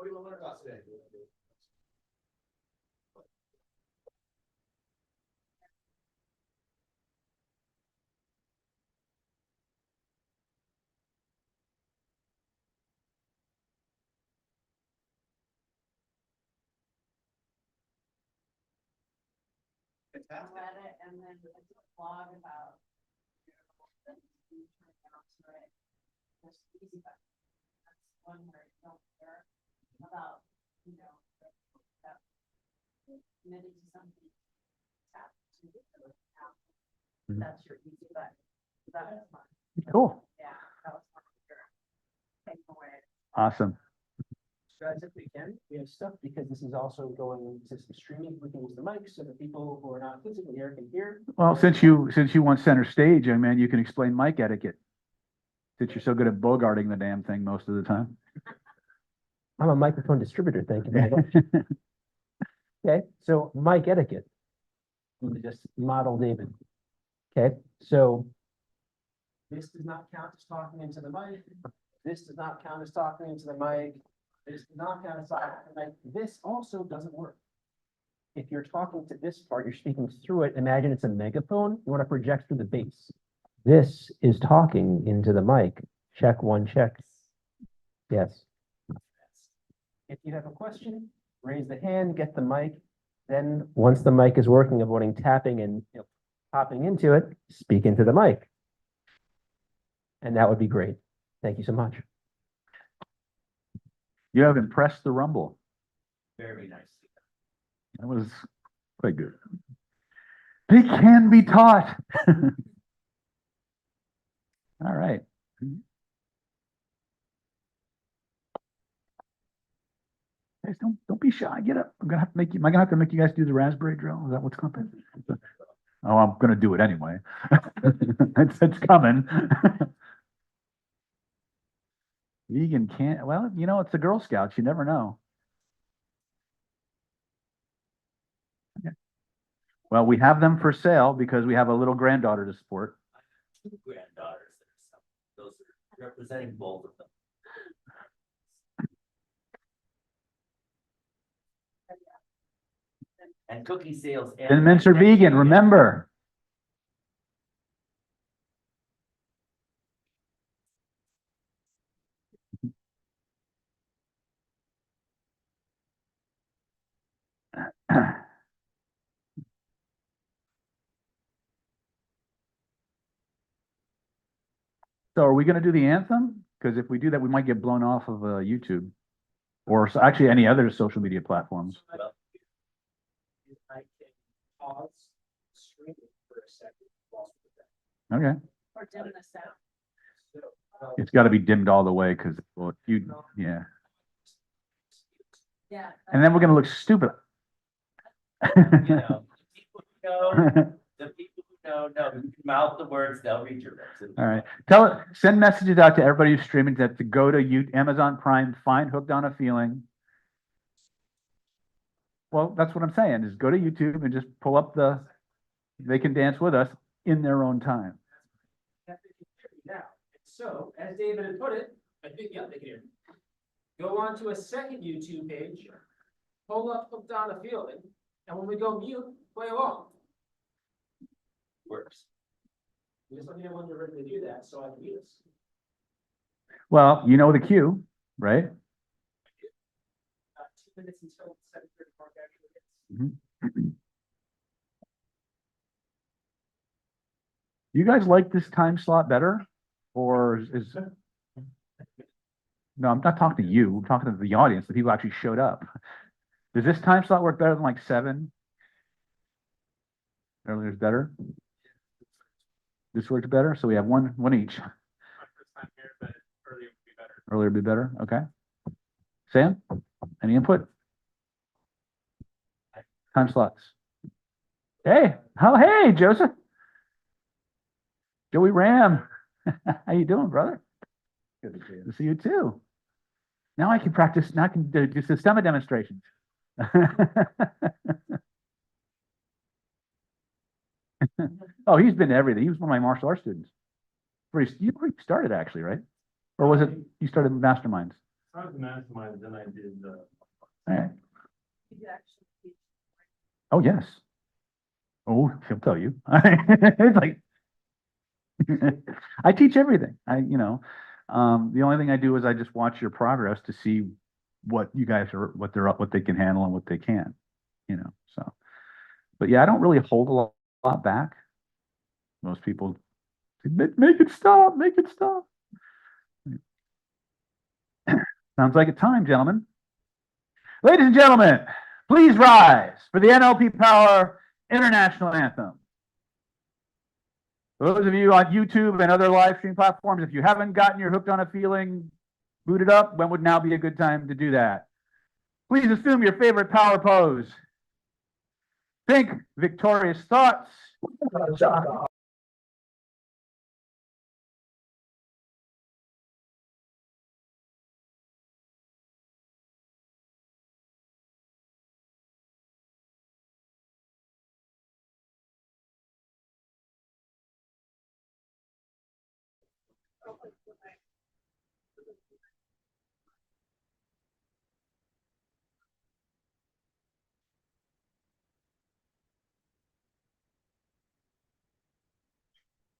What do you want to learn about today? I read it and then it's a blog about there's easy button. That's one where you don't care about, that committed to something. Tap to that's your easy button. That was fun. Cool. Yeah, that was fun. Take away. Awesome. Guys, if we can, we have stuff because this is also going to some streaming. We can use the mic so that people who are not physically here can hear. Well, since you want center stage, I mean, you can explain mic etiquette. Since you're so good at bogarting the damn thing most of the time. I'm a microphone distributor, thank you very much. Okay, so mic etiquette. Let me just model David. Okay, so this does not count as talking into the mic. This does not count as talking into the mic. This does not count as talking into the mic. This also doesn't work. If you're talking to this part, you're speaking through it. Imagine it's a megaphone. You want to project through the bass. This is talking into the mic. Check one, check. Yes. If you have a question, raise the hand, get the mic. Then once the mic is working, avoiding tapping and popping into it, speak into the mic. And that would be great. Thank you so much. You have impressed the Rumble. Very nicely. That was quite good. They can be taught. All right. Guys, don't be shy. Get up. I'm gonna have to make you. Am I gonna have to make you guys do the raspberry drill? Is that what's coming? Oh, I'm gonna do it anyway. It's coming. Vegan can't. Well, it's the Girl Scouts. You never know. Okay. Well, we have them for sale because we have a little granddaughter to support. Two granddaughters. Those are representing both of them. And cookie sales. Thin mints are vegan, remember. So are we going to do the anthem? Because if we do that, we might get blown off of YouTube or actually any other social media platforms. Well, I can pause streaming for a second. Okay. Or dim the sound. It's got to be dimmed all the way because, well, yeah. Yeah. And then we're going to look stupid. the people who know, you can mouth the words, they'll read your lips. All right. Send messages out to everybody who's streaming to go to Amazon Prime, find Hooked on a Feeling. Well, that's what I'm saying is go to YouTube and just pull up they can dance with us in their own time. Now, so as David had put it, I think, yeah, they can hear me. Go on to a second YouTube page, pull up Hooked on a Feeling, and when we go mute, play along. Works. Just let me know when you're ready to do that, so I can use this. Well, you know the cue, right? 2 minutes until 7:30 mark actually hits. Mhm. You guys like this time slot better? Or is no, I'm not talking to you. I'm talking to the audience, the people who actually showed up. Does this time slot work better than like 7? Earlier is better? This works better, so we have one each. Earlier would be better, okay. Sam, any input? Time slots. Hey, Joseph. Joey Ram. How you doing, brother? Good to see you too. Now I can practice, now I can do systemic demonstrations. Oh, he's been to everything. He was one of my martial arts students. You started actually, right? Or was it you started with Masterminds? I was mastermind, then I did, All right. You actually teach. Oh, yes. Oh, she'll tell you. It's like, I teach everything. The only thing I do is I just watch your progress to see what you guys are, what they can handle and what they can't, so. But yeah, I don't really hold a lot back. Most people say, make it stop, make it stop. Sounds like a time, gentlemen. Ladies and gentlemen, please rise for the NLP Power International Anthem. For those of you on YouTube and other live stream platforms, if you haven't gotten your Hooked on a Feeling booted up, when would now be a good time to do that? Please assume your favorite power pose. Think victorious thoughts.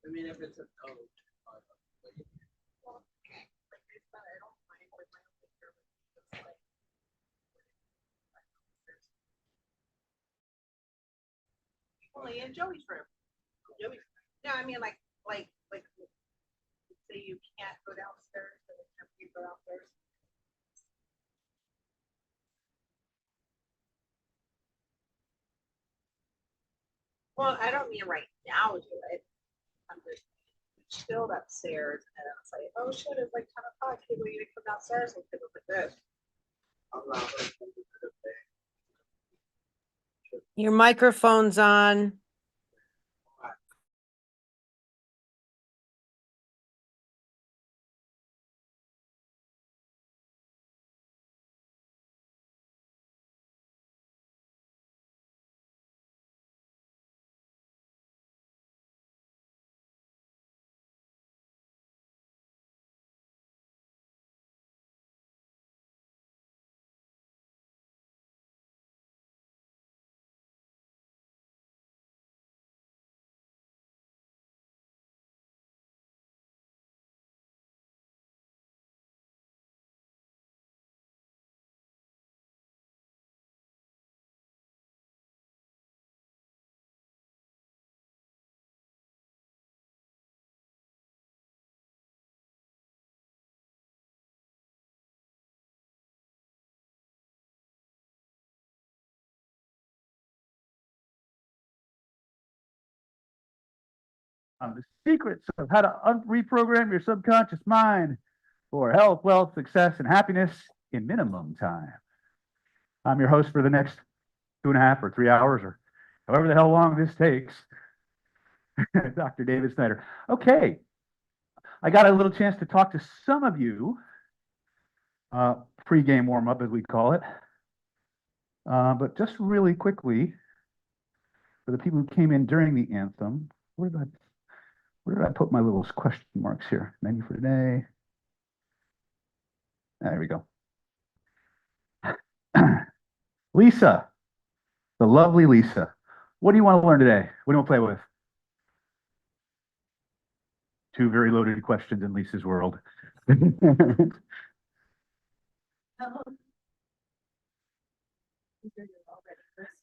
I mean, if it's a code. Only in Joey's room. No, I mean, like, say you can't go downstairs, so you go downstairs. Well, I don't mean right now do it. I'm just chilled upstairs and I was like, oh shit, it's like 10 o'clock. People need to come downstairs and people like this. Your microphone's on. The secrets of how to reprogram your subconscious mind for health, wealth, success, and happiness in minimum time. I'm your host for the next 2.5 or 3 hours, or however the hell long this takes, Dr. David Snyder. Okay, I got a little chance to talk to some of you, pre-game warm-up as we call it, but just really quickly, for the people who came in during the anthem, where did I put my little question marks here? Menu for today. There we go. Lisa, the lovely Lisa. What do you want to learn today? What do you want to play with? 2 very loaded questions in Lisa's world.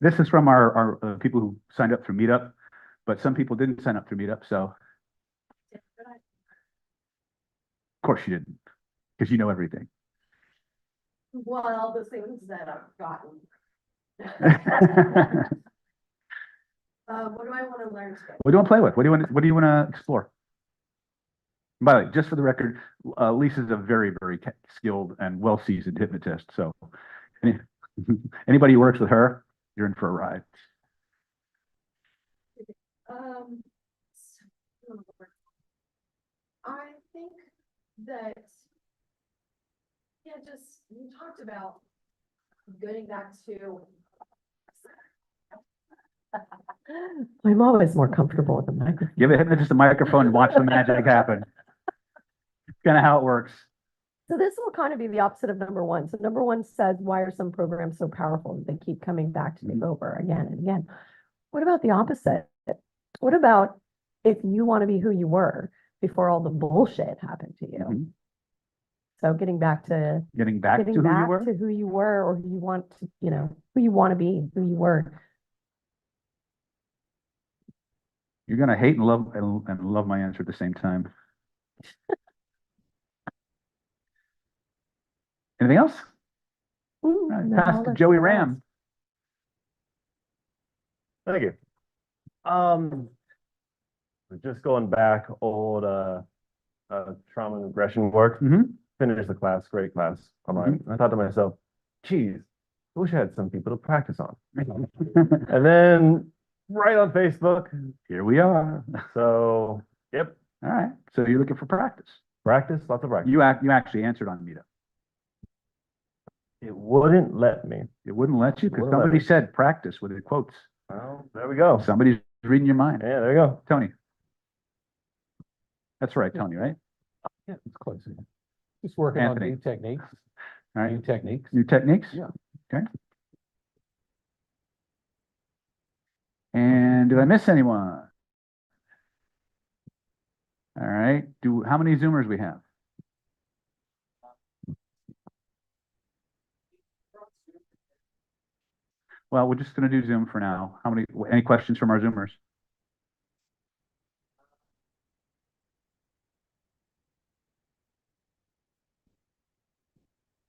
This is from our people who signed up through Meetup, but some people didn't sign up through Meetup, so. Of course you didn't, because you know everything. Well, the things that I've gotten. What do I want to learn today? What do you want to play with? What do you want to explore? By the way, just for the record, Lisa's a very, very skilled and well-seasoned hypnotist. So anybody who works with her, you're in for a ride. I think that, just, you talked about getting back to. I'm always more comfortable with the microphone. Give a hypnotist a microphone and watch the magic happen. It's kind of how it works. So this will kind of be the opposite of number one. So number one says, why are some programs so powerful that they keep coming back to take over again and again? What about the opposite? What about if you want to be who you were before all the bullshit happened to you? Mhm. So getting back to Getting back to getting who you back were? to who you were, or who you want to, who you want to be, who you were. You're gonna hate and love my answer at the same time. Anything else? Ooh, All right, no, pass to let's Joey go. Ram. Thank you. Just going back, old trauma and aggression work. Mhm. Finished the class, great class. Online. I thought to myself, geez, I wish I had some people to practice on. And then right on Facebook. Here we are. So, yep, All right. So you're looking for practice. practice, lots of practice. You actually answered on Meetup. It wouldn't let me. It wouldn't let you because Wouldn't let somebody me. said practice with the quotes. Well, there we go. Somebody's reading your mind. Yeah, there we go. Tony. That's right, Tony, right? Yeah, it's close. Just working on Anthony. new techniques, All right. new techniques. New techniques? Yeah. Okay. And did I miss anyone? All right. How many Zoomers we have? Well, we're just going to do Zoom for now. Any questions from our Zoomers?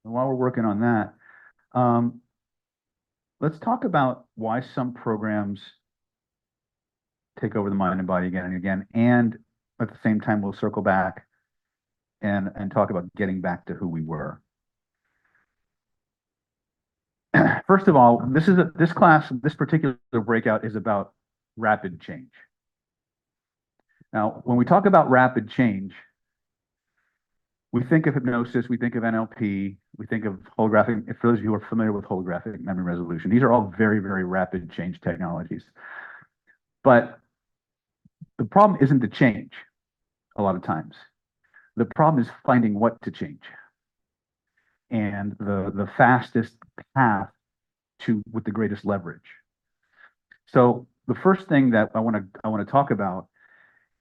And while we're working on that, let's talk about why some programs take over the mind and body again and again. And at the same time, we'll circle back and talk about getting back to who we were. First of all, this particular breakout is about rapid change. Now, when we talk about rapid change, we think of hypnosis, we think of NLP, we think of holographic. For those of you who are familiar with holographic memory resolution, these are all very, very rapid change technologies. But the problem isn't the change a lot of times. The problem is finding what to change. And the fastest path with the greatest leverage. So the first thing that I want to talk about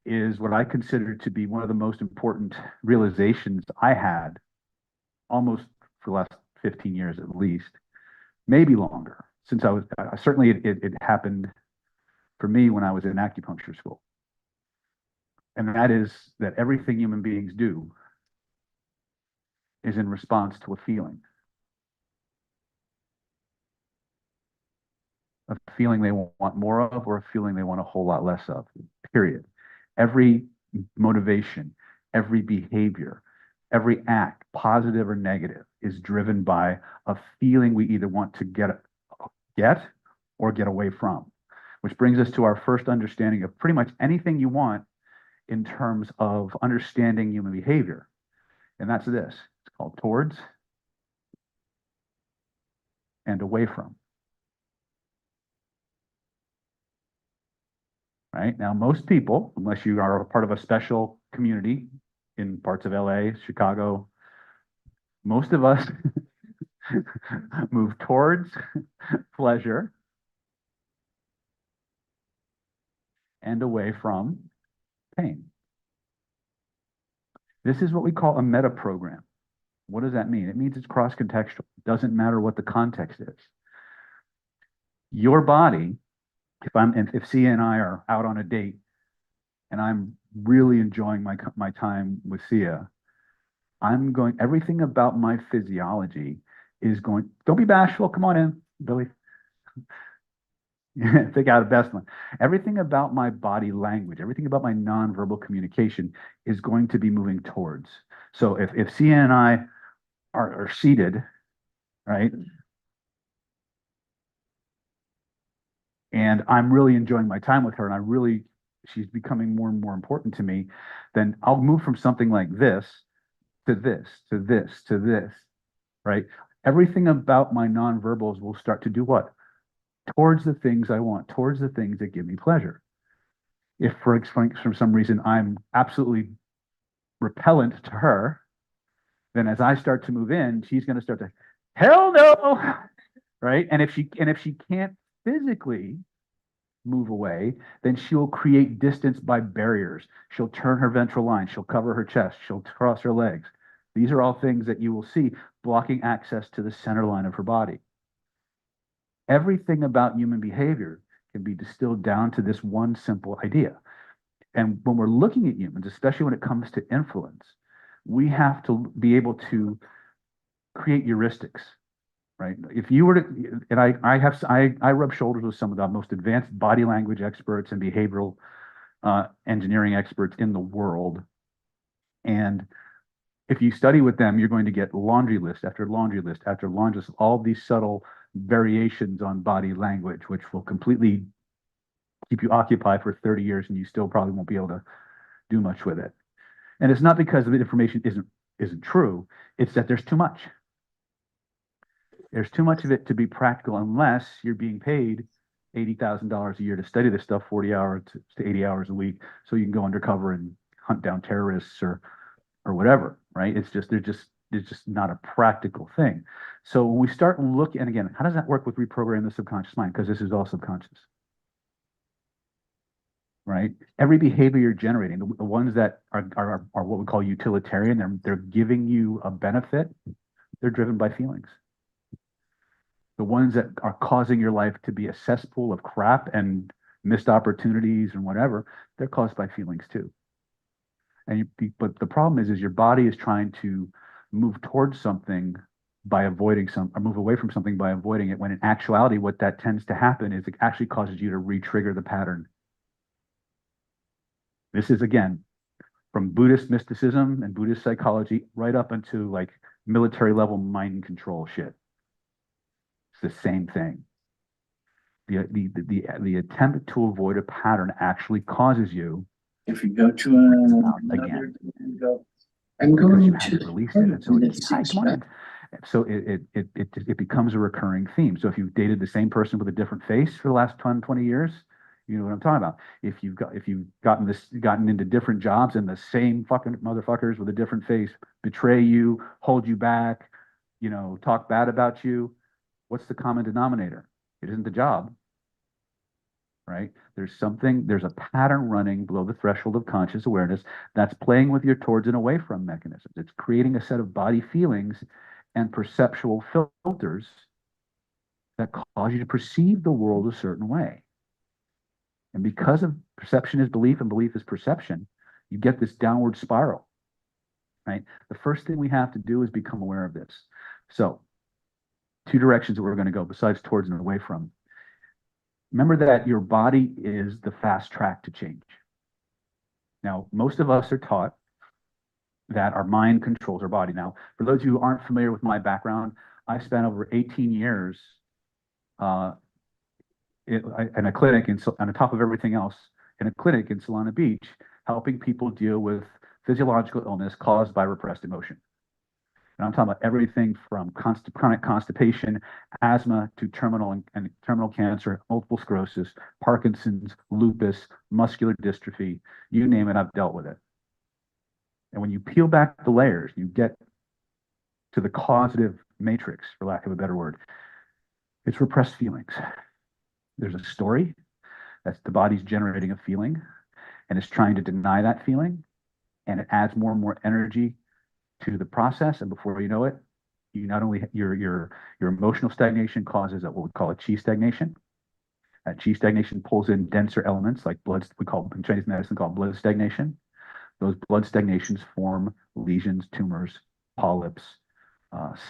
is what I consider to be one of the most important realizations I had almost for the last 15 years at least, maybe longer, since I was certainly it happened for me when I was in acupuncture school. And that is that everything human beings do is in response to a feeling. A feeling they want more of, or a feeling they want a whole lot less of, period. Every motivation, every behavior, every act, positive or negative, is driven by a feeling we either want to get or get away from. Which brings us to our first understanding of pretty much anything you want in terms of understanding human behavior. And that's this. It's called towards and away from. Right? Now, most people, unless you are a part of a special community in parts of LA, Chicago, most of us move towards pleasure and away from pain. This is what we call a meta program. What does that mean? It means it's cross-contextual. It doesn't matter what the context is. Your body, if Sia and I are out on a date and I'm really enjoying my time with Sia, everything about my physiology is going, don't be bashful, come on in, Billy. Pick out the best one. Everything about my body language, everything about my nonverbal communication is going to be moving towards. So if Sia and I are seated, right, and I'm really enjoying my time with her, and she's becoming more and more important to me, then I'll move from something like this to this, to this, to this, right? Everything about my nonverbals will start to do what? Towards the things I want, towards the things that give me pleasure. If for some reason I'm absolutely repellent to her, Then as I start to move in, she's going to start to, hell no, right? And if she can't physically move away, then she'll create distance by barriers. She'll turn her ventral line. She'll cover her chest. She'll cross her legs. These are all things that you will see blocking access to the center line of her body. Everything about human behavior can be distilled down to this one simple idea. And when we're looking at humans, especially when it comes to influence, we have to be able to create heuristics, right? If you were to, and I rub shoulders with some of the most advanced body language experts and behavioral engineering experts in the world. And if you study with them, you're going to get laundry list after laundry list after laundry list, all these subtle variations on body language, which will completely keep you occupied for 30 years and you still probably won't be able to do much with it. And it's not because the information isn't true, it's that there's too much. There's too much of it to be practical unless you're being paid $80,000 a year to study this stuff 40 hours to 80 hours a week so you can go undercover and hunt down terrorists or whatever, right? It's just not a practical thing. So when we start looking, and again, how does that work with reprogramming the subconscious mind? Because this is all subconscious, right? Every behavior you're generating, the ones that are what we call utilitarian, they're giving you a benefit, they're driven by feelings. The ones that are causing your life to be a cesspool of crap and missed opportunities and whatever, they're caused by feelings too. But the problem is your body is trying to move towards something by avoiding or move away from something by avoiding it, when in actuality, what that tends to happen is it actually causes you to re-trigger the pattern. This is, again, from Buddhist mysticism and Buddhist psychology right up into like military level mind control shit. It's the same thing. The attempt to avoid a pattern actually causes you, if you go to again, I'm because going you haven't to released it. And so let's hi, see, come on in. So it becomes a recurring theme. So if you've dated the same person with a different face for the last 20 years, you know what I'm talking about. If you've gotten into different jobs and the same fucking motherfuckers with a different face betray you, hold you back, talk bad about you, what's the common denominator? It isn't the job, right? There's a pattern running below the threshold of conscious awareness that's playing with your towards and away from mechanisms. It's creating a set of body feelings and perceptual filters that cause you to perceive the world a certain way. And because of perception is belief and belief is perception, you get this downward spiral, right? The first thing we have to do is become aware of this. So, two directions that we're going to go besides towards and away from. Remember that your body is the fast track to change. Now, most of us are taught that our mind controls our body. Now, for those of you who aren't familiar with my background, I spent over 18 years in a clinic, on top of everything else, in a clinic in Solana Beach, helping people deal with physiological illness caused by repressed emotion. And I'm talking about everything from chronic constipation, asthma, to terminal and terminal cancer, multiple sclerosis, Parkinson's, lupus, muscular dystrophy, you name it, I've dealt with it. And when you peel back the layers, you get to the causative matrix, for lack of a better word. It's repressed feelings. There's a story that's the body's generating a feeling, and it's trying to deny that feeling, and it adds more and more energy to the process, and before you know it, you not only your emotional stagnation causes what we call a chi stagnation. That chi stagnation pulls in denser elements like blood. We call in Chinese medicine called blood stagnation. Those blood stagnations form lesions, tumors, polyps,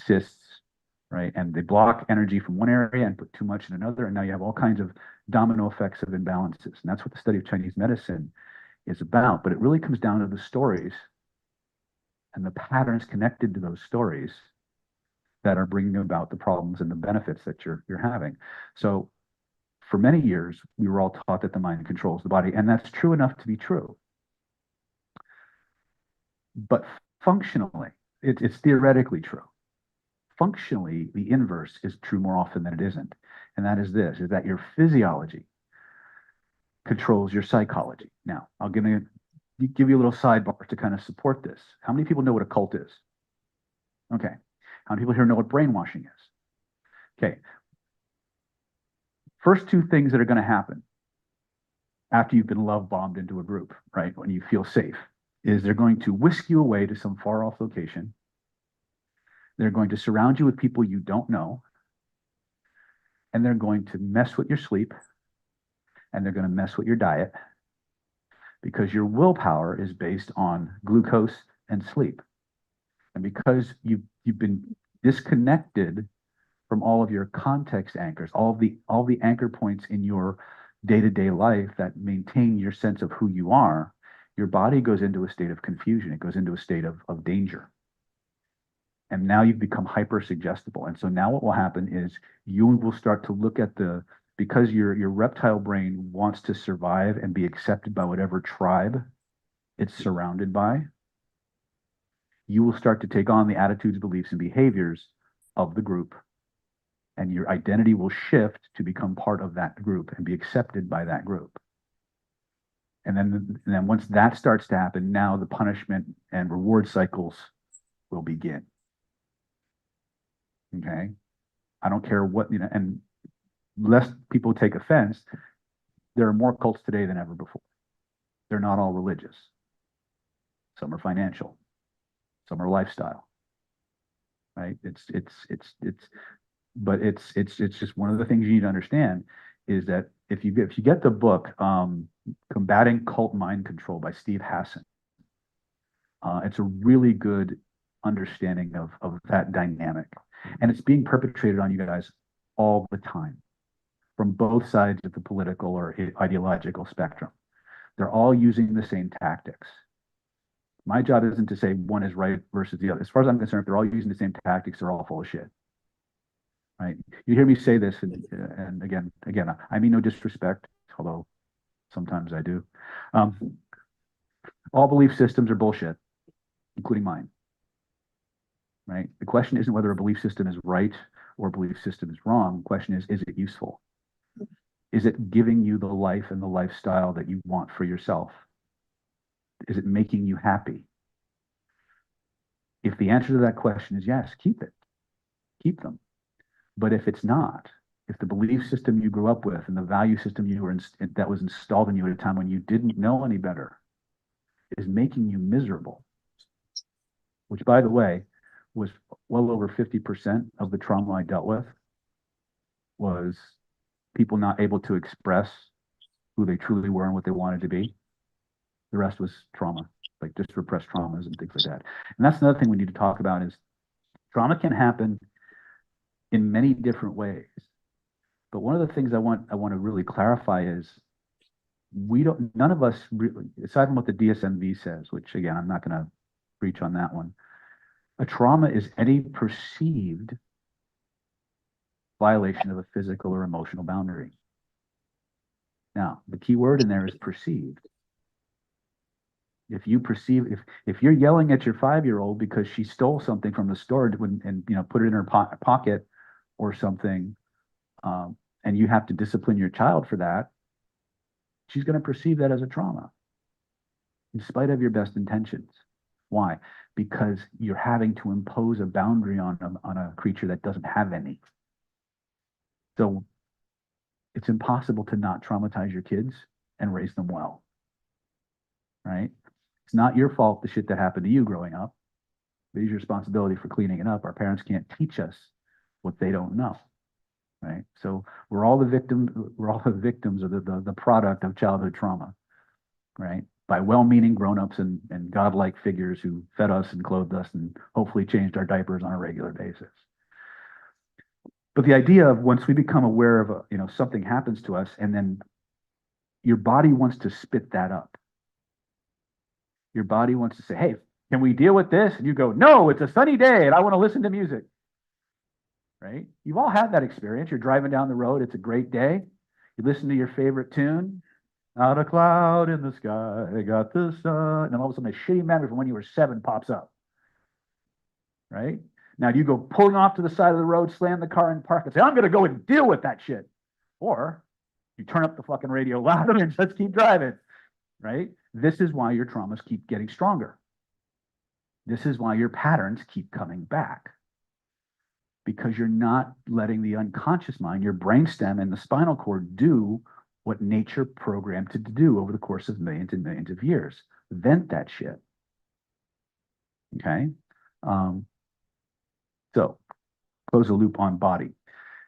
cysts, right? And they block energy from one area and put too much in another, and now you have all kinds of domino effects of imbalances. And that's what the study of Chinese medicine is about. But it really comes down to the stories and the patterns connected to those stories that are bringing about the problems and the benefits that you're having. So for many years, we were all taught that the mind controls the body, and that's true enough to be true. But functionally, it's theoretically true. Functionally, the inverse is true more often than it isn't. And that is this, is that your physiology controls your psychology. Now, I'll give you a little sidebar to kind of support this. How many people know what a cult is? Okay. How many people here know what brainwashing is? Okay. First two things that are going to happen after you've been love bombed into a group, right? When you feel safe, is they're going to whisk you away to some far off location. They're going to surround you with people you don't know. And they're going to mess with your sleep. And they're going to mess with your diet. Because your willpower is based on glucose and sleep. And because you've been disconnected from all of your context anchors, all the anchor points in your day-to-day life that maintain your sense of who you are, your body goes into a state of confusion. It goes into a state of danger. And now you've become hyper suggestible. And so now what will happen is you will start to look at because your reptile brain wants to survive and be accepted by whatever tribe it's surrounded by, you will start to take on the attitudes, beliefs, and behaviors of the group. And your identity will shift to become part of that group and be accepted by that group. And then once that starts to happen, now the punishment and reward cycles will begin. Okay? I don't care what, and lest people take offense, there are more cults today than ever before. They're not all religious. Some are financial. Some are lifestyle. Right? It's just one of the things you need to understand is that if you get the book Combating Cult Mind Control by Steve Hassan, it's a really good understanding of that dynamic. And it's being perpetrated on you guys all the time from both sides of the political or ideological spectrum. They're all using the same tactics. My job isn't to say one is right versus the other. As far as I'm concerned, if they're all using the same tactics, they're all full of shit. Right? You hear me say this, and again, I mean no disrespect, although sometimes I do. All belief systems are bullshit, including mine. Right? The question isn't whether a belief system is right or a belief system is wrong. The question is it useful? Is it giving you the life and the lifestyle that you want for yourself? Is it making you happy? If the answer to that question is yes, keep it. Keep them. But if it's not, if the belief system you grew up with and the value system that was installed in you at a time when you didn't know any better is making you miserable, which, by the way, was well over 50% of the trauma I dealt with, was people not able to express who they truly were and what they wanted to be. The rest was trauma, like just repressed traumas and things like that. And that's another thing we need to talk about is trauma can happen in many different ways. But one of the things I want to really clarify is none of us really, aside from what the DSM-V says, which again, I'm not going to preach on that one. A trauma is any perceived violation of a physical or emotional boundary. Now, the key word in there is perceived. If you perceive, if you're yelling at your 5-year-old because she stole something from the store and put it in her pocket or something, and you have to discipline your child for that, she's going to perceive that as a trauma, in spite of your best intentions. Why? Because you're having to impose a boundary on a creature that doesn't have any. So it's impossible to not traumatize your kids and raise them well, right? It's not your fault, the shit that happened to you growing up. It is your responsibility for cleaning it up. Our parents can't teach us what they don't know, right? So we're all the victims of the product of childhood trauma, right? By well-meaning grown-ups and godlike figures who fed us and clothed us and hopefully changed our diapers on a regular basis. But the idea of once we become aware of something happens to us, and then your body wants to spit that up. Your body wants to say, hey, can we deal with this? And you go, no, it's a sunny day and I want to listen to music. Right? You've all had that experience. You're driving down the road. It's a great day. You listen to your favorite tune. Not a cloud in the sky, I got the sun. And then all of a sudden, a shitty memory from when you were 7 pops up. Right? Now, do you go pulling off to the side of the road, slam the car and park and say, I'm going to go and deal with that shit? Or you turn up the fucking radio louder and just keep driving. Right? This is why your traumas keep getting stronger. This is why your patterns keep coming back. Because you're not letting the unconscious mind, your brainstem and the spinal cord, do what nature programmed it to do over the course of millions and millions of years. Vent that shit. Okay? So, close the loop on body.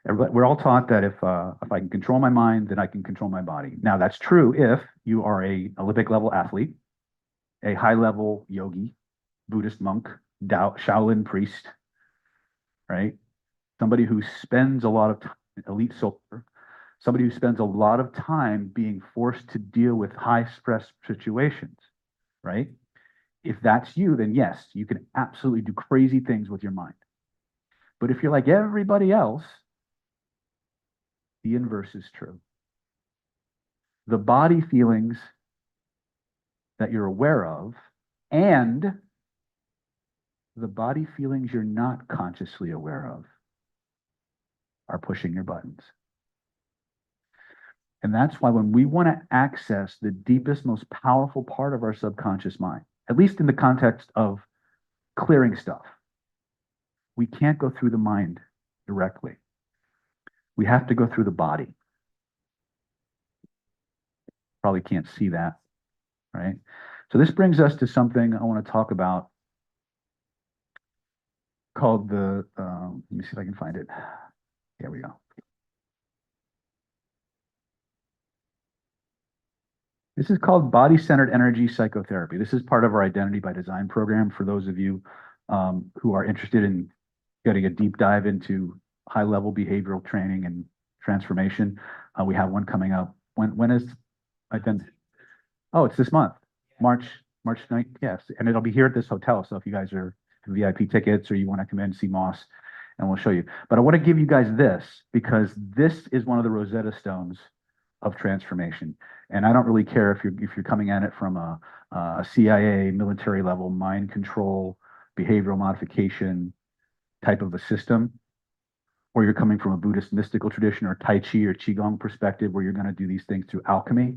We're all taught that if I can control my mind, then I can control my body. Now, that's true if you are a Olympic level athlete, a high level yogi, Buddhist monk, Shaolin priest, right? Somebody who spends a lot of time, elite soldier, somebody who spends a lot of time being forced to deal with high stress situations, right? If that's you, then yes, you can absolutely do crazy things with your mind. But if you're like everybody else, the inverse is true. The body feelings that you're aware of and the body feelings you're not consciously aware of are pushing your buttons. And that's why when we want to access the deepest, most powerful part of our subconscious mind, at least in the context of clearing stuff, we can't go through the mind directly. We have to go through the body. Probably can't see that, right? So this brings us to something I want to talk about called the, let me see if I can find it. There we go. This is called body-centered energy psychotherapy. This is part of our Identity by Design program for those of you who are interested in getting a deep dive into high-level behavioral training and transformation. We have one coming up. When is Identity? Oh, it's this month, March 9th. Yes, and it'll be here at this hotel. So if you guys are VIP tickets or you want to come in and see Moss, and we'll show you. But I want to give you guys this because this is one of the Rosetta Stones of transformation. And I don't really care if you're coming at it from a CIA military level mind control, behavioral modification type of a system, or you're coming from a Buddhist mystical tradition or Tai Chi or Qigong perspective where you're going to do these things through alchemy.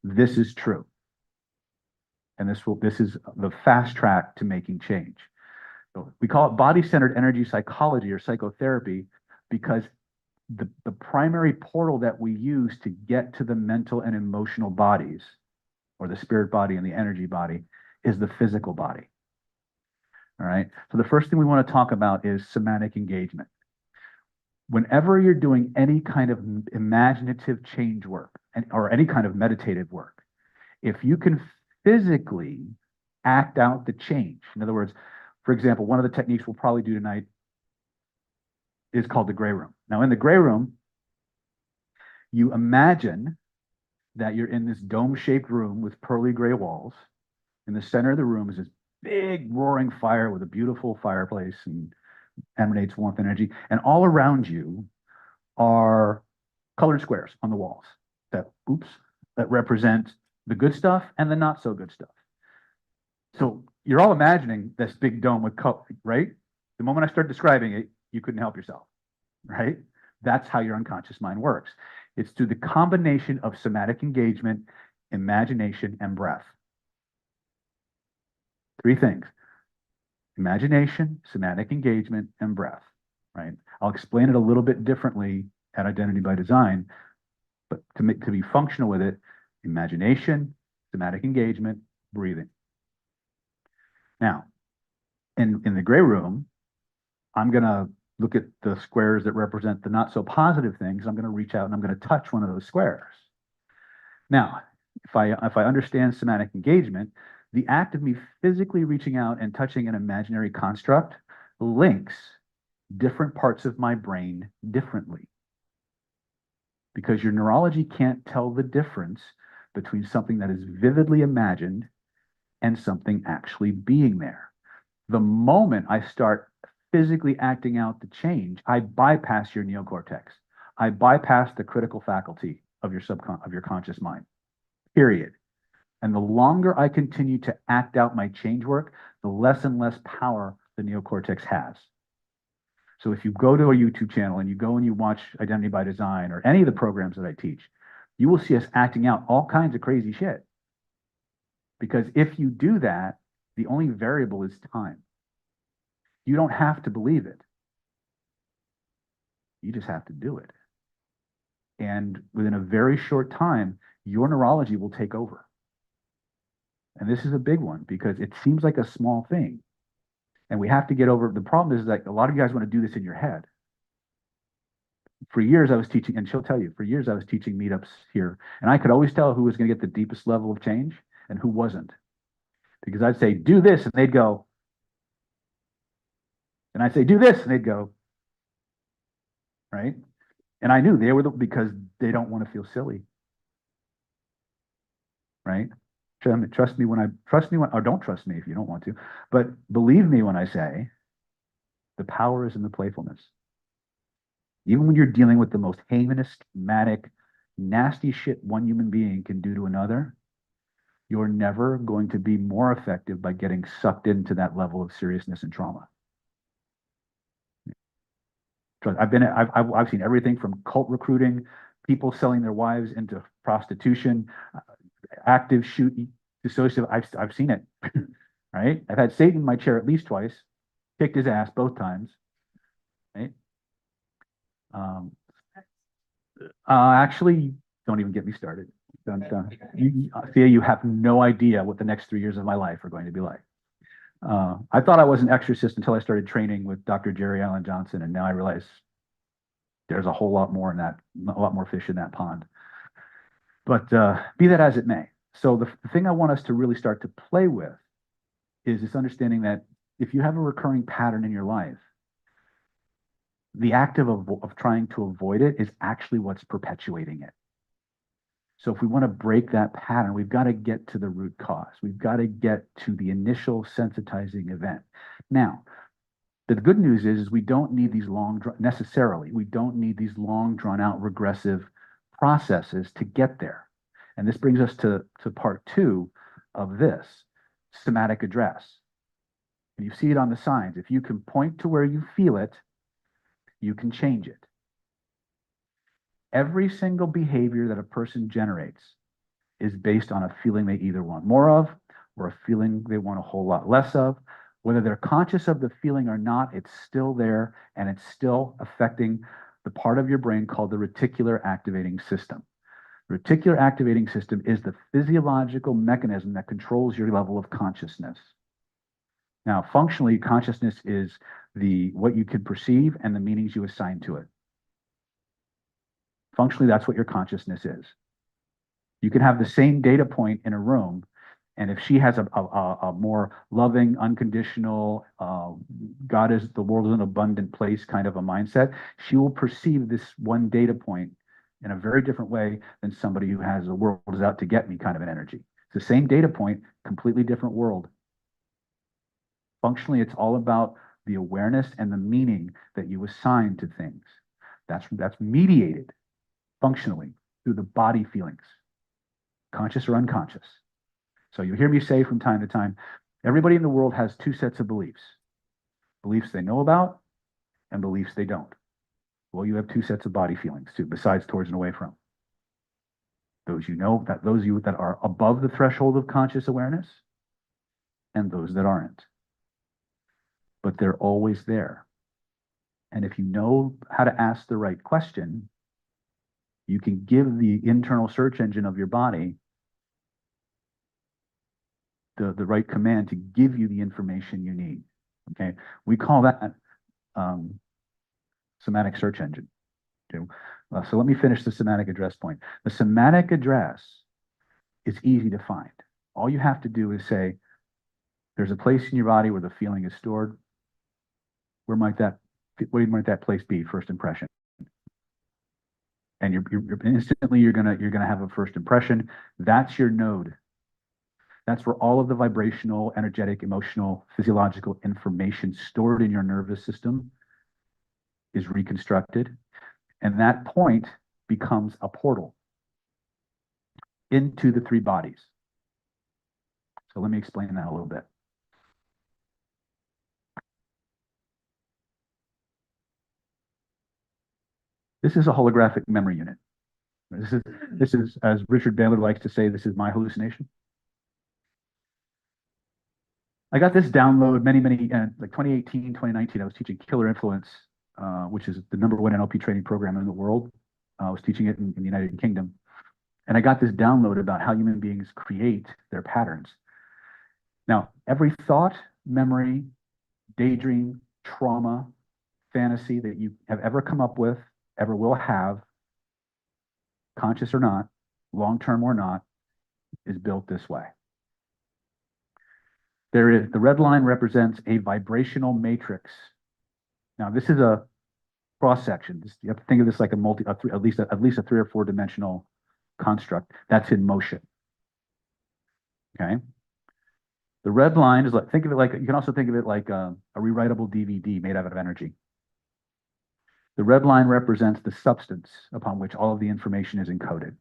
This is true. And this is the fast track to making change. So we call it body-centered energy psychology or psychotherapy because the primary portal that we use to get to the mental and emotional bodies, or the spirit body and the energy body, is the physical body. All right. So the first thing we want to talk about is somatic engagement. Whenever you're doing any kind of imaginative change work or any kind of meditative work, if you can physically act out the change, in other words, for example, one of the techniques we'll probably do tonight is called the gray room. Now, in the gray room, you imagine that you're in this dome-shaped room with pearly gray walls. In the center of the room is this big roaring fire with a beautiful fireplace and emanates warmth and energy. And all around you are colored squares on the walls that represent the good stuff and the not so good stuff. So you're all imagining this big dome with color, right? The moment I start describing it, you couldn't help yourself, right? That's how your unconscious mind works. It's through the combination of somatic engagement, imagination, and breath. Three things: imagination, somatic engagement, and breath, right? I'll explain it a little bit differently at Identity by Design, but to be functional with it, imagination, somatic engagement, breathing. Now, in the gray room, I'm going to look at the squares that represent the not so positive things. I'm going to reach out and I'm going to touch one of those squares. Now, if I understand somatic engagement, the act of me physically reaching out and touching an imaginary construct links different parts of my brain differently. Because your neurology can't tell the difference between something that is vividly imagined and something actually being there. The moment I start physically acting out the change, I bypass your neocortex. I bypass the critical faculty of your conscious mind, period. And the longer I continue to act out my change work, the less and less power the neocortex has. So if you go to a YouTube channel and you go and you watch Identity by Design or any of the programs that I teach, you will see us acting out all kinds of crazy shit. Because if you do that, The only variable is time. You don't have to believe it. You just have to do it. And within a very short time, your neurology will take over. And this is a big one because it seems like a small thing. And we have to get over, the problem is that a lot of you guys want to do this in your head. For years I was teaching, and she'll tell you, for years I was teaching meetups here, and I could always tell who was going to get the deepest level of change and who wasn't. Because I'd say, do this, and they'd go. And I'd say, do this, and they'd go. Right? And I knew they were because they don't want to feel silly. Right? Trust me when, or don't trust me if you don't want to, but believe me when I say the power is in the playfulness. Even when you're dealing with the most heinous, manic, nasty shit one human being can do to another, you're never going to be more effective by getting sucked into that level of seriousness and trauma. I've seen everything from cult recruiting, people selling their wives into prostitution, active shooting, dissociative. I've seen it, right? I've had Satan in my chair at least twice, kicked his ass both times, right? Actually, don't even get me started. Don't. Thea, you have no idea what the next 3 years of my life are going to be like. I thought I was an exorcist until I started training with Dr. Jerry Allen Johnson, and now I realize there's a whole lot more in that, a lot more fish in that pond. But be that as it may. So the thing I want us to really start to play with is this understanding that if you have a recurring pattern in your life, the act of trying to avoid it is actually what's perpetuating it. So if we want to break that pattern, we've got to get to the root cause. We've got to get to the initial sensitizing event. Now, the good news is we don't need these necessarily, we don't need these long drawn out regressive processes to get there. And this brings us to part 2 of this, somatic address. And you see it on the signs. If you can point to where you feel it, you can change it. Every single behavior that a person generates is based on a feeling they either want more of or a feeling they want a whole lot less of. Whether they're conscious of the feeling or not, it's still there and it's still affecting the part of your brain called the reticular activating system. The reticular activating system is the physiological mechanism that controls your level of consciousness. Now, functionally, consciousness is what you can perceive and the meanings you assign to it. Functionally, that's what your consciousness is. You can have the same data point in a room, and if she has a more loving, unconditional, God is, the world is an abundant place kind of a mindset, she will perceive this one data point in a very different way than somebody who has the world is out to get me kind of an energy. It's the same data point, completely different world. Functionally, it's all about the awareness and the meaning that you assign to things. That's mediated functionally through the body feelings, conscious or unconscious. So you hear me say from time to time, everybody in the world has 2 sets of beliefs. Beliefs they know about and beliefs they don't. Well, you have 2 sets of body feelings too, besides towards and away from. Those you know, those you that are above the threshold of conscious awareness and those that aren't. But they're always there. And if you know how to ask the right question, you can give the internal search engine of your body the right command to give you the information you need. Okay, we call that somatic search engine. Okay? So let me finish the somatic address point. The somatic address is easy to find. All you have to do is say, there's a place in your body where the feeling is stored. Where might that place be? First impression. And you're instantly you're gonna have a first impression. That's your node. That's where all of the vibrational, energetic, emotional, physiological information stored in your nervous system is reconstructed. And that point becomes a portal into the 3 bodies. So let me explain that a little bit. This is a holographic memory unit. This is, as Richard Bandler likes to say, this is my hallucination. I got this download many, like 2018, 2019, I was teaching Killer Influence, which is the #1 NLP training program in the world. I was teaching it in the United Kingdom. And I got this download about how human beings create their patterns. Now, every thought, memory, daydream, trauma, fantasy that you have ever come up with, ever will have, conscious or not, long-term or not, is built this way. The red line represents a vibrational matrix. Now, this is a cross section. You have to think of this like at least a 3 or 4 dimensional construct that's in motion. Okay. The red line is like, think of it like, you can also think of it like a rewritable DVD made out of energy. The red line represents the substance upon which all of the information is encoded.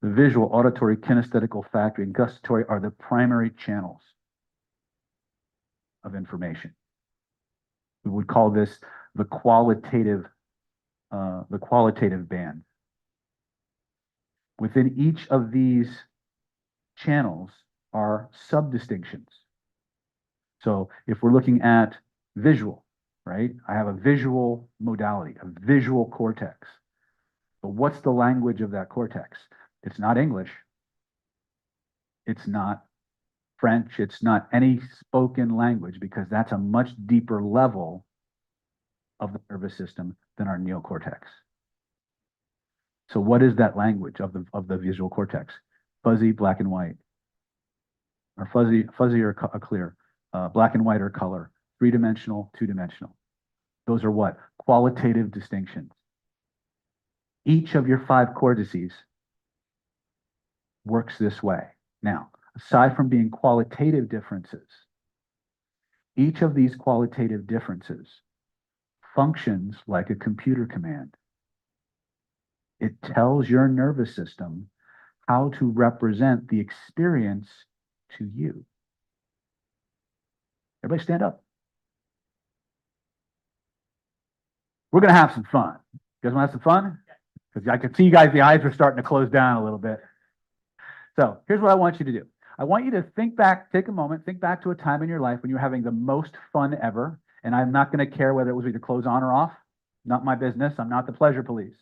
The visual, auditory, kinesthetic, olfactory, and gustatory are the primary channels of information. We would call this the qualitative band. Within each of these channels are subdistinctions. So if we're looking at visual, right? I have a visual modality, a visual cortex. But what's the language of that cortex? It's not English. It's not French. It's not any spoken language, because that's a much deeper level of the nervous system than our neocortex. So what is that language of the visual cortex? Fuzzy, black and white, or fuzzy or clear, black and white or color, 3-dimensional, 2-dimensional. Those are what? Qualitative distinctions. Each of your 5 cortices works this way. Now, aside from being qualitative differences, each of these qualitative differences functions like a computer command. It tells your nervous system how to represent the experience to you. Everybody stand up. We're going to have some fun. You guys want to have some fun? Because I can see you guys, the eyes are starting to close down a little bit. So here's what I want you to do. I want you to think back, take a moment, think back to a time in your life when you were having the most fun ever. And I'm not going to care whether it was either clothes on or off. Not my business. I'm not the pleasure police.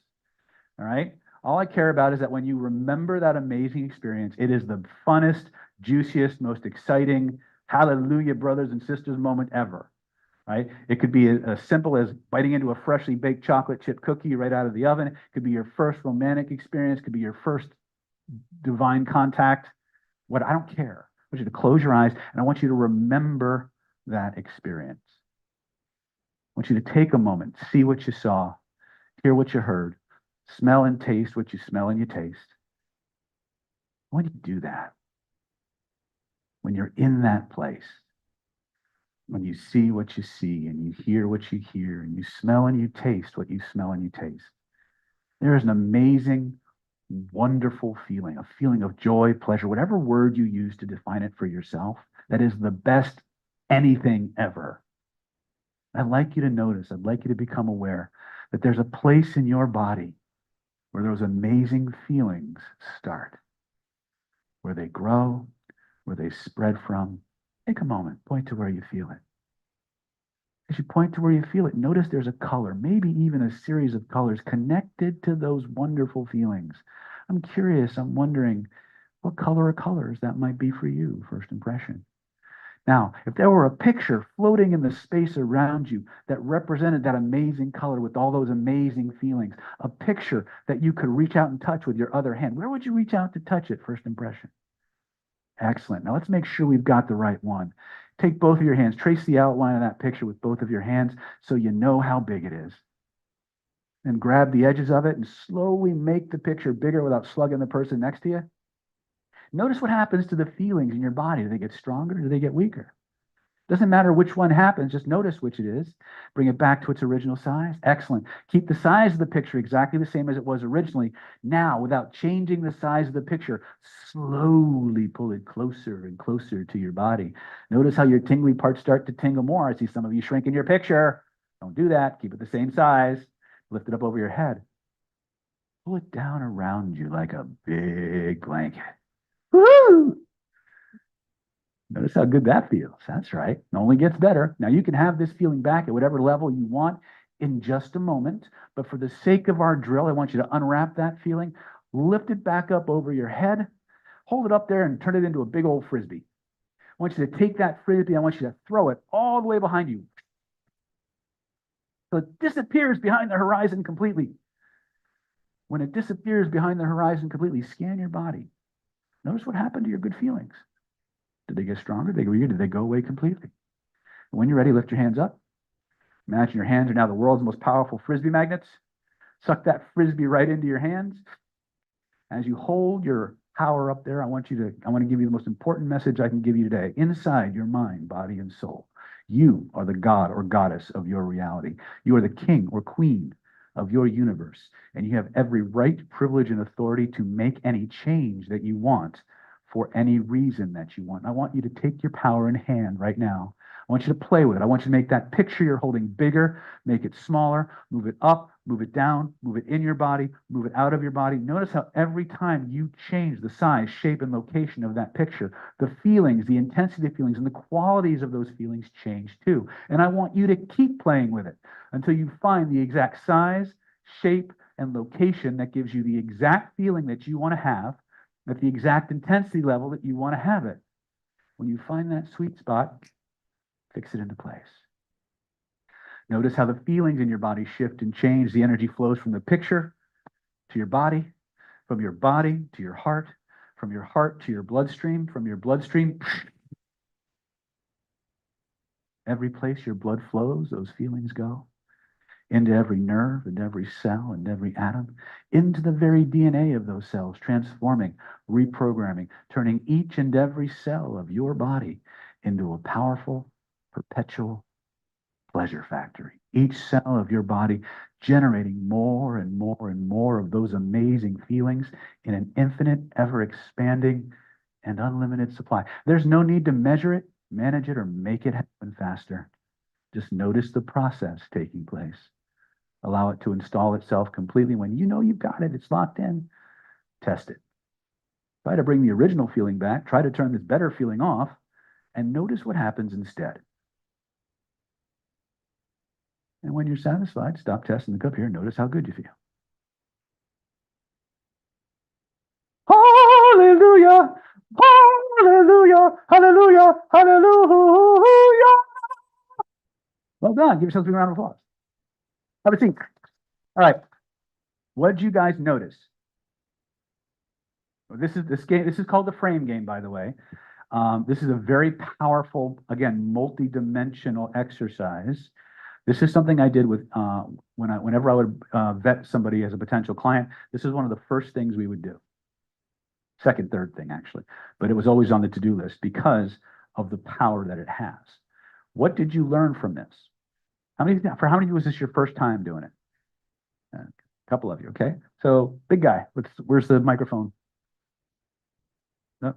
All right. All I care about is that when you remember that amazing experience, it is the funnest, juiciest, most exciting, hallelujah, brothers and sisters moment ever. Right? It could be as simple as biting into a freshly baked chocolate chip cookie right out of the oven. It could be your first romantic experience. It could be your first divine contact. What, I don't care. I want you to close your eyes and I want you to remember that experience. I want you to take a moment, see what you saw, hear what you heard, smell and taste what you smell and you taste. I want you to do that when you're in that place. When you see what you see and you hear what you hear and you smell and you taste what you smell and you taste. There is an amazing, wonderful feeling, a feeling of joy, pleasure, whatever word you use to define it for yourself, that is the best anything ever. I'd like you to notice, I'd like you to become aware that there's a place in your body where those amazing feelings start, where they grow, where they spread from. Take a moment, point to where you feel it. As you point to where you feel it, notice there's a color, maybe even a series of colors connected to those wonderful feelings. I'm curious, I'm wondering what color or colors that might be for you, first impression. Now, if there were a picture floating in the space around you that represented that amazing color with all those amazing feelings, a picture that you could reach out and touch with your other hand, where would you reach out to touch it, first impression? Excellent. Now let's make sure we've got the right one. Take both of your hands, trace the outline of that picture with both of your hands so you know how big it is. Then grab the edges of it and slowly make the picture bigger without slugging the person next to you. Notice what happens to the feelings in your body. Do they get stronger? Do they get weaker? Doesn't matter which one happens, just notice which it is. Bring it back to its original size. Excellent. Keep the size of the picture exactly the same as it was originally. Now, without changing the size of the picture, slowly pull it closer and closer to your body. Notice how your tingly parts start to tingle more. I see some of you shrinking your picture. Don't do that. Keep it the same size. Lift it up over your head. Pull it down around you like a big blanket. Woo! Notice how good that feels. That's right. It only gets better. Now you can have this feeling back at whatever level you want in just a moment. But for the sake of our drill, I want you to unwrap that feeling, lift it back up over your head, hold it up there and turn it into a big old frisbee. I want you to take that frisbee. I want you to throw it all the way behind you. So it disappears behind the horizon completely. When it disappears behind the horizon completely, scan your body. Notice what happened to your good feelings. Did they get stronger? Did they go weaker? Did they go away completely? And when you're ready, lift your hands up. Imagine your hands are now the world's most powerful frisbee magnets. Suck that frisbee right into your hands. As you hold your power up there, I want to give you the most important message I can give you today. Inside your mind, body, and soul, you are the god or goddess of your reality. You are the king or queen of your universe, and you have every right, privilege, and authority to make any change that you want for any reason that you want. I want you to take your power in hand right now. I want you to play with it. I want you to make that picture you're holding bigger, make it smaller, move it up, move it down, move it in your body, move it out of your body. Notice how every time you change the size, shape, and location of that picture, the feelings, the intensity of feelings, and the qualities of those feelings change too. And I want you to keep playing with it until you find the exact size, shape, and location that gives you the exact feeling that you want to have at the exact intensity level that you want to have it. When you find that sweet spot, fix it into place. Notice how the feelings in your body shift and change. The energy flows from the picture to your body, from your body to your heart, from your heart to your bloodstream, from your bloodstream. Every place your blood flows, those feelings go. Into every nerve and every cell and every atom, into the very DNA of those cells, transforming, reprogramming, turning each and every cell of your body into a powerful, perpetual pleasure factory. Each cell of your body generating more and more and more of those amazing feelings in an infinite, ever-expanding, and unlimited supply. There's no need to measure it, manage it, or make it happen faster. Just notice the process taking place. Allow it to install itself completely. When you know you've got it, it's locked in, test it. Try to bring the original feeling back. Try to turn this better feeling off, and notice what happens instead. And when you're satisfied, stop testing the cup here and notice how good you feel. Hallelujah! Hallelujah! Hallelujah! Hallelujah! Well done. Give yourself a big round of applause. Have a seat. All right. What did you guys notice? Well, this is called the frame game, by the way. This is a very powerful, again, multi-dimensional exercise. This is something I did with whenever I would vet somebody as a potential client. This is one of the first things we would do. Second, third thing, actually. But it was always on the to-do list because of the power that it has. What did you learn from this? For how many of you was this your first time doing it? A couple of you, okay? So, big guy, where's the microphone? No,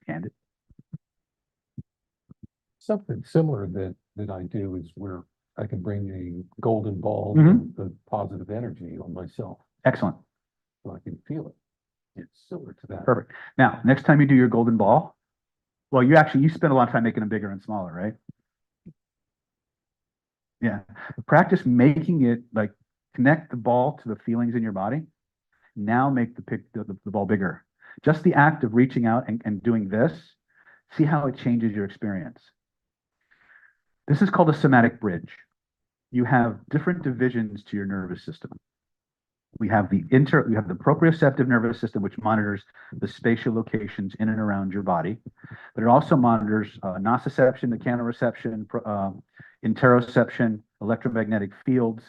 hand it. Something similar that I do is where I can bring a golden ball Mhm. of positive energy on myself, Excellent. so I can feel it. It's similar to that. Perfect. Now, next time you do your golden ball, well, you spend a lot of time making them bigger and smaller, right? Yeah. Practice making it like connect the ball to the feelings in your body. Now make the ball bigger. Just the act of reaching out and doing this, see how it changes your experience. This is called a somatic bridge. You have different divisions to your nervous system. We have the proprioceptive nervous system, which monitors the spatial locations in and around your body, but it also monitors nociception, mechanoreception, interoception, electromagnetic fields.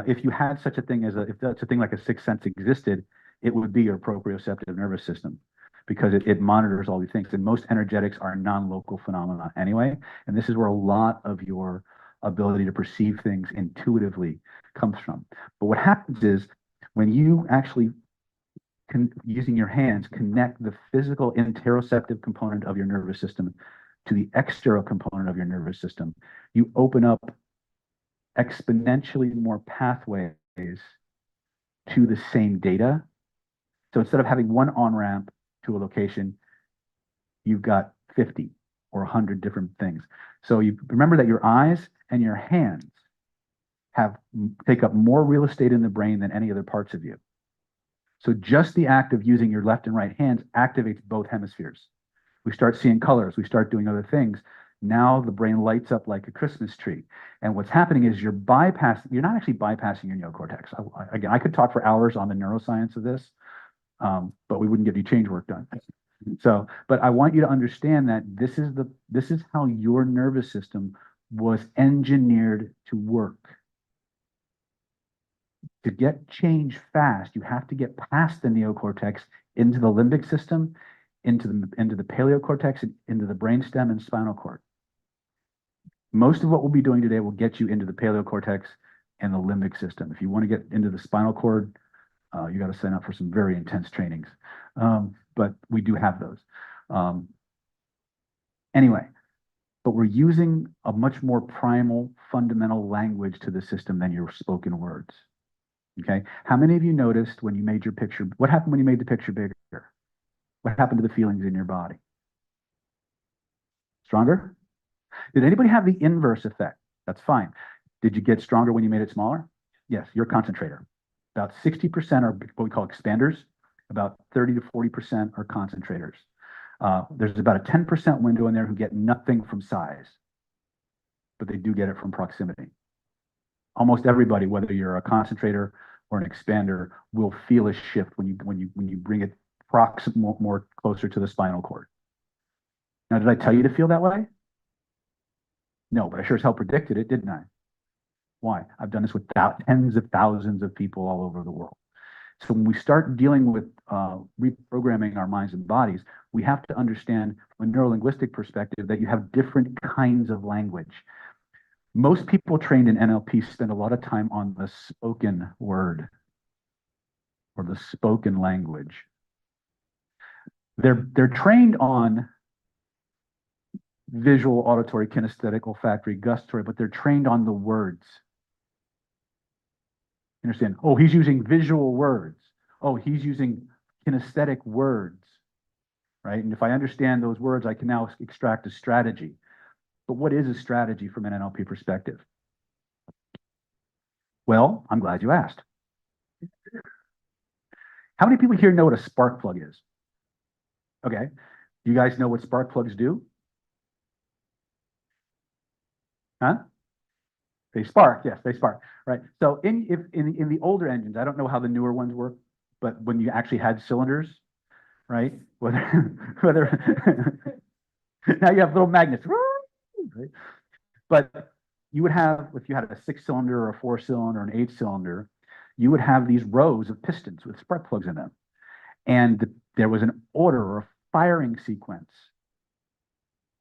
If you had such a thing if such a thing like a sixth sense existed, it would be your proprioceptive nervous system because it monitors all these things. And most energetics are non-local phenomena anyway. And this is where a lot of your ability to perceive things intuitively comes from. But what happens is when you actually using your hands connect the physical interoceptive component of your nervous system to the external component of your nervous system, you open up exponentially more pathways to the same data. So instead of having one on-ramp to a location, you've got 50 or 100 different things. So you remember that your eyes and your hands take up more real estate in the brain than any other parts of you. So just the act of using your left and right hands activates both hemispheres. We start seeing colors, we start doing other things. Now the brain lights up like a Christmas tree. And what's happening is you're not actually bypassing your neocortex. Again, I could talk for hours on the neuroscience of this, but we wouldn't get any change work done. So, but I want you to understand that this is how your nervous system was engineered to work. To get change fast, you have to get past the neocortex into the limbic system, into the paleocortex, and into the brainstem and spinal cord. Most of what we'll be doing today will get you into the paleocortex and the limbic system. If you want to get into the spinal cord, you got to sign up for some very intense trainings. But we do have those. Anyway, but we're using a much more primal, fundamental language to the system than your spoken words. Okay? How many of you noticed when you made your picture, what happened when you made the picture bigger? What happened to the feelings in your body? Stronger? Did anybody have the inverse effect? That's fine. Did you get stronger when you made it smaller? Yes, you're a concentrator. About 60% are what we call expanders. About 30 to 40% are concentrators. There's about a 10% window in there who get nothing from size, but they do get it from proximity. Almost everybody, whether you're a concentrator or an expander, will feel a shift when you bring it more closer to the spinal cord. Now, did I tell you to feel that way? No, but I sure as hell predicted it, didn't I? Why? I've done this with tens of thousands of people all over the world. So when we start dealing with reprogramming our minds and bodies, we have to understand from a neurolinguistic perspective that you have different kinds of language. Most people trained in NLP spend a lot of time on the spoken word or the spoken language. They're trained on visual, auditory, kinesthetic, olfactory, gustatory, but they're trained on the words. You understand? Oh, he's using visual words. Oh, he's using kinesthetic words, right? And if I understand those words, I can now extract a strategy. But what is a strategy from an NLP perspective? Well, I'm glad you asked. How many people here know what a spark plug is? Okay. You guys know what spark plugs do? Huh? They spark, yes, they spark, right? So in the older engines, I don't know how the newer ones work, but when you actually had cylinders, right? Whether now you have little magnets, right? But you would have, if you had a 6-cylinder or a 4-cylinder or an 8-cylinder, you would have these rows of pistons with spark plugs in them. And there was an order or a firing sequence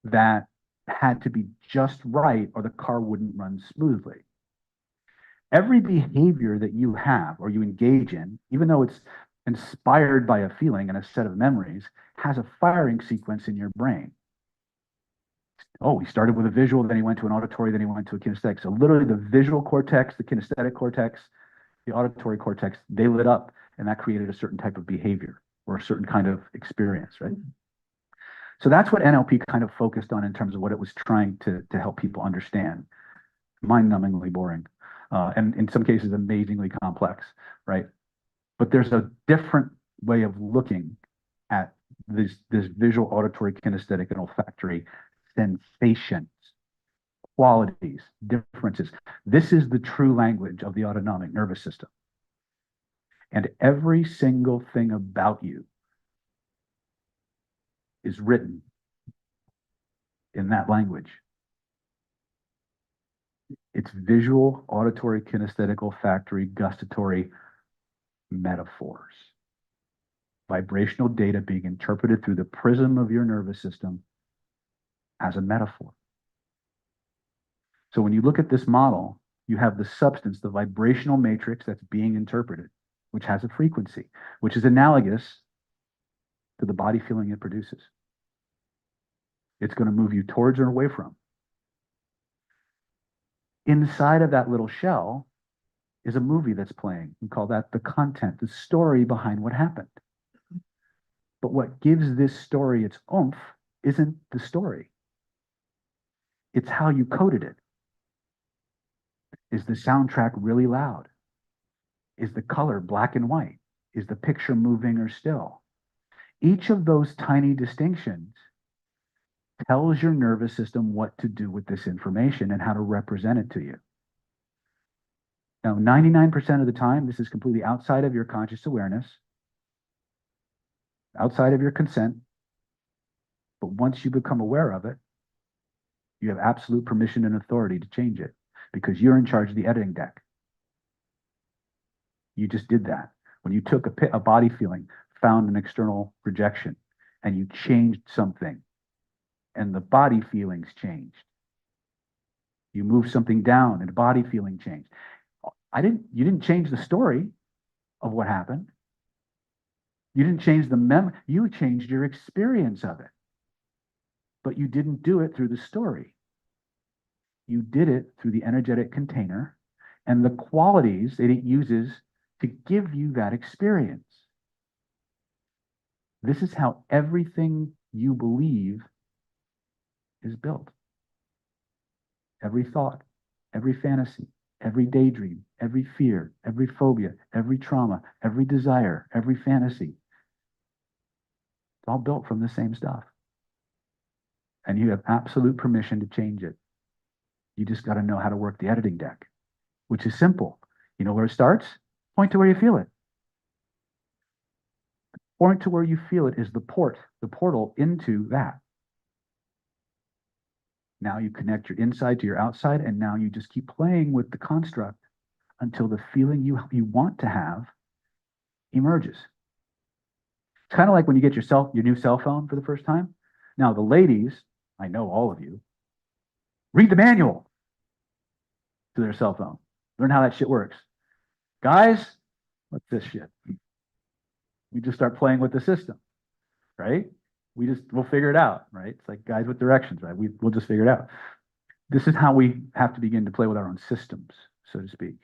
that had to be just right or the car wouldn't run smoothly. Every behavior that you have or you engage in, even though it's inspired by a feeling and a set of memories, has a firing sequence in your brain. Oh, he started with a visual, then he went to an auditory, then he went to a kinesthetic. So literally the visual cortex, the kinesthetic cortex, the auditory cortex, they lit up and that created a certain type of behavior or a certain kind of experience, right? So that's what NLP kind of focused on in terms of what it was trying to help people understand. Mind-numbingly boring, and in some cases amazingly complex, right? But there's a different way of looking at this visual, auditory, kinesthetic, and olfactory sensations, qualities, differences. This is the true language of the autonomic nervous system. And every single thing about you is written in that language. It's visual, auditory, kinesthetic, olfactory, gustatory metaphors. Vibrational data being interpreted through the prism of your nervous system as a metaphor. So when you look at this model, you have the substance, the vibrational matrix that's being interpreted, which has a frequency, which is analogous to the body feeling it produces. It's going to move you towards or away from. Inside of that little shell is a movie that's playing. We call that the content, the story behind what happened. But what gives this story its oomph isn't the story. It's how you coded it. Is the soundtrack really loud? Is the color black and white? Is the picture moving or still? Each of those tiny distinctions tells your nervous system what to do with this information and how to represent it to you. Now, 99% of the time, this is completely outside of your conscious awareness, outside of your consent. But once you become aware of it, you have absolute permission and authority to change it because you're in charge of the editing deck. You just did that. When you took a body feeling, found an external projection, and you changed something, and the body feelings changed. You moved something down and the body feeling changed. You didn't change the story of what happened. You didn't change the you changed your experience of it. But you didn't do it through the story. You did it through the energetic container and the qualities that it uses to give you that experience. This is how everything you believe is built. Every thought, every fantasy, every daydream, every fear, every phobia, every trauma, every desire, every fantasy. It's all built from the same stuff. And you have absolute permission to change it. You just got to know how to work the editing deck, which is simple. You know where it starts? Point to where you feel it. Point to where you feel it is the portal into that. Now you connect your inside to your outside, and now you just keep playing with the construct until the feeling you want to have emerges. It's kind of like when you get your new cell phone for the first time. Now, the ladies, I know all of you, read the manual to their cell phone. Learn how that shit works. Guys, what's this shit? We just start playing with the system, right? We'll figure it out, right? It's like guys with directions, right? We'll just figure it out. This is how we have to begin to play with our own systems, so to speak.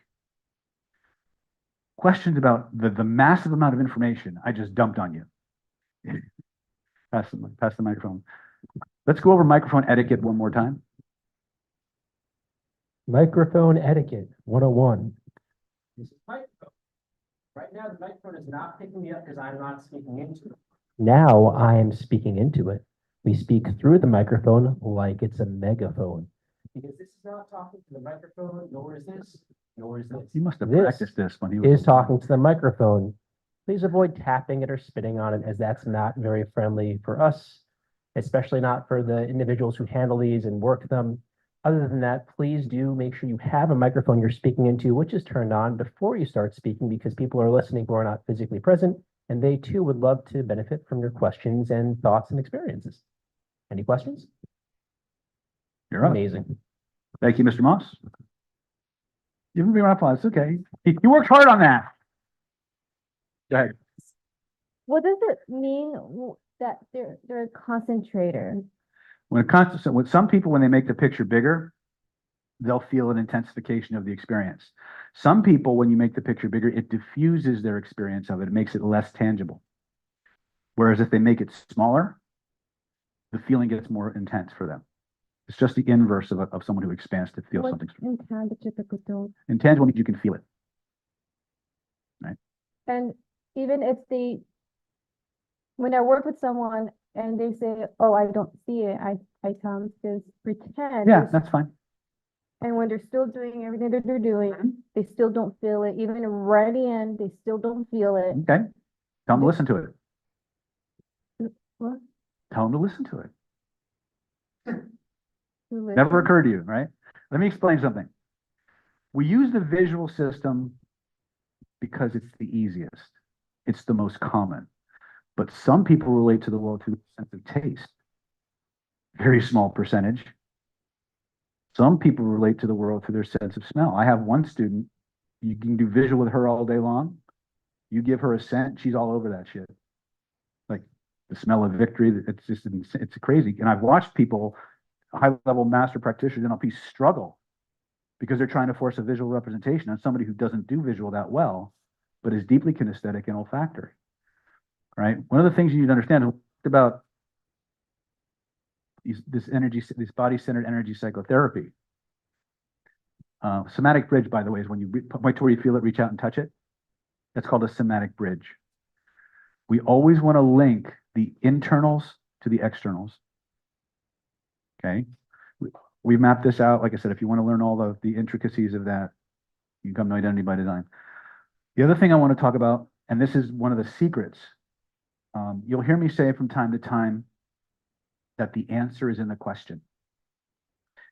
Questions about the massive amount of information I just dumped on you. Pass the microphone. Let's go over microphone etiquette one more time. Microphone etiquette 101. This is microphone. Right now, the microphone is not picking me up because I'm not speaking into it. Now I am speaking into it. We speak through the microphone like it's a megaphone. Because this is not talking to the microphone, nor is this, nor is this. You must have This practiced this when he was is talking to the microphone. Please avoid tapping it or spitting on it, as that's not very friendly for us, especially not for the individuals who handle these and work them. Other than that, please do make sure you have a microphone you're speaking into, which is turned on before you start speaking, because people are listening who are not physically present, and they too would love to benefit from your questions and thoughts and experiences. Any questions? You're up. Amazing. Thank you, Mr. Moss. You can bring my applause. It's okay. He worked hard on that. Go ahead. What does it mean that they're a concentrator? With some people, when they make the picture bigger, they'll feel an intensification of the experience. Some people, when you make the picture bigger, it diffuses their experience of it. It makes it less tangible. Whereas if they make it smaller, the feeling gets more intense for them. It's just the inverse of someone who expands to feel something. Intangible. Intangible means you can feel it. Right? And even if when I work with someone and they say, oh, I don't see it, I tell them to pretend. Yeah, that's fine. And when they're still doing everything that they're doing, they still don't feel it. Even right in, they still don't feel it. Okay. Tell them to listen to it. What? Tell them to listen to it. Who Never listens? occurred to you, right? Let me explain something. We use the visual system because it's the easiest. It's the most common. But some people relate to the world through the sense of taste. Very small percentage. Some people relate to the world through their sense of smell. I have one student, you can do visual with her all day long. You give her a scent, she's all over that shit. Like the smell of victory, it's crazy. And I've watched people, high-level master practitioners in NLP, struggle because they're trying to force a visual representation on somebody who doesn't do visual that well, but is deeply kinesthetic and olfactory. Right? One of the things you need to understand about this body-centered energy psychotherapy. Somatic bridge, by the way, is when you point to where you feel it, reach out and touch it. That's called a somatic bridge. We always want to link the internals to the externals. Okay. We map this out. Like I said, if you want to learn all the intricacies of that, you can come to Identity by Design. The other thing I want to talk about, and this is one of the secrets, you'll hear me say from time to time that the answer is in the question.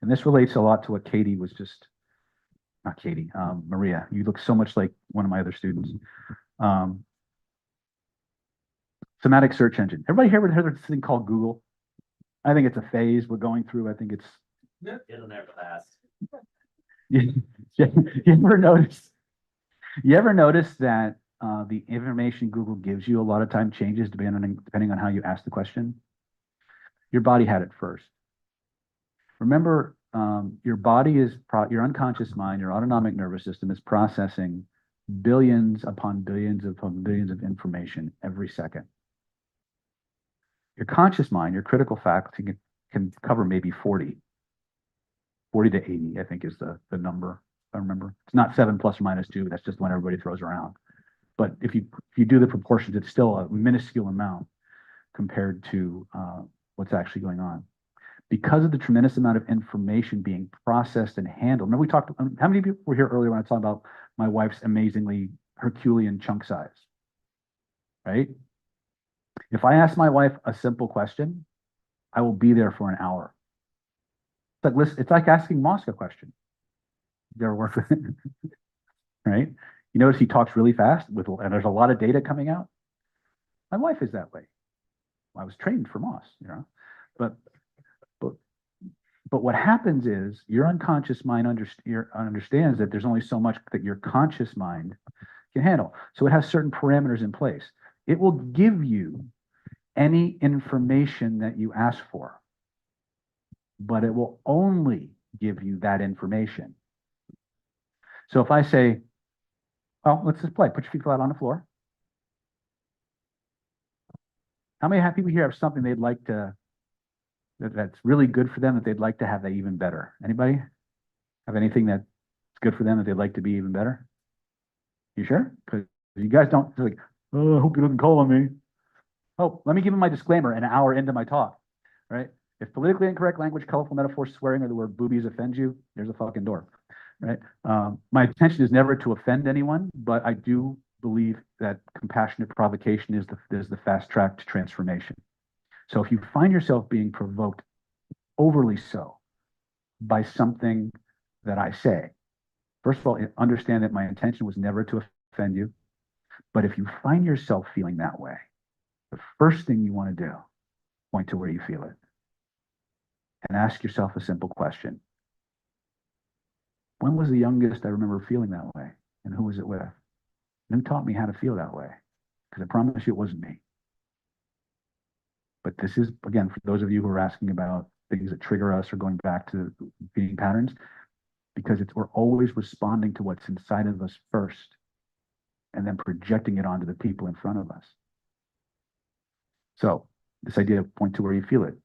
And this relates a lot to what Katie was just, not Katie, Maria, you look so much like one of my other students. Somatic search engine. Everybody here heard of this thing called Google? I think it's a phase we're going through. I think it's. It'll never last. You ever notice that the information Google gives you a lot of time changes depending on how you ask the question? Your body had it first. Remember, your body is your unconscious mind, your autonomic nervous system is processing billions upon billions upon billions of information every second. Your conscious mind, your critical faculty can cover maybe 40 to 80, I think is the number, if I remember. It's not 7 plus or minus 2, that's just when everybody throws around. But if you do the proportions, it's still a minuscule amount compared to what's actually going on. Because of the tremendous amount of information being processed and handled. Remember we talked, how many of you were here earlier when I talked about my wife's amazingly Herculean chunk size, right? If I ask my wife a simple question, I will be there for an hour. It's like asking Mosk a question. You ever work with him? Right? You notice he talks really fast and there's a lot of data coming out. My wife is that way. I was trained for Moss, you know, but what happens is your unconscious mind understands that there's only so much that your conscious mind can handle. So it has certain parameters in place. It will give you any information that you ask for, but it will only give you that information. So if I say, well, let's just play, put your feet flat on the floor. How many people here have something they'd like to, that's really good for them that they'd like to have that even better? Anybody have anything that's good for them that they'd like to be even better? You sure? Because you guys don't like, oh, I hope he doesn't call on me. Oh, let me give him my disclaimer an hour into my talk, right? If politically incorrect language, colorful metaphors, swearing, or the word boobies offends you, there's a fucking door, right? My intention is never to offend anyone, but I do believe that compassionate provocation is the fast track to transformation. So if you find yourself being provoked overly so by something that I say, first of all, understand that my intention was never to offend you. But if you find yourself feeling that way, the first thing you want to do, point to where you feel it and ask yourself a simple question. When was the youngest I remember feeling that way? And who was it with? And who taught me how to feel that way? Because I promise you it wasn't me. But this is, again, for those of you who are asking about things that trigger us or going back to feeding patterns, because we're always responding to what's inside of us first and then projecting it onto the people in front of us. So this idea of point to where you feel it,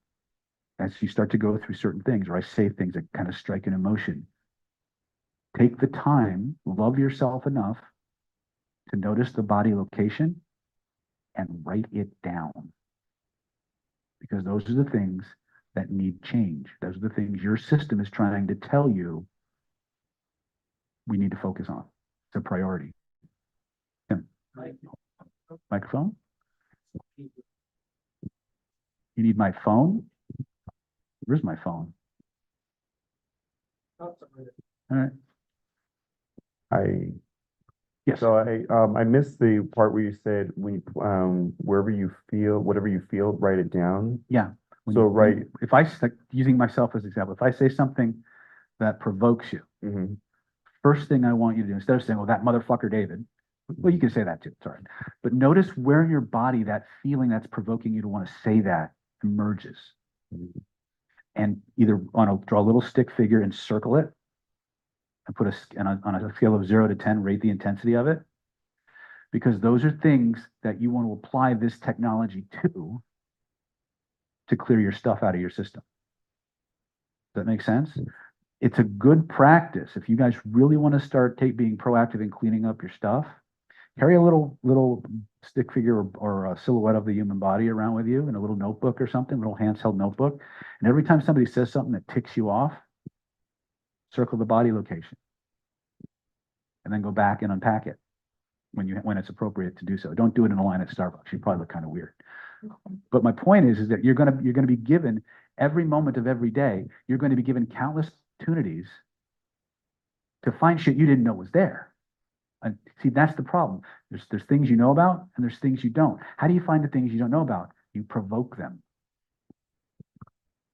as you start to go through certain things, or I say things that kind of strike an emotion, take the time, love yourself enough to notice the body location and write it down. Because those are the things that need change. Those are the things your system is trying to tell you we need to focus on. It's a priority. Tim. Microphone? You need my phone? Where's my phone? All right. Yes. So I missed the part where you said wherever you feel, whatever you feel, write it down. Yeah. If I, like, using myself as an example, if I say something that provokes you, first thing I want you to do, instead of saying, "Oh, that motherfucker David," well, you can say that too. It's all right. But notice where in your body that feeling that's provoking you to want to say that emerges. And either draw a little stick figure and circle it, and put on a scale of 0 to 10, rate the intensity of it, because those are things that you want to apply this technology to clear your stuff out of your system. that make sense? It's a good practice. If you guys really want to start being proactive in cleaning up your stuff, carry a little stick figure or a silhouette of the human body around with you in a little notebook or something, little handheld notebook. And every time somebody says something that ticks you off, circle the body location. And then go back and unpack it when it's appropriate to do so. Don't do it in a line at Starbucks. You probably look kind of weird. But my point is that you're gonna be given every moment of every day, you're going to be given countless opportunities to find shit you didn't know was there. And see, that's the problem. There's things you know about and there's things you don't. How do you find the things you don't know about? You provoke them.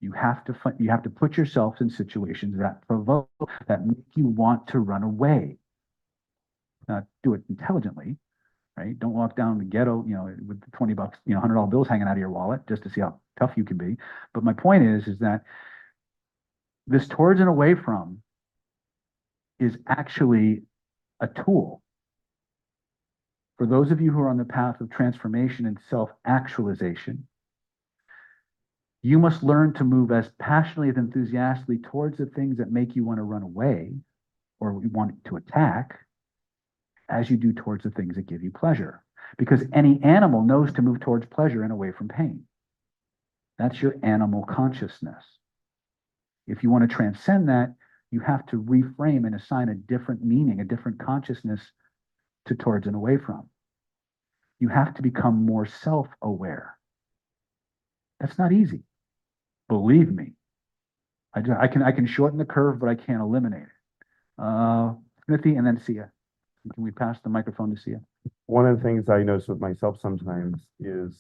You have to put yourself in situations that provoke, that make you want to run away. Do it intelligently, right? Don't walk down the ghetto, with the $20, $100 bills hanging out of your wallet just to see how tough you can be. But my point is that this towards and away from is actually a tool. For those of you who are on the path of transformation and self-actualization, you must learn to move as passionately and enthusiastically towards the things that make you want to run away or want to attack as you do towards the things that give you pleasure. Because any animal knows to move towards pleasure and away from pain. That's your animal consciousness. If you want to transcend that, you have to reframe and assign a different meaning, a different consciousness to towards and away from. You have to become more self-aware. That's not easy. Believe me. I can shorten the curve, but I can't eliminate it. Smithy, and then Sia. Can we pass the microphone to Sia? One of the things I notice with myself sometimes is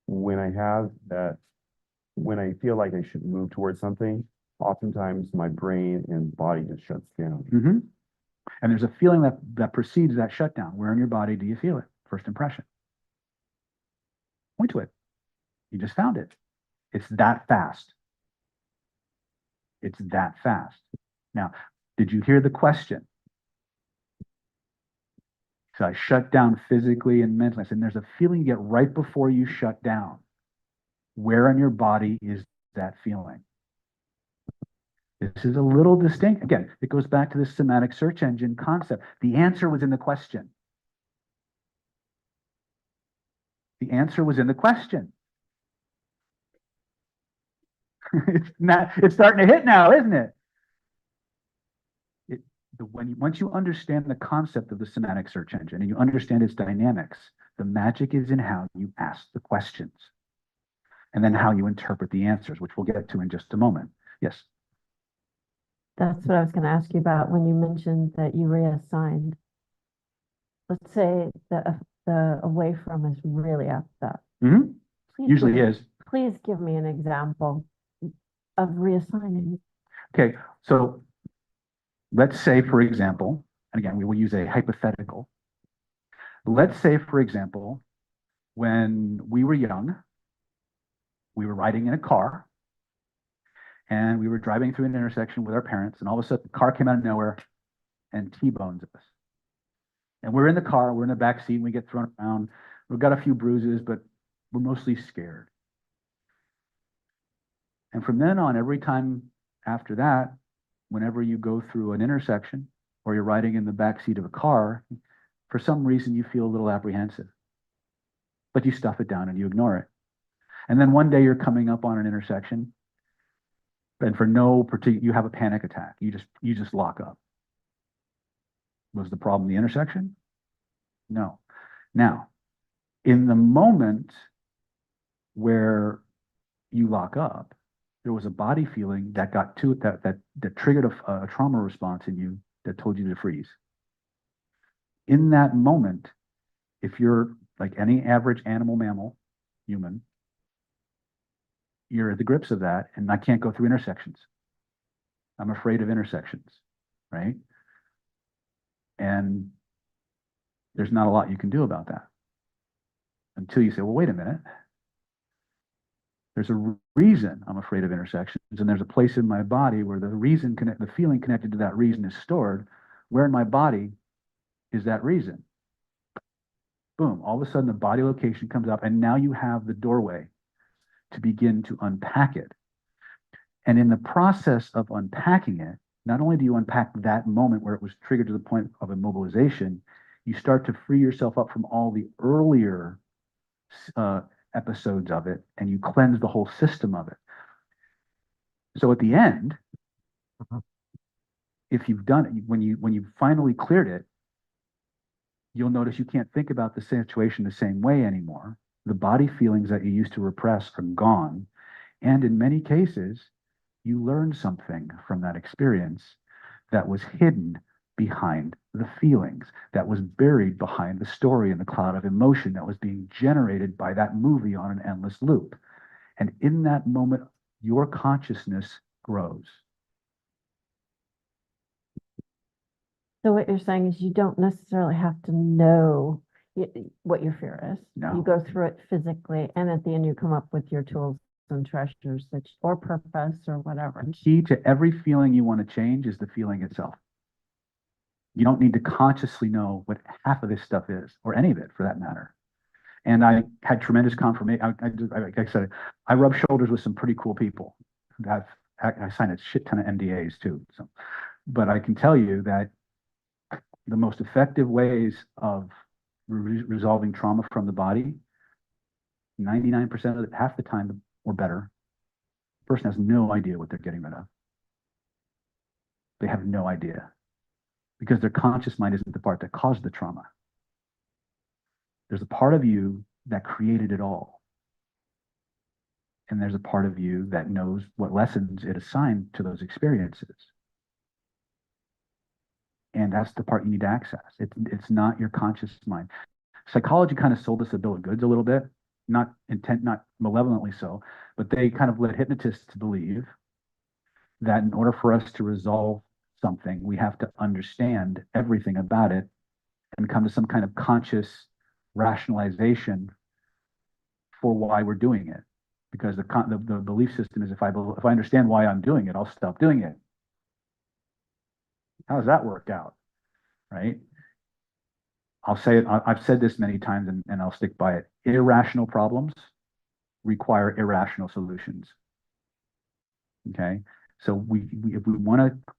when I feel like I should move towards something, oftentimes my brain and body just shuts down. Mm-hmm. And there's a feeling that precedes that shutdown. Where in your body do you feel it? First impression. Point to it. You just found it. It's that fast. It's that fast. Now, did you hear the question? So I shut down physically and mentally. I said, there's a feeling you get right before you shut down. Where in your body is that feeling? This is a little distinct. Again, it goes back to the somatic search engine concept. The answer was in the question. The answer was in the question. It's starting to hit now, isn't it? Once you understand the concept of the somatic search engine and you understand its dynamics, the magic is in how you ask the questions and then how you interpret the answers, which we'll get to in just a moment. Yes. That's what I was going to ask you about when you mentioned that you reassigned. Let's say that the away from is really upset. Mm-hmm. Usually is. Please give me an example of reassigning. Okay, so let's say, for example, and again, we will use a hypothetical. Let's say, for example, when we were young, we were riding in a car and we were driving through an intersection with our parents, and all of a sudden the car came out of nowhere and T-bones us. And we're in the car, we're in the back seat, and we get thrown around. We've got a few bruises, but we're mostly scared. And from then on, every time after that, whenever you go through an intersection or you're riding in the back seat of a car, for some reason you feel a little apprehensive, but you stuff it down and you ignore it. And then one day you're coming up on an intersection, and for no particular, you have a panic attack. You just lock up. Was the problem the intersection? No. Now, in the moment where you lock up, there was a body feeling that got to it that triggered a trauma response in you that told you to freeze. In that moment, if you're like any average animal, mammal, human, you're at the grips of that, and I can't go through intersections. I'm afraid of intersections, right? And there's not a lot you can do about that until you say, well, wait a minute. There's a reason I'm afraid of intersections, and there's a place in my body where the feeling connected to that reason is stored. Where in my body is that reason? Boom, all of a sudden the body location comes up, and now you have the doorway to begin to unpack it. And in the process of unpacking it, not only do you unpack that moment where it was triggered to the point of immobilization, you start to free yourself up from all the earlier episodes of it, and you cleanse the whole system of it. So at the end, if you've done it, when you finally cleared it, you'll notice you can't think about the situation the same way anymore. The body feelings that you used to repress are gone. And in many cases, you learn something from that experience that was hidden behind the feelings, that was buried behind the story and the cloud of emotion that was being generated by that movie on an endless loop. And in that moment, your consciousness grows. So what you're saying is you don't necessarily have to know what your fear is. No. You go through it physically, and at the end you come up with your tools and treasures that, or purpose or whatever. The key to every feeling you want to change is the feeling itself. You don't need to consciously know what half of this stuff is, or any of it for that matter. And I had tremendous confirmation. Like I said, I rub shoulders with some pretty cool people. I signed a shit ton of NDAs too. So, but I can tell you that the most effective ways of resolving trauma from the body, 99% of it, half the time or better, the person has no idea what they're getting rid of. They have no idea, because their conscious mind isn't the part that caused the trauma. There's a part of you that created it all. And there's a part of you that knows what lessons it assigned to those experiences. And that's the part you need to access. It's not your conscious mind. Psychology kind of sold us a bill of goods a little bit, not malevolently so, but they kind of led hypnotists to believe that in order for us to resolve something, we have to understand everything about it and come to some kind of conscious rationalization for why we're doing it. Because the belief system is if I understand why I'm doing it, I'll stop doing it. How does that work out, right? I'll say it, I've said this many times and I'll stick by it. Irrational problems require irrational solutions. Okay, so if we want to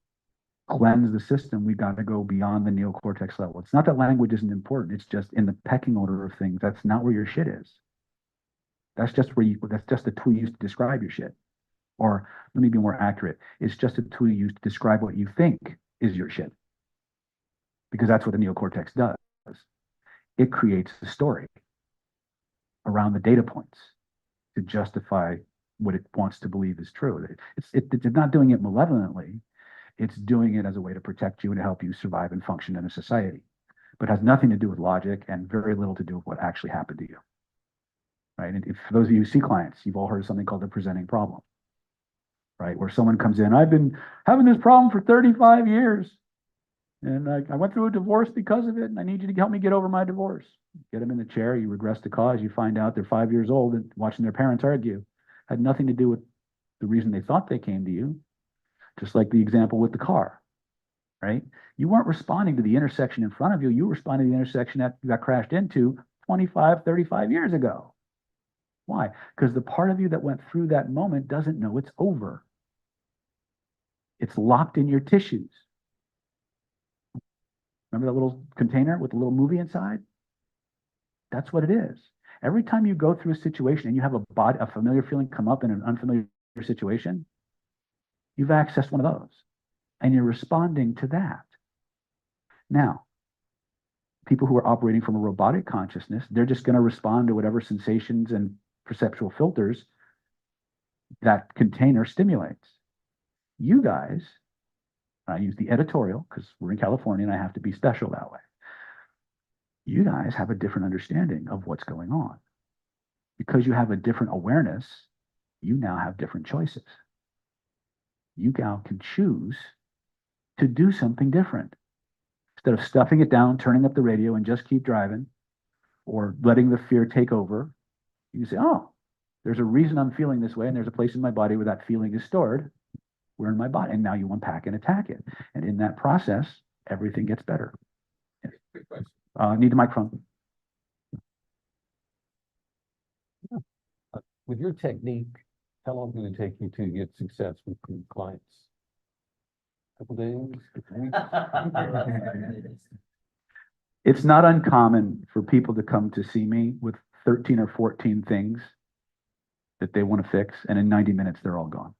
cleanse the system, we've got to go beyond the neocortex level. It's not that language isn't important. It's just in the pecking order of things. That's not where your shit is. That's just that's just a tool used to describe your shit. Or let me be more accurate. It's just a tool used to describe what you think is your shit. Because that's what the neocortex does. It creates the story around the data points to justify what it wants to believe is true. It's not doing it malevolently. It's doing it as a way to protect you and to help you survive and function in a society. But it has nothing to do with logic and very little to do with what actually happened to you. Right? And for those of you who see clients, you've all heard of something called the presenting problem. Right? Where someone comes in, I've been having this problem for 35 years. And I went through a divorce because of it, and I need you to help me get over my divorce. Get them in the chair, you regress the cause, you find out they're 5 years old and watching their parents argue. Had nothing to do with the reason they thought they came to you. Just like the example with the car, right? You weren't responding to the intersection in front of you. You were responding to the intersection that you got crashed into 25, 35 years ago. Why? Because the part of you that went through that moment doesn't know it's over. It's locked in your tissues. Remember that little container with the little movie inside? That's what it is. Every time you go through a situation and you have a familiar feeling come up in an unfamiliar situation, you've accessed one of those and you're responding to that. Now, people who are operating from a robotic consciousness, they're just going to respond to whatever sensations and perceptual filters that container stimulates. You guys, I use the editorial because we're in California and I have to be special that way. You guys have a different understanding of what's going on. Because you have a different awareness, you now have different choices. You now can choose to do something different. Instead of stuffing it down, turning up the radio and just keep driving, or letting the fear take over, you can say, oh, there's a reason I'm feeling this way, and there's a place in my body where that feeling is stored. We're in my body, and now you unpack and attack it. And in that process, everything gets better. Quick question. Need the microphone. with your technique, how long did it take you to get success with your clients? Couple days? Weeks? It's not uncommon for people to come to see me with 13 or 14 things that they want to fix, and in 90 minutes, they're all gone.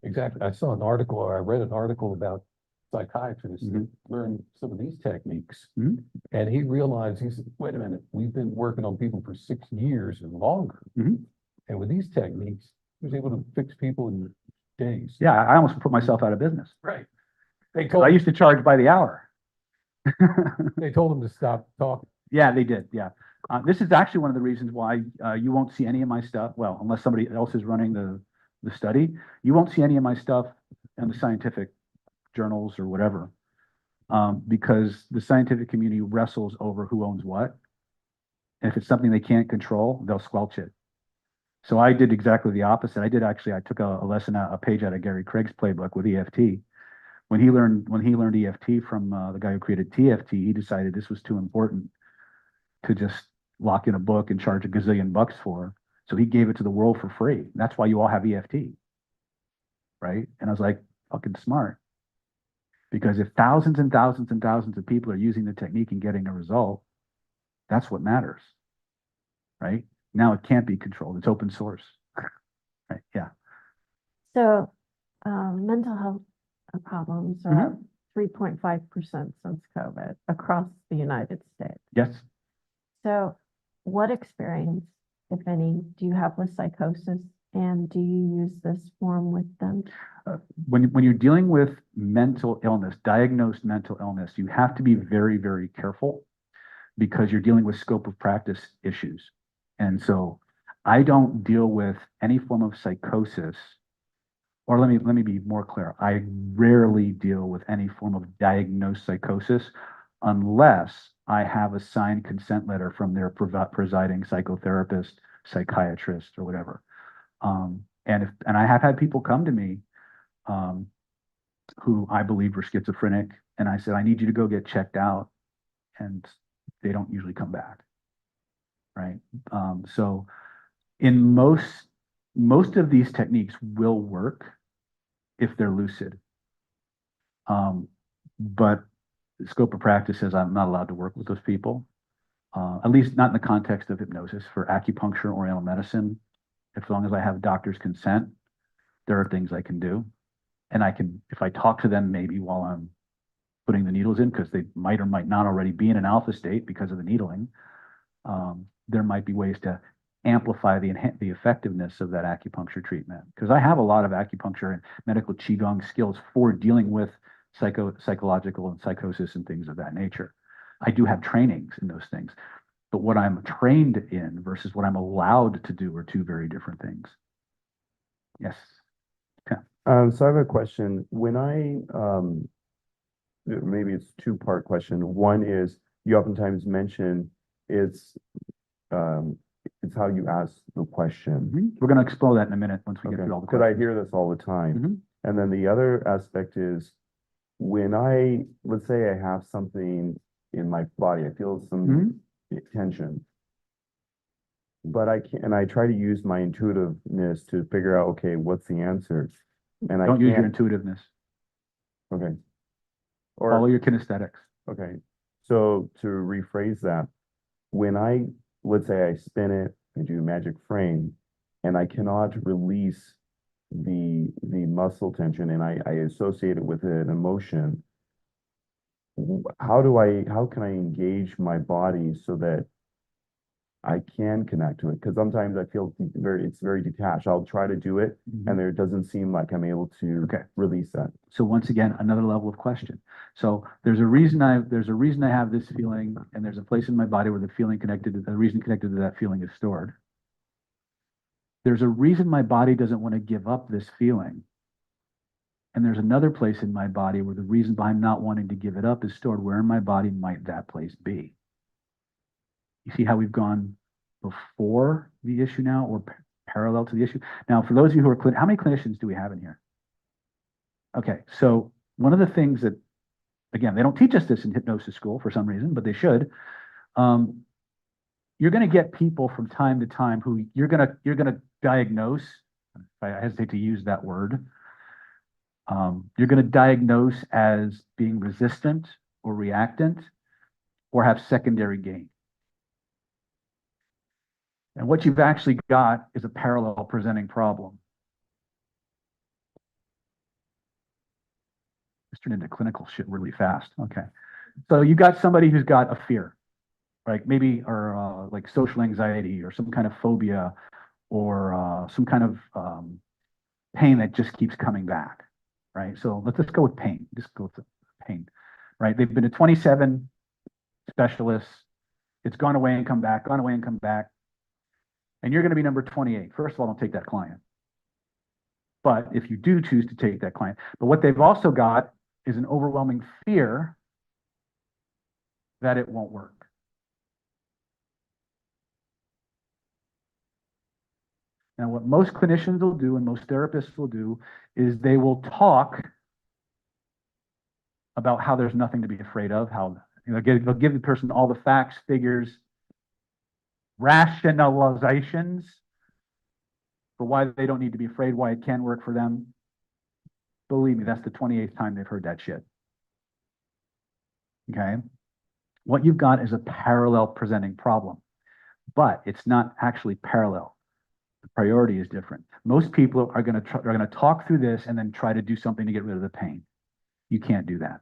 Exactly. I saw an article, or I read an article about psychiatrists that learned some of these techniques. Mhm. And he realized, he said, wait a minute, we've been working on people for 6 years and longer. Mhm. And with these techniques, he was able to fix people in days. Yeah, I almost put myself out of business. Right. They 'Cause I used to charge by the hour. they told him to stop talking. Yeah, they did. Yeah. This is actually one of the reasons why you won't see any of my stuff. Well, unless somebody else is running the study, you won't see any of my stuff in the scientific journals or whatever. Because the scientific community wrestles over who owns what. And if it's something they can't control, they'll squelch it. So I did exactly the opposite. I took a lesson, a page out of Gary Craig's playbook with EFT. When he learned EFT from the guy who created TFT, he decided this was too important to just lock in a book and charge a gazillion bucks for. So he gave it to the world for free. That's why you all have EFT, right? And I was like, fucking smart. Because if thousands and thousands and thousands of people are using the technique and getting a result, that's what matters, right? Now it can't be controlled. It's open source, right? Yeah. So, mental health problems are up 3.5% since COVID across the United States. Yes. So what experience, if any, do you have with psychosis, and do you use this form with them? When you're dealing with mental illness, diagnosed mental illness, you have to be very, very careful because you're dealing with scope of practice issues. And so I don't deal with any form of psychosis, or let me be more clear. I rarely deal with any form of diagnosed psychosis unless I have a signed consent letter from their presiding psychotherapist, psychiatrist, or whatever. And I have had people come to me who I believe were schizophrenic, and I said, I need you to go get checked out, and they don't usually come back, right? So in most of these techniques will work if they're lucid. But the scope of practice says I'm not allowed to work with those people, at least not in the context of hypnosis. For acupuncture or oriental medicine, as long as I have doctor's consent, there are things I can do. And I can, if I talk to them maybe while I'm putting the needles in, because they might or might not already be in an alpha state because of the needling, there might be ways to amplify the effectiveness of that acupuncture treatment. Because I have a lot of acupuncture and medical qigong skills for dealing with psychological and psychosis and things of that nature. I do have trainings in those things, but what I'm trained in versus what I'm allowed to do are two very different things. Yes. So I have a question. When maybe it's a two-part question. One is, you oftentimes mention it's how you ask the question. We're going to explore that in a minute once we get through all the Because questions. I hear this all the time. And then the other aspect is, when let's say I have something in my body, I feel some tension, but I try to use my intuitiveness to figure out, okay, what's the answer? And Don't use your intuitiveness. Okay. Follow your kinesthetics. Okay. So to rephrase that, when let's say I spin it, I do magic frame, and I cannot release the muscle tension, and I associate it with an emotion, how can I engage my body so that I can connect to it? Because sometimes I feel it's very detached. I'll try to do it, and there doesn't seem like I'm able to release that. So once again, another level of question. So there's a reason I have this feeling, and there's a place in my body where the reason connected to that feeling is stored. There's a reason my body doesn't want to give up this feeling. And there's another place in my body where the reason behind not wanting to give it up is stored. Where in my body might that place be? You see how we've gone before the issue now, or parallel to the issue? Now, for those of you who are how many clinicians do we have in here? Okay, so one of the things that, again, they don't teach us this in hypnosis school for some reason, but they should. you're going to get people from time to time who you're going to diagnose. I hesitate to use that word. You're going to diagnose as being resistant or reactant or have secondary gain. And what you've actually got is a parallel presenting problem. This turned into clinical shit really fast. Okay. So you got somebody who's got a fear, right? Maybe, or like social anxiety or some kind of phobia or some kind of pain that just keeps coming back, right? So let's just go with pain. Just go with pain, right? They've been to 27 specialists. It's gone away and come back, gone away and come back. And you're going to be number 28. First of all, don't take that client. But if you do choose to take that client, but what they've also got is an overwhelming fear that it won't work. Now, what most clinicians will do and most therapists will do is they will talk about how there's nothing to be afraid of, how they'll give the person all the facts, figures, rationalizations for why they don't need to be afraid, why it can work for them. Believe me, that's the 28th time they've heard that shit. Okay? What you've got is a parallel presenting problem, but it's not actually parallel. The priority is different. Most people are going to talk through this and then try to do something to get rid of the pain. You can't do that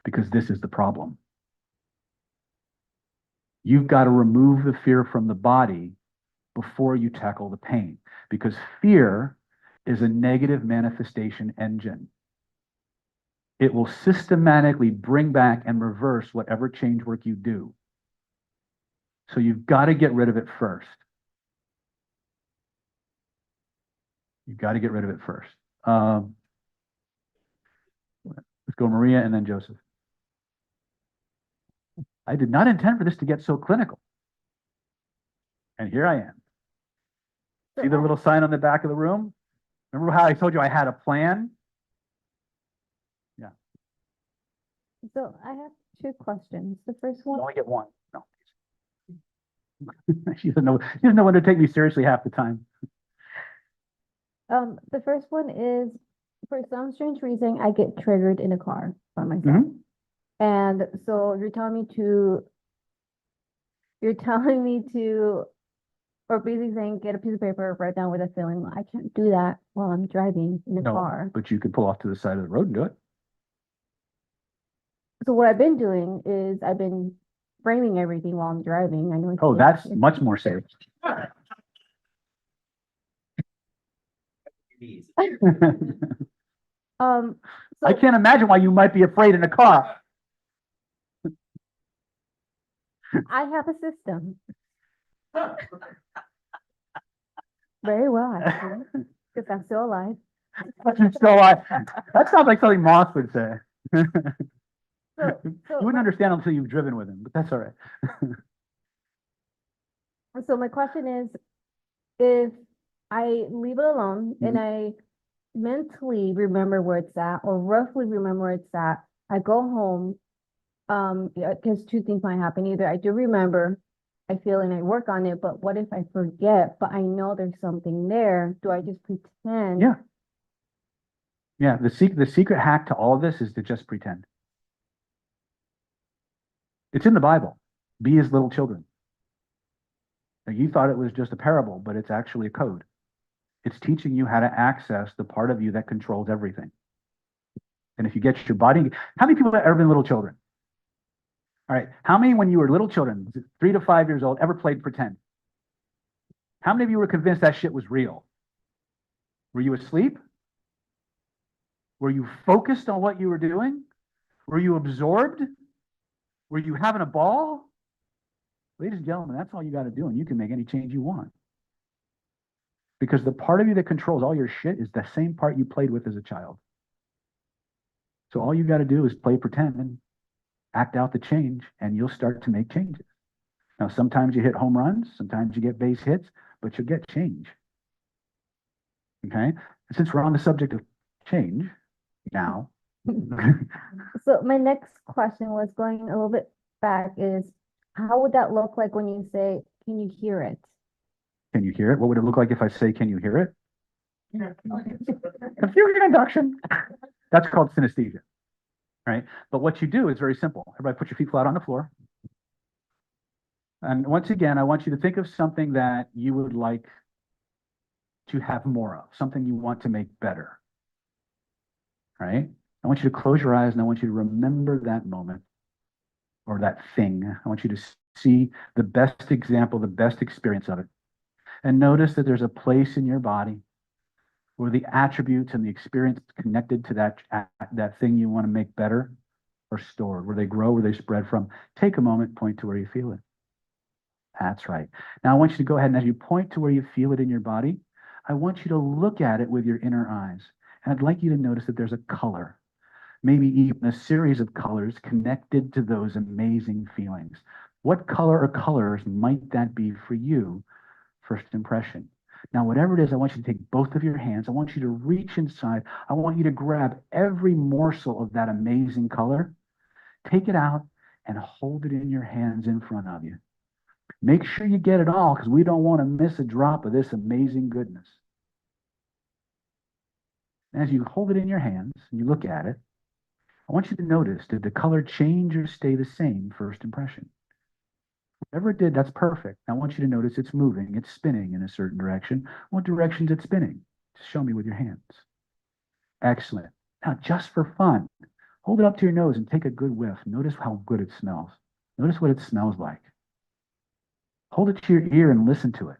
because this is the problem. You've got to remove the fear from the body before you tackle the pain, because fear is a negative manifestation engine. It will systematically bring back and reverse whatever change work you do. So you've got to get rid of it first. You've got to get rid of it first. Let's go Maria and then Joseph. I did not intend for this to get so clinical. And here I am. See the little sign on the back of the room? Remember how I told you I had a plan? Yeah. So I have two questions. The first You one, only get one. No. She doesn't know when to take me seriously half the time. the first one is, for some strange reason, I get triggered in a car by myself. Mhm. And so you're telling me to, or basically saying, get a piece of paper, write down with a feeling. Well, I can't do that while I'm driving in a No, car. but you could pull off to the side of the road and do it. So what I've been doing is I've been framing everything while I'm driving. I know it's. Oh, that's much more safe. Easy. So I can't imagine why you might be afraid in a car. I have a system. Very well, actually, because I'm still alive. That sounds like something Moss would say. So You wouldn't understand until you've driven with him, but that's all right. So my question is, if I leave it alone and I mentally remember where it's at, or roughly remember where it's at, I go home, because two things might happen. Either I do remember, I feel and I work on it, but what if I forget, but I know there's something there? Do I just pretend? Yeah. Yeah, the secret hack to all of this is to just pretend. It's in the Bible. Be as little children. Now, you thought it was just a parable, but it's actually a code. It's teaching you how to access the part of you that controls everything. And if you get your body, how many people have ever been little children? All right, how many, when you were little children, 3 to 5 years old, ever played pretend? How many of you were convinced that shit was real? Were you asleep? Were you focused on what you were doing? Were you absorbed? Were you having a ball? Ladies and gentlemen, that's all you got to do, and you can make any change you want. Because the part of you that controls all your shit is the same part you played with as a child. So all you got to do is play pretend and act out the change, and you'll start to make changes. Now, sometimes you hit home runs, sometimes you get base hits, but you'll get change. Okay? And since we're on the subject of change now. So my next question was going a little bit back is, how would that look like when you say, can you hear it? Can you hear it? What would it look like if I say, can you hear it? Confusion induction. That's called synesthesia, right? But what you do is very simple. Everybody put your feet flat on the floor. And once again, I want you to think of something that you would like to have more of, something you want to make better, right? I want you to close your eyes and I want you to remember that moment or that thing. I want you to see the best example, the best experience of it. And notice that there's a place in your body where the attributes and the experience connected to that thing you want to make better are stored, where they grow, where they spread from. Take a moment, point to where you feel it. That's right. Now I want you to go ahead and as you point to where you feel it in your body, I want you to look at it with your inner eyes. And I'd like you to notice that there's a color, maybe even a series of colors connected to those amazing feelings. What color or colors might that be for you? First impression. Now, whatever it is, I want you to take both of your hands. I want you to reach inside. I want you to grab every morsel of that amazing color, take it out, and hold it in your hands in front of you. Make sure you get it all because we don't want to miss a drop of this amazing goodness. As you hold it in your hands and you look at it, I want you to notice, did the color change or stay the same first impression? Whatever it did, that's perfect. Now I want you to notice it's moving, it's spinning in a certain direction. What direction is it spinning? Just show me with your hands. Excellent. Now, just for fun, hold it up to your nose and take a good whiff. Notice how good it smells. Notice what it smells like. Hold it to your ear and listen to it.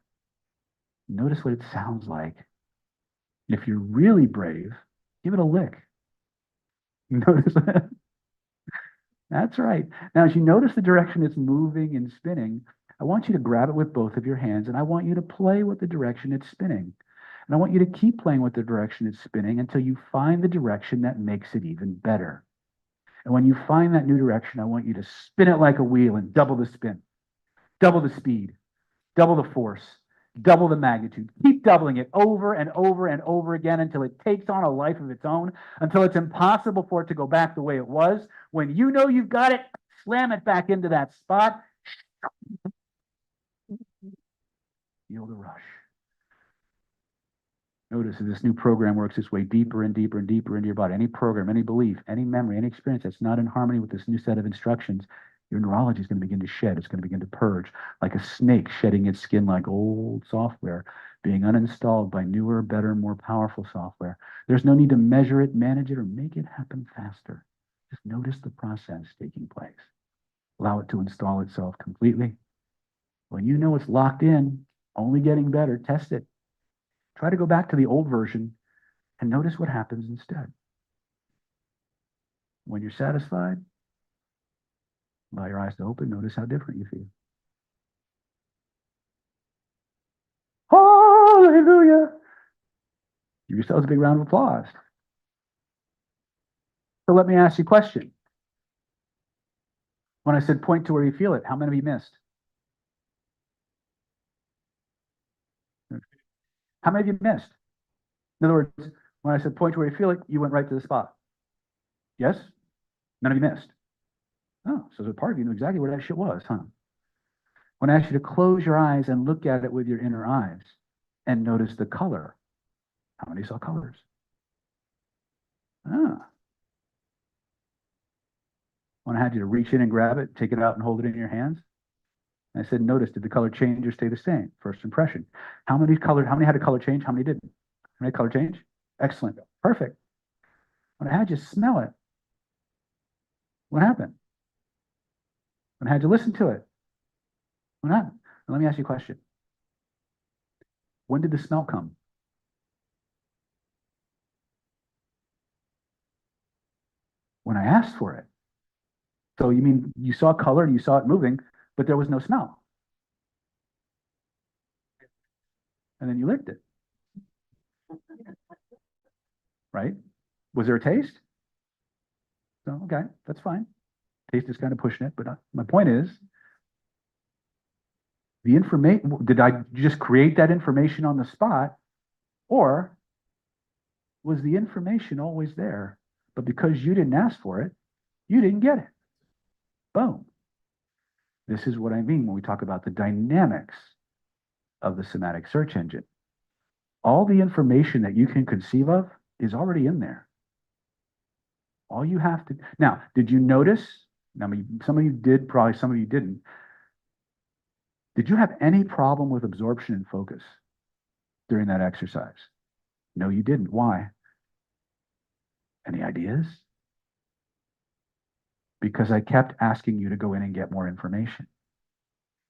Notice what it sounds like. And if you're really brave, give it a lick. Notice that. That's right. Now, as you notice the direction it's moving and spinning, I want you to grab it with both of your hands, and I want you to play with the direction it's spinning. And I want you to keep playing with the direction it's spinning until you find the direction that makes it even better. And when you find that new direction, I want you to spin it like a wheel and double the spin, double the speed, double the force, double the magnitude. Keep doubling it over and over and over again until it takes on a life of its own, until it's impossible for it to go back the way it was. When you know you've got it, slam it back into that spot. Feel the rush. Notice that this new program works its way deeper and deeper and deeper into your body. Any program, any belief, any memory, any experience that's not in harmony with this new set of instructions, your neurology is going to begin to shed. It's going to begin to purge, like a snake shedding its skin, like old software being uninstalled by newer, better, more powerful software. There's no need to measure it, manage it, or make it happen faster. Just notice the process taking place. Allow it to install itself completely. When you know it's locked in, only getting better, test it. Try to go back to the old version and notice what happens instead. When you're satisfied, allow your eyes to open, notice how different you feel. Hallelujah! Give yourselves a big round of applause. So let me ask you a question. When I said point to where you feel it, how many of you missed? How many of you missed? In other words, when I said point to where you feel it, you went right to the spot. Yes? None of you missed. Oh, so there's a part of you knew exactly where that shit was, huh? When I asked you to close your eyes and look at it with your inner eyes and notice the color, how many saw colors? Ah. When I had you to reach in and grab it, take it out and hold it in your hands, I said, notice, did the color change or stay the same? First impression. How many had a color change? How many didn't? How many had color change? Excellent. Perfect. When I had you smell it, what happened? When I had you listen to it, what happened? Now, let me ask you a question. When did the smell come? When I asked for it. So you mean you saw color and you saw it moving, but there was no smell. And then you licked it. Right? Was there a taste? So, okay, that's fine. Taste is kind of pushing it, but my point is, the information, did I just create that information on the spot, or was the information always there, but because you didn't ask for it, you didn't get it? Boom. This is what I mean when we talk about the dynamics of the somatic search engine. All the information that you can conceive of is already in there. All you have to, now, did you notice? I mean, some of you did, probably some of you didn't. Did you have any problem with absorption and focus during that exercise? No, you didn't. Why? Any ideas? Because I kept asking you to go in and get more information.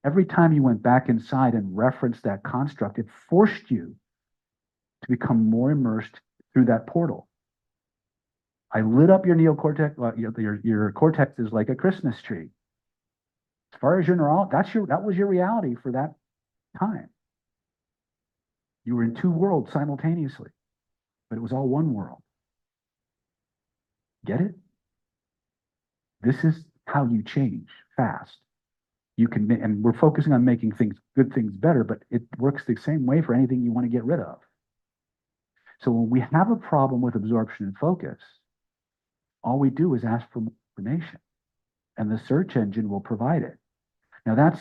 Every time you went back inside and referenced that construct, it forced you to become more immersed through that portal. I lit up your neocortex. Your cortex is like a Christmas tree. As far as your that was your reality for that time. You were in two worlds simultaneously, but it was all one world. Get it? This is how you change fast. You can, and we're focusing on making good things better, but it works the same way for anything you want to get rid of. So when we have a problem with absorption and focus, all we do is ask for information, and the search engine will provide it. Now that's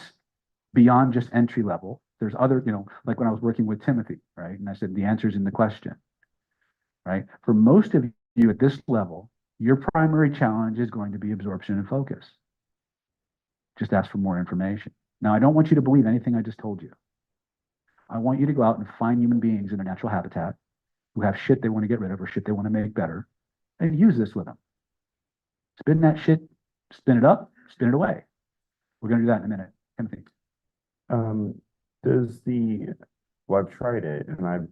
beyond just entry level. There's other, like when I was working with Timothy, right? And I said, the answer's in the question, right? For most of you at this level, your primary challenge is going to be absorption and focus. Just ask for more information. Now, I don't want you to believe anything I just told you. I want you to go out and find human beings in their natural habitat who have shit they want to get rid of or shit they want to make better, and use this with them. Spin that shit, spin it up, spin it away. We're going to do that in a minute. Timothy. I've tried it and I've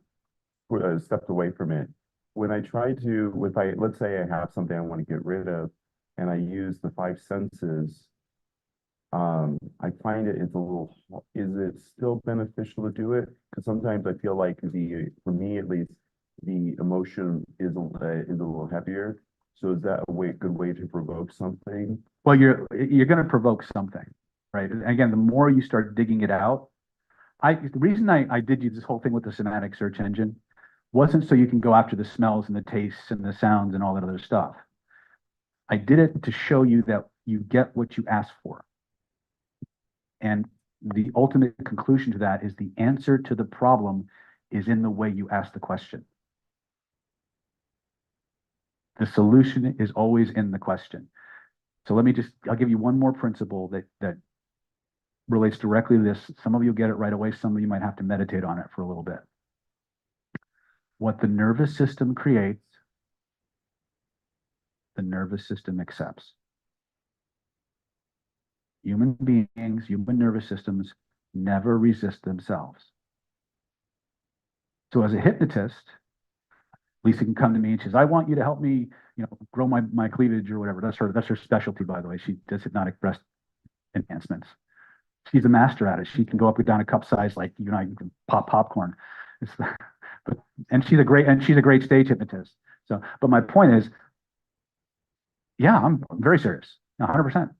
stepped away from it. When I try to, let's say I have something I want to get rid of and I use the five senses, I find it's a little, is it still beneficial to do it? Because sometimes I feel like for me at least, the emotion is a little heavier. So is that a good way to provoke something? Well, you're going to provoke something, right? Again, the more you start digging it out, the reason I did this whole thing with the somatic search engine wasn't so you can go after the smells and the tastes and the sounds and all that other stuff. I did it to show you that you get what you ask for. And the ultimate conclusion to that is the answer to the problem is in the way you ask the question. The solution is always in the question. So I'll give you one more principle that relates directly to this. Some of you get it right away. Some of you might have to meditate on it for a little bit. What the nervous system creates, the nervous system accepts. Human beings, human nervous systems never resist themselves. So as a hypnotist, Lisa can come to me and says, I want you to help me, grow my cleavage or whatever. That's her specialty, by the way. She does hypnotic breast enhancements. She's a master at it. She can go up and down a cup size like you can pop popcorn. And she's a great stage hypnotist. So, but my point is, yeah, I'm very serious, 100%.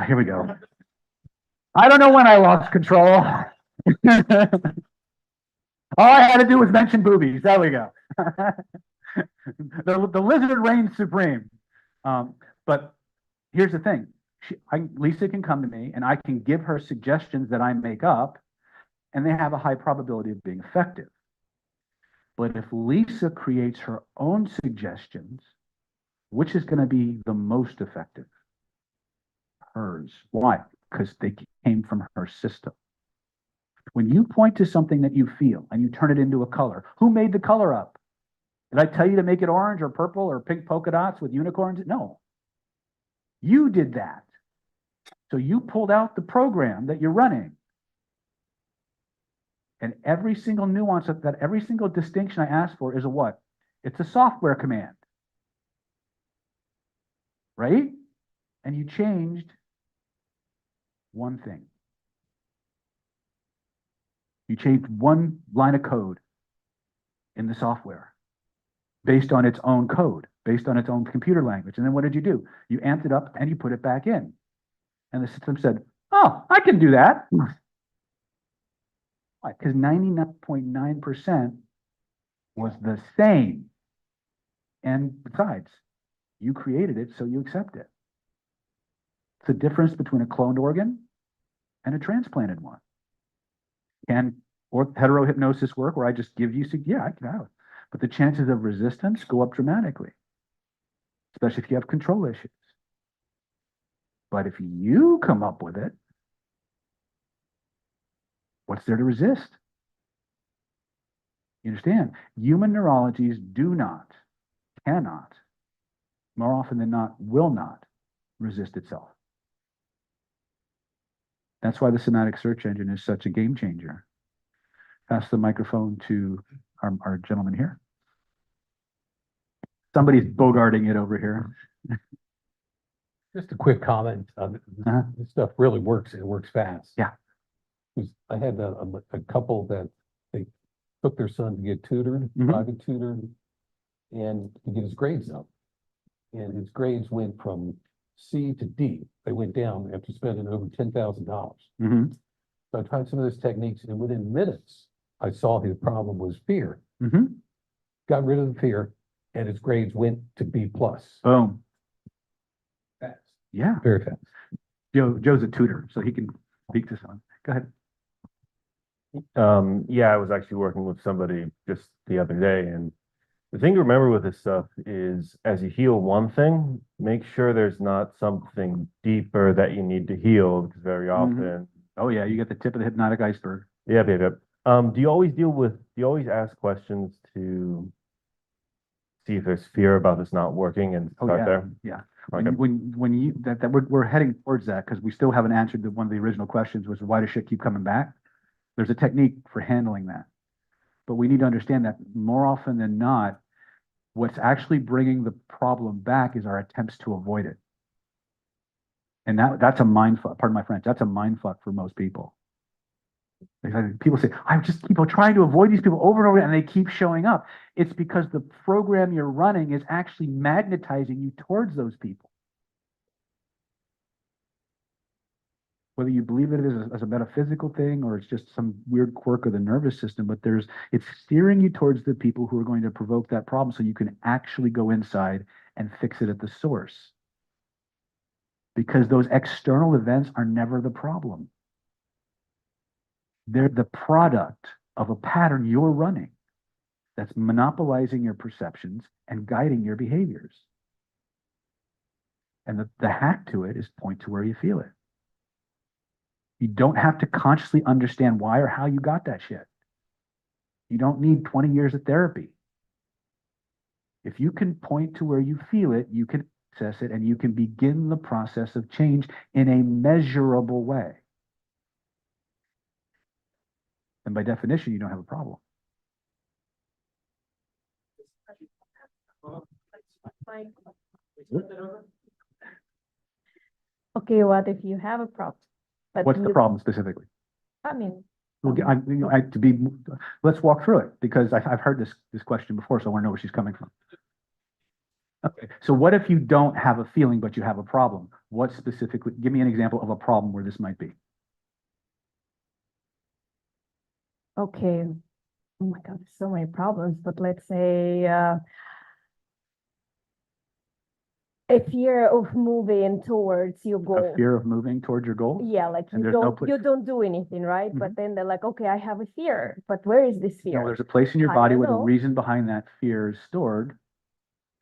Here we go. I don't know when I lost control. All I had to do was mention boobies. There we go. The lizard reigns supreme. But here's the thing. Lisa can come to me and I can give her suggestions that I make up, and they have a high probability of being effective. But if Lisa creates her own suggestions, which is going to be the most effective? Hers. Why? Because they came from her system. When you point to something that you feel and you turn it into a color, who made the color up? Did I tell you to make it orange or purple or pink polka dots with unicorns? No. You did that. So you pulled out the program that you're running. And every single nuance of that, every single distinction I ask for is a what? It's a software command. Right? And you changed one thing. You changed one line of code in the software based on its own code, based on its own computer language. And then what did you do? You amped it up and you put it back in. And the system said, oh, I can do that. Why? Because 99.9% was the same. And besides, you created it, so you accept it. It's the difference between a cloned organ and a transplanted one. Can or heterohypnosis work where I just give you, yeah, I can have it. But the chances of resistance go up dramatically, especially if you have control issues. But if you come up with it, what's there to resist? You understand? Human neurologies do not, cannot, more often than not, will not resist itself. That's why the somatic search engine is such a game changer. Pass the microphone to our gentleman here. Somebody's bogarting it over here. Just a quick comment. This stuff really works. It works fast. Yeah. 'Cause I had a couple that they took their son to get tutored, Mhm. private tutored, and to get his grades up. And his grades went from C to D. They went down after spending over $10,000. Mm-hmm. So I tried some of those techniques, and within minutes, I saw his problem was fear. Mm-hmm. Got rid of the fear, and his grades went to B plus. Boom. Fast. Yeah. Very fast. Joe's a tutor, so he can speak to someone. Go ahead. Yeah, I was actually working with somebody just the other day, and the thing to remember with this stuff is as you heal one thing, make sure there's not something deeper that you need to heal, because very often, Oh yeah, you get the tip of the hypnotic iceberg. yeah. Do you always ask questions to see if there's fear about this not working and Oh start yeah, there? yeah. Okay. When you that we're heading towards that because we still haven't answered one of the original questions, was why does shit keep coming back? There's a technique for handling that, but we need to understand that more often than not, what's actually bringing the problem back is our attempts to avoid it, and that's a mind fuck. Pardon my French. That's a mind fuck for most people. People say, I just keep on trying to avoid these people over and over, and they keep showing up. It's because the program you're running is actually magnetizing you towards those people. Whether you believe it is as a metaphysical thing or it's just some weird quirk of the nervous system, but it's steering you towards the people who are going to provoke that problem so you can actually go inside and fix it at the source. Because those external events are never the problem. They're the product of a pattern you're running that's monopolizing your perceptions and guiding your behaviors. And the hack to it is point to where you feel it. You don't have to consciously understand why or how you got that shit. You don't need 20 years of therapy. If you can point to where you feel it, you can access it, and you can begin the process of change in a measurable way. And by definition, you don't have a problem. Okay, what if you have a problem? But What's the you- problem specifically? I mean, Let's walk through it because I've heard this question before, so I want to know where she's coming from. Okay, so what if you don't have a feeling, but you have a problem? What specifically, give me an example of a problem where this might be. okay. Oh my God, there's so many problems, but let's say, a fear of moving towards your A goal. fear of moving towards your goal? Yeah, like And you there's no don't, pla- you don't do anything, right? But then they're like, okay, I have a fear, but where is this No, fear? there's a place in your I body don't where the know. reason behind that fear is stored.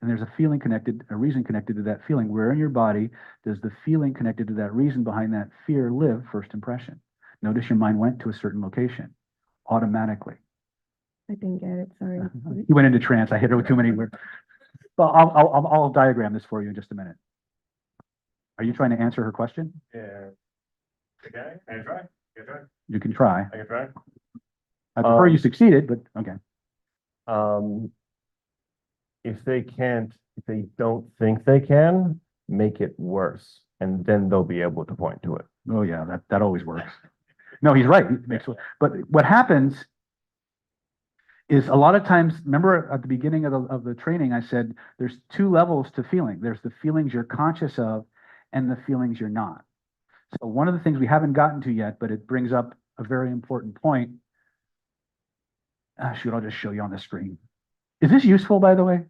And there's a feeling connected, a reason connected to that feeling. Where in your body does the feeling connected to that reason behind that fear live first impression? Notice your mind went to a certain location automatically. I didn't get it, sorry. You went into trance. I hit her with too many words. Well, I'll diagram this for you in just a minute. Are you trying to answer her question? Yeah. Okay, I can try. You can try. I can try. I prefer you succeeded, but okay. If they don't think they can, make it worse, and then they'll be able to point to it. Oh yeah, that always works. No, he's right. But what happens is a lot of times, remember at the beginning of the training, I said there's two levels to feeling. There's the feelings you're conscious of and the feelings you're not. So one of the things we haven't gotten to yet, but it brings up a very important point. Shoot, I'll just show you on the screen. Is this useful, by the way?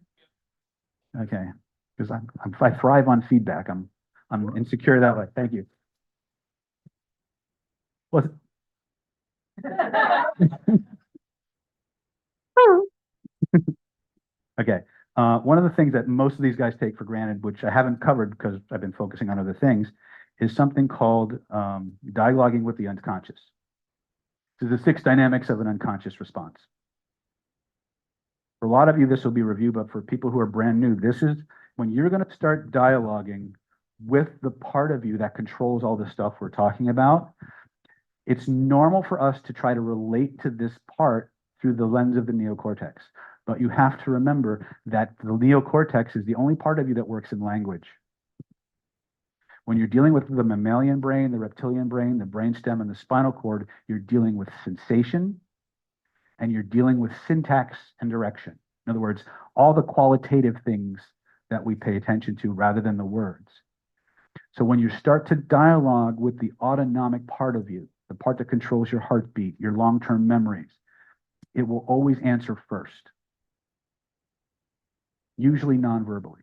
Okay, because I thrive on feedback. I'm I'm insecure that way. Thank you. Well, okay. One of the things that most of these guys take for granted, which I haven't covered because I've been focusing on other things, is something called dialoguing with the unconscious. So the 6 dynamics of an unconscious response. For a lot of you, this will be review, but for people who are brand new, this is when you're going to start dialoguing with the part of you that controls all the stuff we're talking about. It's normal for us to try to relate to this part through the lens of the neocortex. But you have to remember that the neocortex is the only part of you that works in language. When you're dealing with the mammalian brain, the reptilian brain, the brainstem, and the spinal cord, you're dealing with sensation, and you're dealing with syntax and direction. In other words, all the qualitative things that we pay attention to rather than the words. So when you start to dialogue with the autonomic part of you, the part that controls your heartbeat, your long-term memories, it will always answer first, usually non-verbally,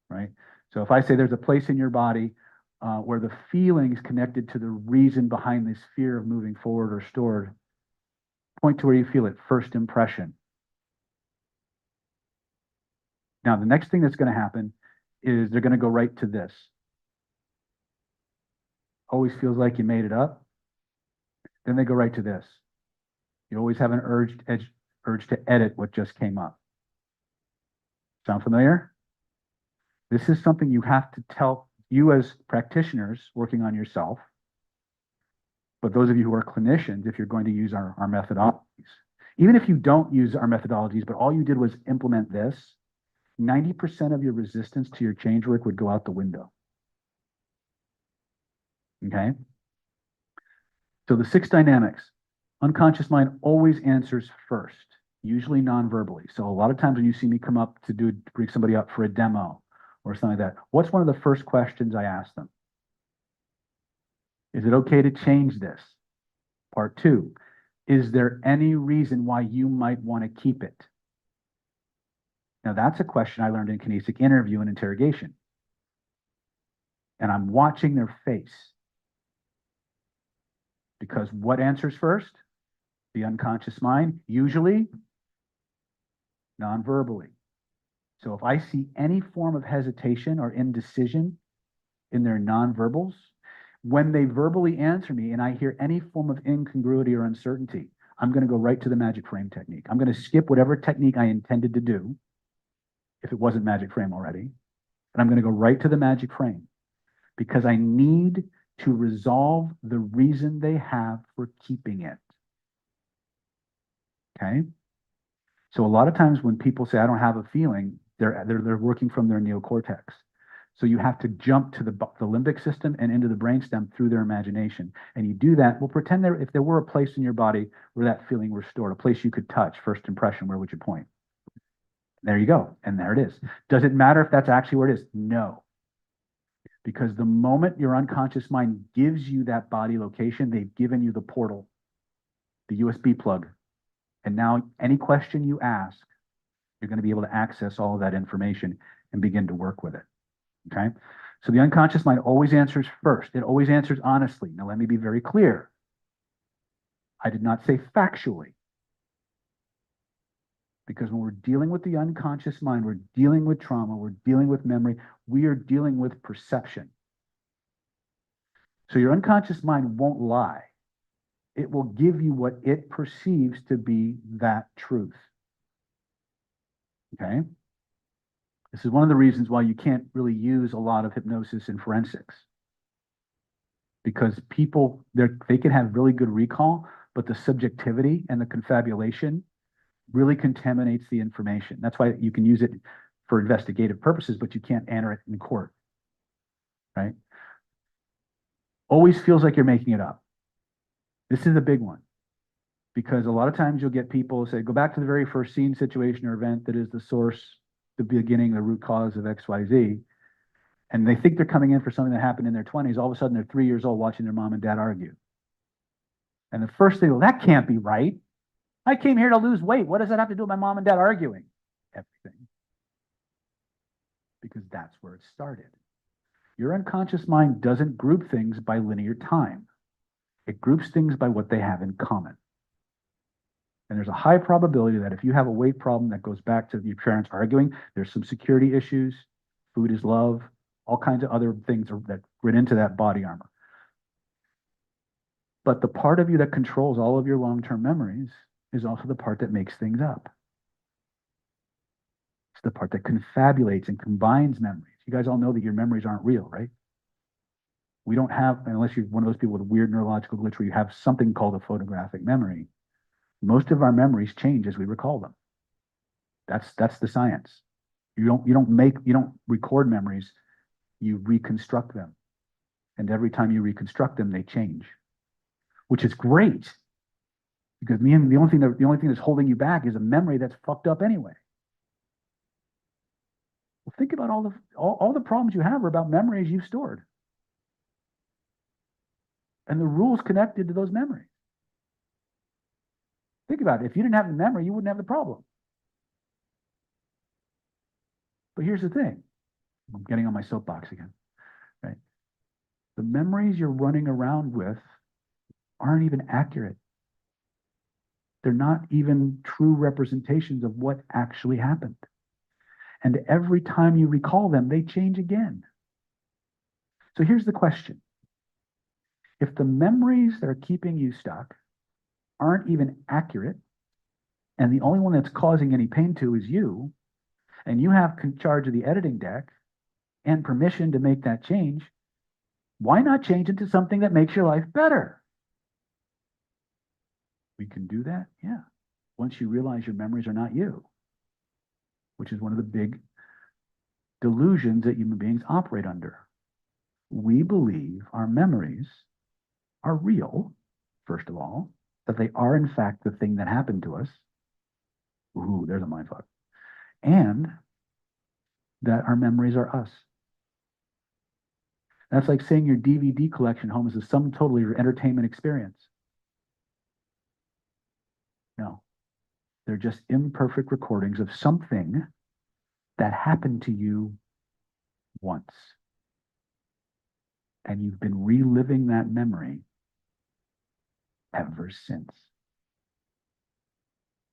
right? So if I say there's a place in your body where the feelings connected to the reason behind this fear of moving forward are stored, point to where you feel it, first impression. Now, the next thing that's going to happen is they're going to go right to this. Always feels like you made it up. Then they go right to this. You always have an urge to edit what just came up. Sound familiar? This is something you have to tell you as practitioners working on yourself. But those of you who are clinicians, if you're going to use our methodologies, even if you don't use our methodologies, but all you did was implement this, 90% of your resistance to your change work would go out the window. Okay? So the 6 dynamics. Unconscious mind always answers first, usually non-verbally. So a lot of times when you see me come up to bring somebody up for a demo or something like that, what's one of the first questions I ask them? Is it okay to change this? Part 2, is there any reason why you might want to keep it? Now that's a question I learned in kinesic interview and interrogation. And I'm watching their face. Because what answers first? The unconscious mind, usually non-verbally. So if I see any form of hesitation or indecision in their non-verbals, when they verbally answer me and I hear any form of incongruity or uncertainty, I'm going to go right to the magic frame technique. I'm going to skip whatever technique I intended to do, if it wasn't magic frame already, and I'm going to go right to the magic frame because I need to resolve the reason they have for keeping it. Okay? So a lot of times when people say, I don't have a feeling, they're working from their neocortex. So you have to jump to the limbic system and into the brainstem through their imagination. And you do that, well, pretend if there were a place in your body where that feeling were stored, a place you could touch, first impression, where would you point? There you go. And there it is. Does it matter if that's actually where it is? No. Because the moment your unconscious mind gives you that body location, they've given you the portal, the USB plug. And now any question you ask, you're going to be able to access all of that information and begin to work with it. Okay? So the unconscious mind always answers first. It always answers honestly. Now, let me be very clear. I did not say factually. Because when we're dealing with the unconscious mind, we're dealing with trauma, we're dealing with memory, we are dealing with perception. So your unconscious mind won't lie. It will give you what it perceives to be that truth. Okay? This is one of the reasons why you can't really use a lot of hypnosis in forensics. Because people, they can have really good recall, but the subjectivity and the confabulation really contaminates the information. That's why you can use it for investigative purposes, but you can't enter it in court, right? Always feels like you're making it up. This is a big one because a lot of times you'll get people say, go back to the very first scene, situation, or event that is the source, the beginning, the root cause of XYZ. And they think they're coming in for something that happened in their 20s. All of a sudden, they're 3 years old watching their mom and dad argue. And the first thing, well, that can't be right. I came here to lose weight. What does that have to do with my mom and dad arguing? Everything. Because that's where it started. Your unconscious mind doesn't group things by linear time. It groups things by what they have in common. And there's a high probability that if you have a weight problem that goes back to your parents arguing, there's some security issues, food is love, all kinds of other things that get into that body armor. But the part of you that controls all of your long-term memories is also the part that makes things up. It's the part that confabulates and combines memories. You guys all know that your memories aren't real, right? We don't have, unless you're one of those people with a weird neurological glitch where you have something called a photographic memory, most of our memories change as we recall them. That's the science. You don't record memories, you reconstruct them. And every time you reconstruct them, they change, which is great. Because the only thing that's holding you back is a memory that's fucked up anyway. Well, think about all the problems you have are about memories you've stored. And the rules connected to those memories. Think about it. If you didn't have the memory, you wouldn't have the problem. But here's the thing. I'm getting on my soapbox again, right? The memories you're running around with aren't even accurate. They're not even true representations of what actually happened. And every time you recall them, they change again. So here's the question. If the memories that are keeping you stuck aren't even accurate, and the only one that's causing any pain to is you, and you have charge of the editing deck and permission to make that change, why not change it to something that makes your life better? We can do that, yeah. Once you realize your memories are not you, which is one of the big delusions that human beings operate under. We believe our memories are real, first of all, that they are in fact the thing that happened to us. Ooh, there's a mindfuck. And that our memories are us. That's like saying your DVD collection home is the sum total of your entertainment experience. No, they're just imperfect recordings of something that happened to you once. And you've been reliving that memory ever since.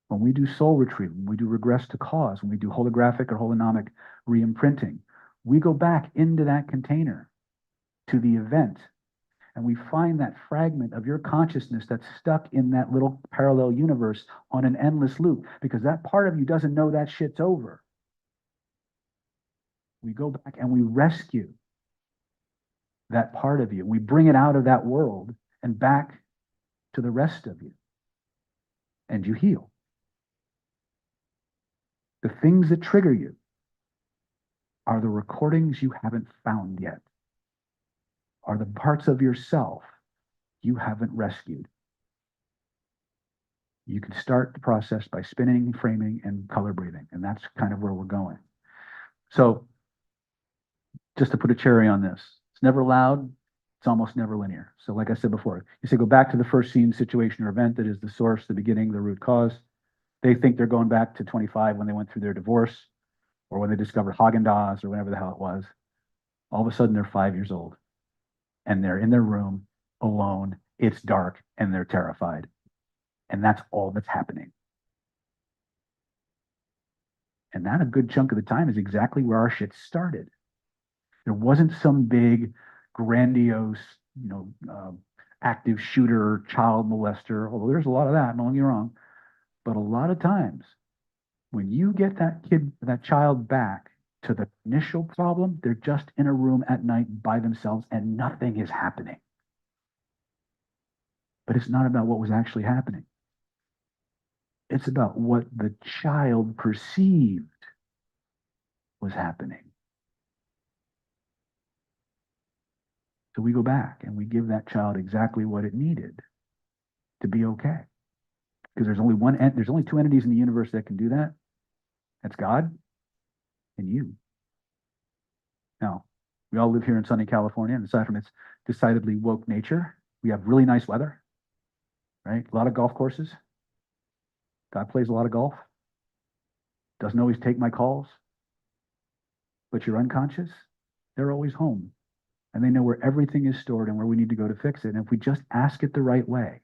When we do soul retrieval, when we do regress to cause, when we do holographic or holonomic re-imprinting, we go back into that container to the event, and we find that fragment of your consciousness that's stuck in that little parallel universe on an endless loop, because that part of you doesn't know that shit's over. We go back and we rescue that part of you. We bring it out of that world and back to the rest of you. And you heal. The things that trigger you are the recordings you haven't found yet, are the parts of yourself you haven't rescued. You can start the process by spinning, framing, and color breathing, and that's kind of where we're going. So, just to put a cherry on this, it's never loud, it's almost never linear. So like I said before, you say go back to the first scene, situation, or event that is the source, the beginning, the root cause. They think they're going back to 25 when they went through their divorce, or when they discovered Haagen-Dazs, or whatever the hell it was. All of a sudden, they're 5 years old, and they're in their room, alone, it's dark, and they're terrified. And that's all that's happening. And that, a good chunk of the time, is exactly where our shit started. There wasn't some big, grandiose, active shooter, child molester, although there's a lot of that, don't get me wrong. But a lot of times, when you get that child back to the initial problem, they're just in a room at night by themselves and nothing is happening. But it's not about what was actually happening. It's about what the child perceived was happening. So we go back and we give that child exactly what it needed to be okay. Because there's only two entities in the universe that can do that. That's God and you. Now, we all live here in sunny California, and aside from its decidedly woke nature, we have really nice weather, right? A lot of golf courses. God plays a lot of golf. Doesn't always take my calls. But you're unconscious, they're always home. and they know where everything is stored and where we need to go to fix it. And if we just ask it the right way,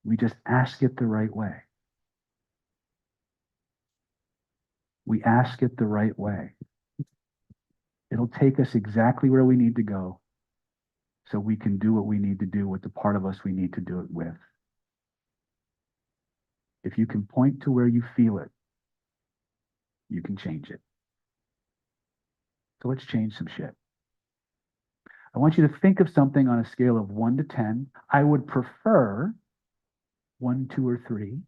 we just ask it the right way. We ask it the right way. It'll take us exactly where we need to go so we can do what we need to do with the part of us we need to do it with. If you can point to where you feel it, you can change it. So let's change some shit. I want you to think of something on a scale of 1 to 10. I would prefer 1, 2, or 3.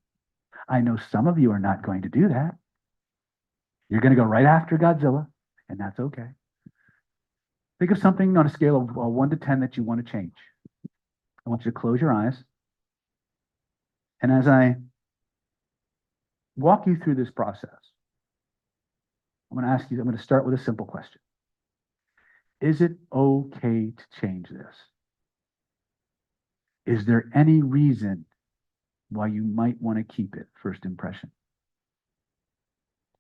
I know some of you are not going to do that. You're going to go right after Godzilla, and that's okay. Think of something on a scale of 1 to 10 that you want to change. I want you to close your eyes. And as I walk you through this process, I'm going to start with a simple question. Is it okay to change this? Is there any reason why you might want to keep it? First impression.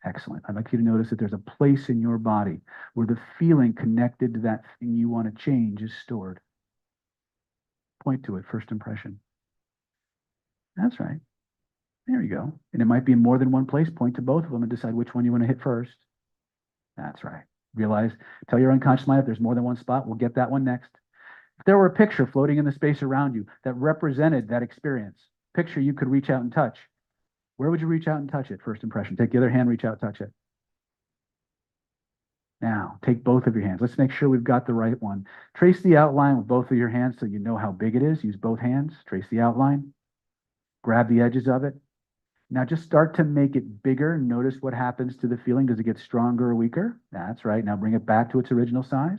Excellent. I'd like you to notice that there's a place in your body where the feeling connected to that thing you want to change is stored. Point to it, first impression. That's right. There you go. And it might be in more than one place. Point to both of them and decide which one you want to hit first. That's right. Realize, tell your unconscious mind if there's more than one spot, we'll get that one next. If there were a picture floating in the space around you that represented that experience, picture you could reach out and touch, where would you reach out and touch it? First impression. Take the other hand, reach out, touch it. Now, take both of your hands. Let's make sure we've got the right one. Trace the outline with both of your hands so you know how big it is. Use both hands. Trace the outline. Grab the edges of it. Now just start to make it bigger. Notice what happens to the feeling. Does it get stronger or weaker? That's right. Now bring it back to its original size.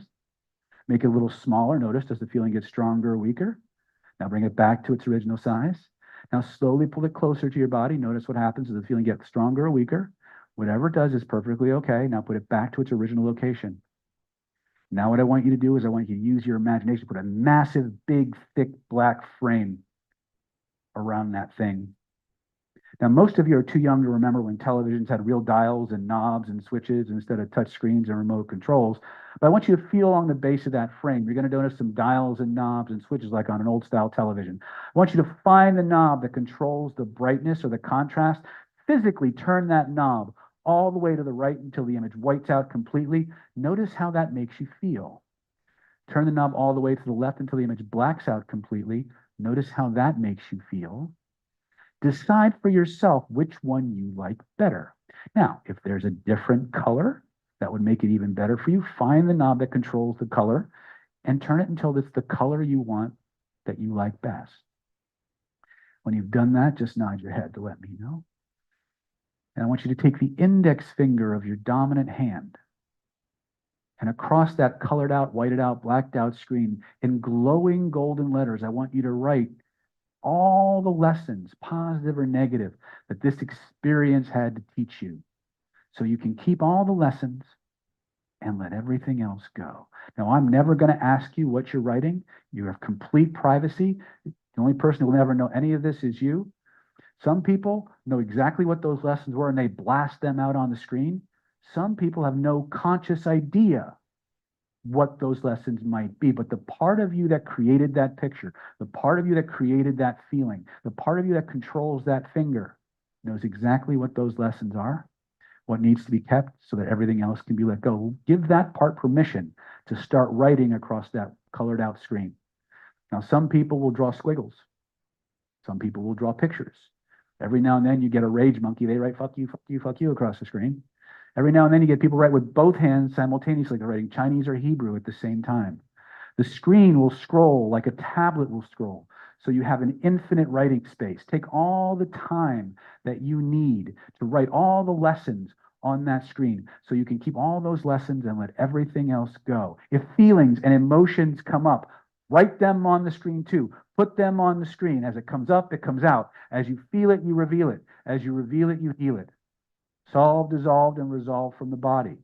Make it a little smaller. Notice, does the feeling get stronger or weaker? Now bring it back to its original size. Now slowly pull it closer to your body. Notice what happens. Does the feeling get stronger or weaker? Whatever it does is perfectly okay. Now put it back to its original location. Now what I want you to do is I want you to use your imagination, put a massive, big, thick, black frame around that thing. Now, most of you are too young to remember when televisions had real dials and knobs and switches instead of touch screens and remote controls. But I want you to feel along the base of that frame. You're going to notice some dials and knobs and switches like on an old style television. I want you to find the knob that controls the brightness or the contrast. Physically turn that knob all the way to the right until the image whites out completely. Notice how that makes you feel. Turn the knob all the way to the left until the image blacks out completely. Notice how that makes you feel. Decide for yourself which one you like better. Now, if there's a different color that would make it even better for you, find the knob that controls the color and turn it until it's the color you want that you like best. When you've done that, just nod your head to let me know. And I want you to take the index finger of your dominant hand and across that colored out, whited out, blacked out screen in glowing golden letters, I want you to write all the lessons, positive or negative, that this experience had to teach you. So you can keep all the lessons and let everything else go. Now, I'm never going to ask you what you're writing. You have complete privacy. The only person who will never know any of this is you. Some people know exactly what those lessons were and they blast them out on the screen. Some people have no conscious idea what those lessons might be, but the part of you that created that picture, the part of you that created that feeling, the part of you that controls that finger knows exactly what those lessons are, what needs to be kept so that everything else can be let go. Give that part permission to start writing across that colored out screen. Now, some people will draw squiggles. Some people will draw pictures. Every now and then you get a rage monkey. They write, fuck you, fuck you, fuck you across the screen. Every now and then you get people write with both hands simultaneously. They're writing Chinese or Hebrew at the same time. The screen will scroll like a tablet will scroll. So you have an infinite writing space. Take all the time that you need to write all the lessons on that screen so you can keep all those lessons and let everything else go. If feelings and emotions come up, write them on the screen too. Put them on the screen. As it comes up, it comes out. As you feel it, you reveal it. As you reveal it, you heal it. Solved, dissolved, and resolved from the body.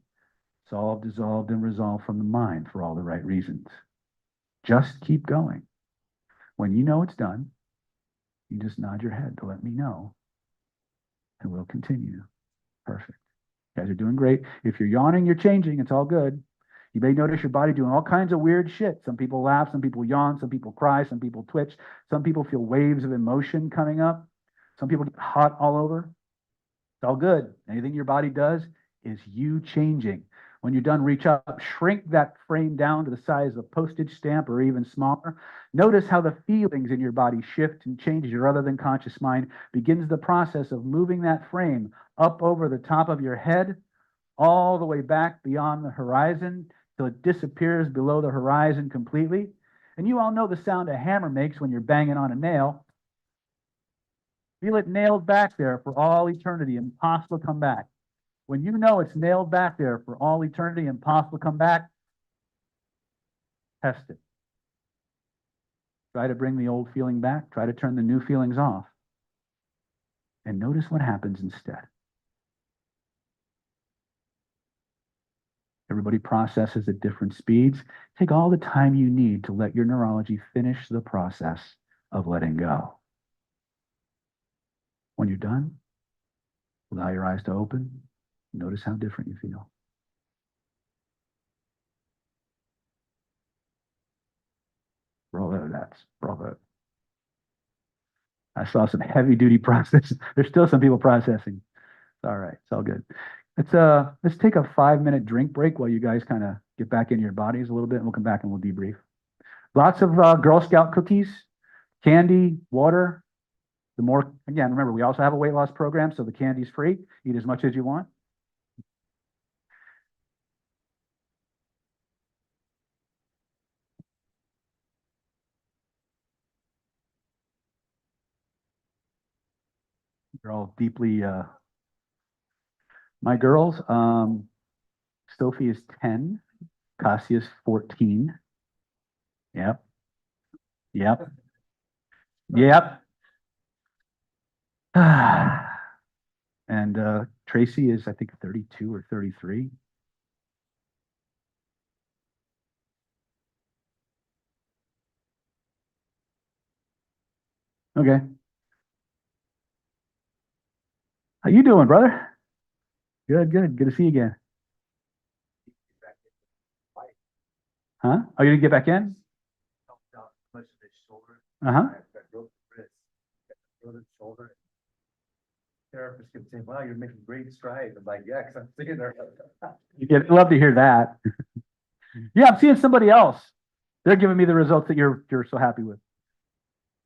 Solved, dissolved, and resolved from the mind for all the right reasons. Just keep going. When you know it's done, you just nod your head to let me know, and we'll continue. Perfect. You guys are doing great. If you're yawning, you're changing. It's all good. You may notice your body doing all kinds of weird shit. Some people laugh, some people yawn, some people cry, some people twitch, some people feel waves of emotion coming up. Some people get hot all over. It's all good. Anything your body does is you changing. When you're done, reach up, shrink that frame down to the size of a postage stamp or even smaller. Notice how the feelings in your body shift and change. Your other than conscious mind begins the process of moving that frame up over the top of your head, all the way back beyond the horizon till it disappears below the horizon completely. And you all know the sound a hammer makes when you're banging on a nail. Feel it nailed back there for all eternity, impossible to come back. When you know it's nailed back there for all eternity, impossible to come back, test it. Try to bring the old feeling back. Try to turn the new feelings off. And notice what happens instead. Everybody processes at different speeds. Take all the time you need to let your neurology finish the process of letting go. When you're done, allow your eyes to open. Notice how different you feel. Bravo, that's bravo. I saw some heavy duty process. There's still some people processing. It's all right. It's all good. Let's take a 5-minute drink break while you guys kind of get back into your bodies a little bit, and we'll come back and we'll debrief. Lots of Girl Scout cookies, candy, water. The more, again, remember, we also have a weight loss program, so the candy's free. Eat as much as you want. They're all deeply, my girls, Sophie is 10, Cassia is 14. Yep. Yep. Yep. And Tracy is, I think, 32 or 33. Okay. How you doing, brother? Good, good. Good to see you again. Huh? Oh, you didn't get back in? Uh-huh. Therapist kept saying, wow, you're making great strides. I'm like, yeah, because I'm sitting there. You'd love to hear that. Yeah, I'm seeing somebody else. They're giving me the results that you're so happy with.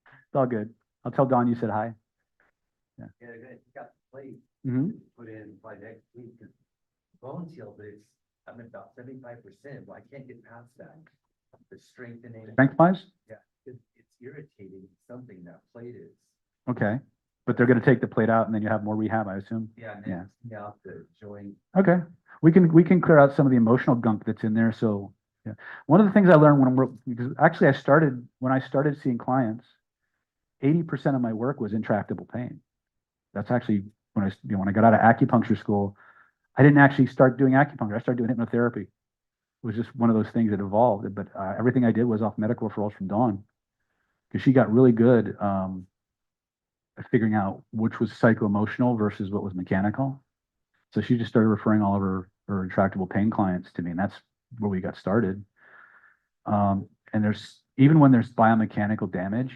It's all good. I'll tell Don you said hi. Yeah, they're gonna take out the plate, Mm-hmm. put in by next week, because bones heal, but I'm at about 75%, but I can't get past that. The strengthening. Strength wise? Yeah, it's irritating, something that plate is. Okay. But they're going to take the plate out and then you have more rehab, I assume. Yeah, and Yeah. then out the joint. Okay. We can clear out some of the emotional gunk that's in there. So yeah. One of the things I learned because actually when I started seeing clients, 80% of my work was intractable pain. That's actually when I got out of acupuncture school, I didn't actually start doing acupuncture. I started doing hypnotherapy. It was just one of those things that evolved. But everything I did was off medical referrals from Dawn, because she got really good at figuring out which was psycho-emotional versus what was mechanical. So she just started referring all of her intractable pain clients to me, and that's where we got started. And even when there's biomechanical damage,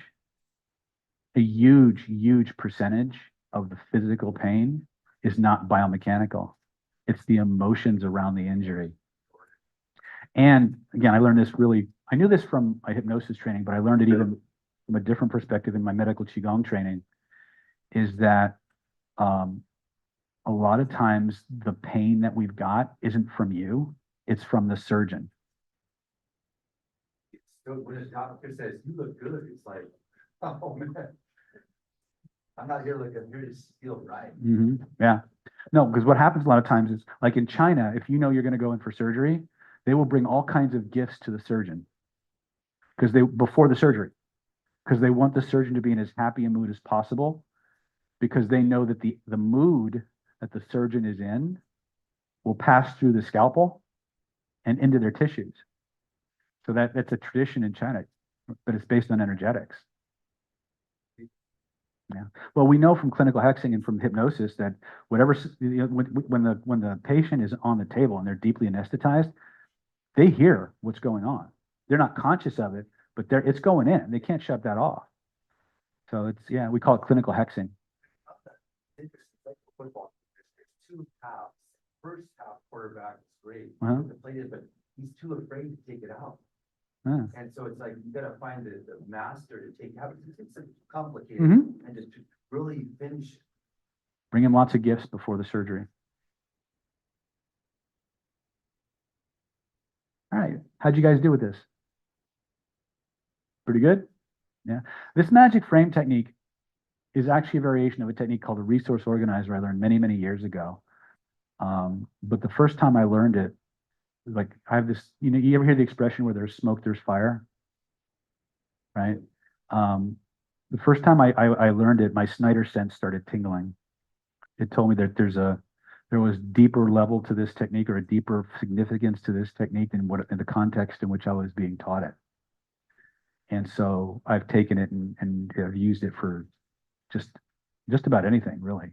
a huge percentage of the physical pain is not biomechanical. It's the emotions around the injury. And again, I knew this from my hypnosis training, but I learned it even from a different perspective in my medical Qigong training, is that a lot of times the pain that we've got isn't from you, it's from the surgeon. So when a doctor says, you look good, it's like, oh man. I'm not here looking, I'm here to feel right. Mm-hmm. Yeah. No, because what happens a lot of times is, like in China, if you know you're going to go in for surgery, they will bring all kinds of gifts to the surgeon before the surgery, because they want the surgeon to be in as happy a mood as possible, because they know that the mood that the surgeon is in will pass through the scalpel and into their tissues. So that's a tradition in China, but it's based on energetics. Yeah. Well, we know from clinical hexing and from hypnosis that whatever, when the patient is on the table and they're deeply anesthetized, they hear what's going on. They're not conscious of it, but it's going in. They can't shut that off. So it's, yeah, we call it clinical hexing. It's like football. There's two halves. First half quarterback is great. Uh-huh. The play it, but he's too afraid to take it out. Yeah. And so it's like, you gotta find the master to take out. It's complicated Mhm. and just to really finish. Bring him lots of gifts before the surgery. All right. How'd you guys do with this? Pretty good? Yeah. This magic frame technique is actually a variation of a technique called a resource organizer I learned many, many years ago. But the first time I learned it, like I have this, you ever hear the expression where there's smoke, there's fire? Right? The first time I learned it, my Snyder sense started tingling. It told me that there was deeper level to this technique, or a deeper significance to this technique than in the context in which I was being taught it. And so I've taken it and have used it for just about anything, really.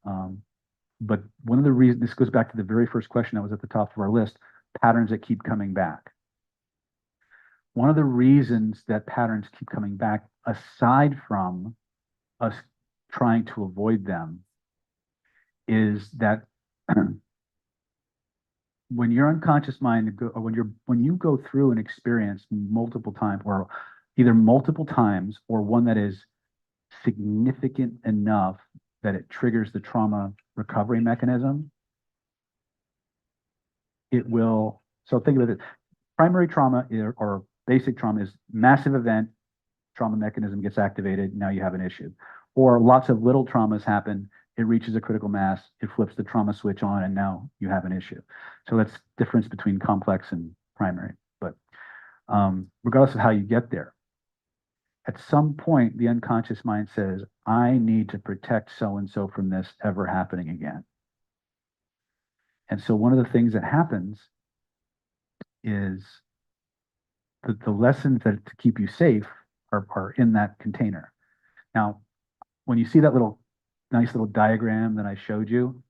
But one of the reasons, this goes back to the very first question that was at the top of our list, patterns that keep coming back. One of the reasons that patterns keep coming back, aside from us trying to avoid them, is that when your unconscious mind, or when you go through an experience multiple times, or either multiple times, or one that is significant enough that it triggers the trauma recovery mechanism, it will. So think of it, primary trauma or basic trauma is massive event, trauma mechanism gets activated, now you have an issue. Or lots of little traumas happen, it reaches a critical mass, it flips the trauma switch on, and now you have an issue. So that's the difference between complex and primary. But regardless of how you get there, at some point, the unconscious mind says, I need to protect so-and-so from this ever happening again. And so one of the things that happens is that the lessons that to keep you safe are in that container. Now, when you see that nice little diagram that I showed you,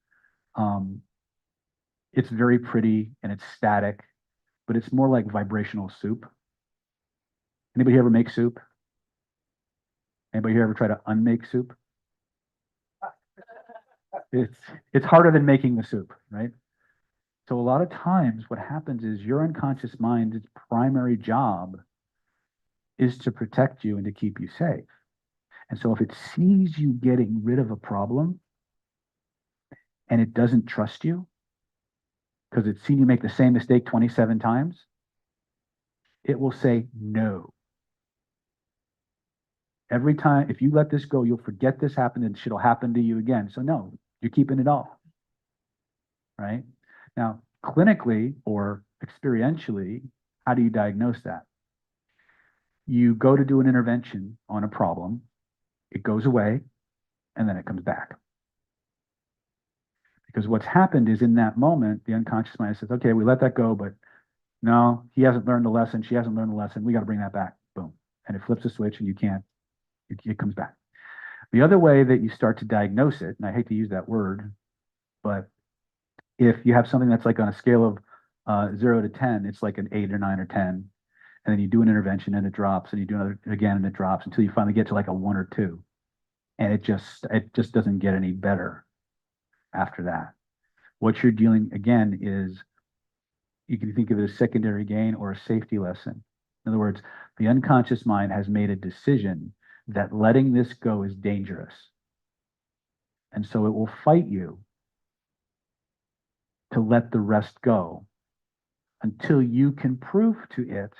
it's very pretty and it's static, but it's more like vibrational soup. Anybody ever make soup? Anybody here ever try to unmake soup? It's harder than making the soup, right? So a lot of times what happens is your unconscious mind's primary job is to protect you and to keep you safe. And so if it sees you getting rid of a problem and it doesn't trust you because it's seen you make the same mistake 27 times, it will say no. Every time, if you let this go, you'll forget this happened and shit'll happen to you again. So no, you're keeping it all, right? Now, clinically or experientially, how do you diagnose that? You go to do an intervention on a problem, it goes away, and then it comes back. Because what's happened is in that moment, the unconscious mind says, okay, we let that go, but no, he hasn't learned the lesson, she hasn't learned the lesson, we got to bring that back, boom. And it flips a switch and you can't, it comes back. The other way that you start to diagnose it, and I hate to use that word, but if you have something that's like on a scale of 0 to 10, it's like an 8 or 9 or 10. And then you do an intervention and it drops, and you do another again and it drops until you finally get to like a 1 or 2. And it just doesn't get any better after that. What you're dealing again is, you can think of it as secondary gain or a safety lesson. In other words, the unconscious mind has made a decision that letting this go is dangerous. And so it will fight you to let the rest go until you can prove to it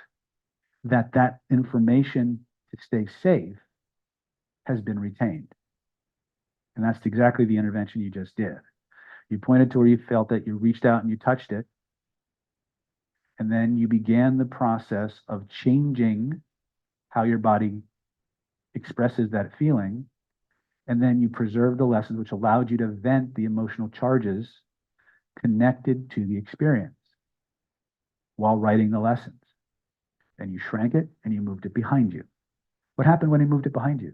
that that information to stay safe has been retained. And that's exactly the intervention you just did. You pointed to where you felt it, you reached out and you touched it. And then you began the process of changing how your body expresses that feeling. And then you preserved the lessons, which allowed you to vent the emotional charges connected to the experience while writing the lessons. And you shrank it and you moved it behind you. What happened when you moved it behind you?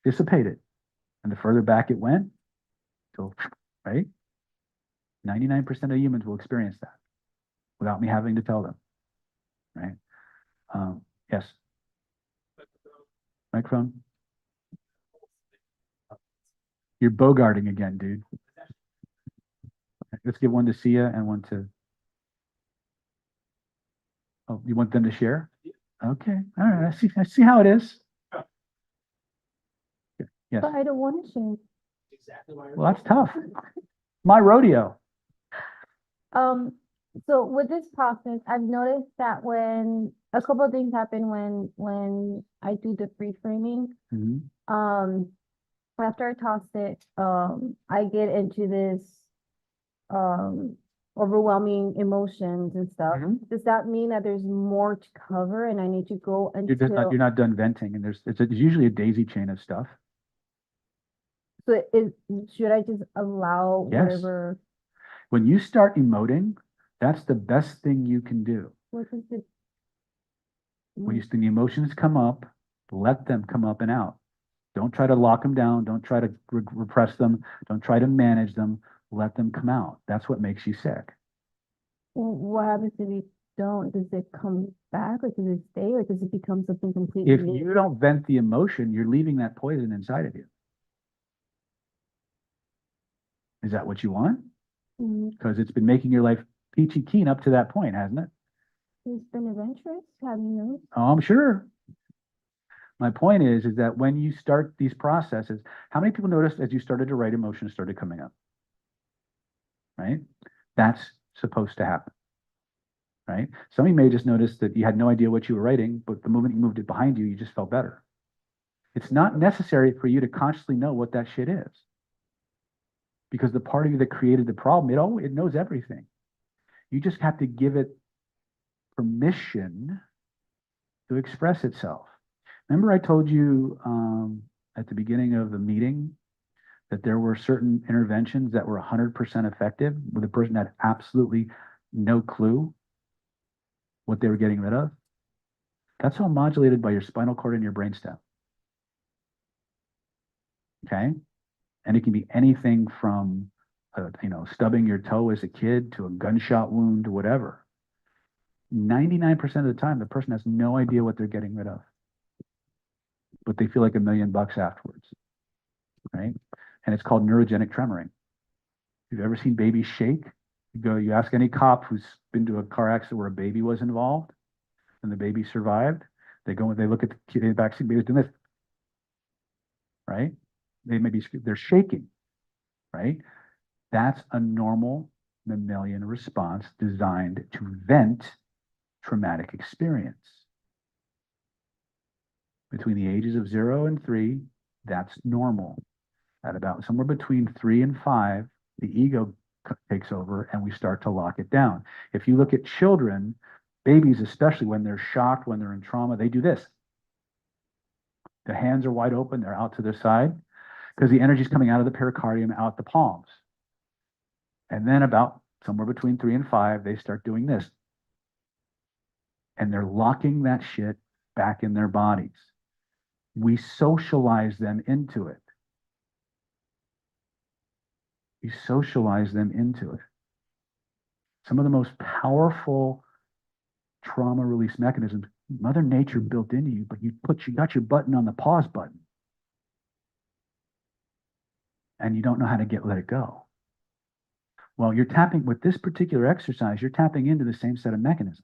Dissipated. And the further back it went, right? 99% of humans will experience that without me having to tell them, right? Yes. Microphone. You're bogarting again, dude. Let's give one to Sia and one to. Oh, you want them to share? Okay, all right. I see how it is. Yes. But I don't want to share. Well, that's tough. My rodeo. So with this process, I've noticed that when a couple of things happen when I do the reframing, Mhm. after I toss it, I get into this overwhelming emotions and stuff. Mhm. Does that mean that there's more to cover and I need to go You're just not, until, you're not done venting, and it's usually a daisy chain of stuff. so should I just allow Yes. whatever, When you start emoting, that's the best thing you can do. what is it? When the emotions come up, let them come up and out. Don't try to lock them down. Don't try to repress them. Don't try to manage them. Let them come out. That's what makes you sick. What happens if you don't? Does it come back or does it stay or does it become something completely If new? you don't vent the emotion, you're leaving that poison inside of you. Is that what you want? Mm, Because it's been making your life peachy keen up to that point, hasn't it? It's been adventurous, have you noticed? Oh, I'm sure. My point is that when you start these processes, how many people noticed as you started to write, emotions started coming up? Right? That's supposed to happen. Right? Some of you may just notice that you had no idea what you were writing, but the moment you moved it behind you, you just felt better. It's not necessary for you to consciously know what that shit is. Because the part of you that created the problem, it knows everything. You just have to give it permission to express itself. Remember I told you at the beginning of the meeting that there were certain interventions that were 100% effective, where the person had absolutely no clue what they were getting rid of? That's all modulated by your spinal cord and your brainstem. Okay? And it can be anything from, stubbing your toe as a kid to a gunshot wound to whatever. 99% of the time, the person has no idea what they're getting rid of, but they feel like $1 million afterwards, right? And it's called neurogenic tremoring. You've ever seen babies shake? You ask any cop who's been to a car accident where a baby was involved and the baby survived. They look at the kid in the backseat, baby's doing this, right? They're shaking, right? That's a normal mammalian response designed to vent traumatic experience. Between the ages of 0 and 3, that's normal. At about somewhere between 3 and 5, the ego takes over and we start to lock it down. If you look at children, babies especially, when they're shocked, when they're in trauma, they do this. Their hands are wide open, they're out to their side, because the energy is coming out of the pericardium, out the palms. And then about somewhere between 3 and 5, they start doing this. And they're locking that shit back in their bodies. We socialize them into it. We socialize them into it. Some of the most powerful trauma release mechanisms, Mother Nature built into you, but you got your button on the pause button. And you don't know how to let it go. Well, you're tapping with this particular exercise, you're tapping into the same set of mechanisms.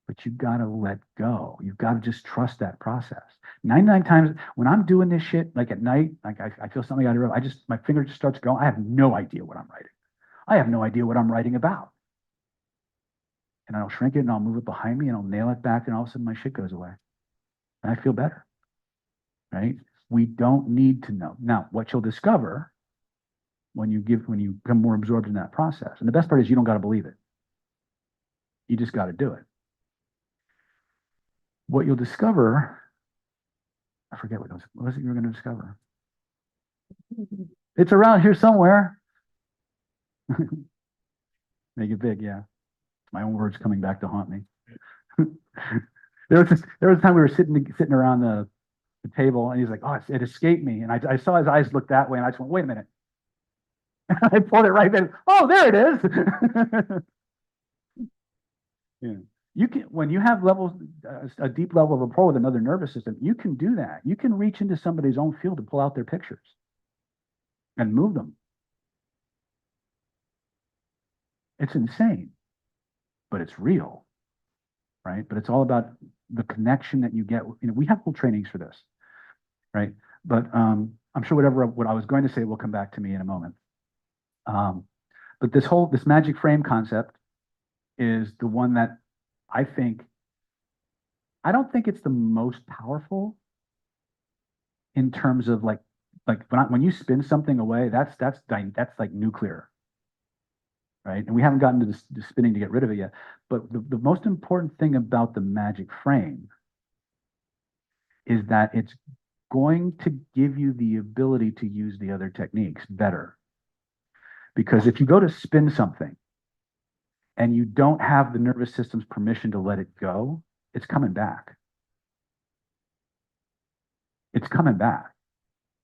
But you've got to let go. You've got to just trust that process. 99 times when I'm doing this shit, like at night, like I feel something out of it, my finger just starts going. I have no idea what I'm writing. I have no idea what I'm writing about. And I'll shrink it and I'll move it behind me and I'll nail it back and all of a sudden my shit goes away. And I feel better, right? We don't need to know. Now, what you'll discover when you become more absorbed in that process, and the best part is you don't got to believe it. You just got to do it. What you'll discover, I forget what was it you were going to discover? It's around here somewhere. Make it big, yeah. My own words coming back to haunt me. There was a time we were sitting around the table, and he's like, "Oh, it escaped me," and I saw his eyes look that way, and I just went, "Wait a minute." I pulled it right there. Oh, there it is. Yeah. You can, when you have levels, a deep level of rapport with another nervous system, you can do that. You can reach into somebody's own field to pull out their pictures and move them. It's insane, but it's real, right? But it's all about the connection that you get. You know, we have whole trainings for this, right? But I'm sure what I was going to say will come back to me in a moment. But this magic frame concept is the one that I don't think it's the most powerful in terms of like when you spin something away, that's like nuclear, right? And we haven't gotten to the spinning to get rid of it yet. But the most important thing about the magic frame is that it's going to give you the ability to use the other techniques better. Because if you go to spin something and you don't have the nervous system's permission to let it go, it's coming back. It's coming back,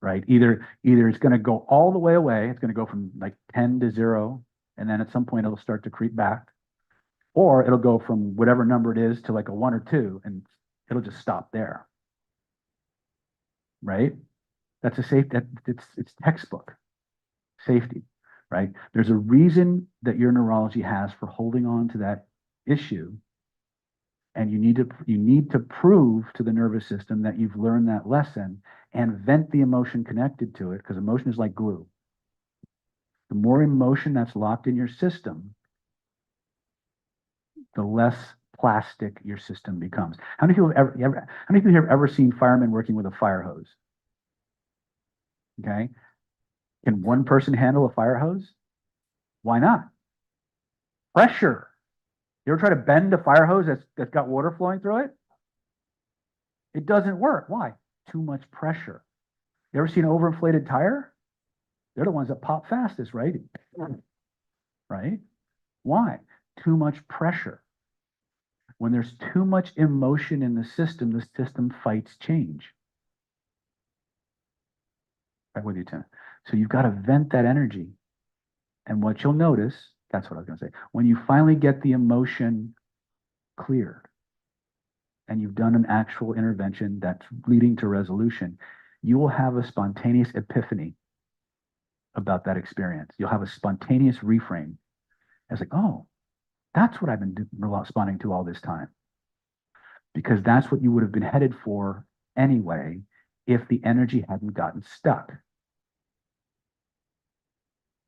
right? Either it's going to go all the way away. It's going to go from like 10 to 0. And then at some point it'll start to creep back, or it'll go from whatever number it is to like a 1 or 2, and it'll just stop there. Right? That's a safe, it's textbook safety, right? There's a reason that your neurology has for holding on to that issue. And you need to prove to the nervous system that you've learned that lesson and vent the emotion connected to it, because emotion is like glue. The more emotion that's locked in your system, the less plastic your system becomes. How many people have ever seen firemen working with a fire hose? Okay. Can one person handle a fire hose? Why not? Pressure. You ever try to bend a fire hose that's got water flowing through it? It doesn't work. Why? Too much pressure. You ever seen an overinflated tire? They're the ones that pop fastest, right? Right? Why? Too much pressure. When there's too much emotion in the system fights change. Right with you, Tim. So you've got to vent that energy. And what you'll notice, that's what I was going to say, when you finally get the emotion cleared and you've done an actual intervention that's leading to resolution, you will have a spontaneous epiphany about that experience. You'll have a spontaneous reframe. It's like, oh, that's what I've been responding to all this time. Because that's what you would have been headed for anyway if the energy hadn't gotten stuck.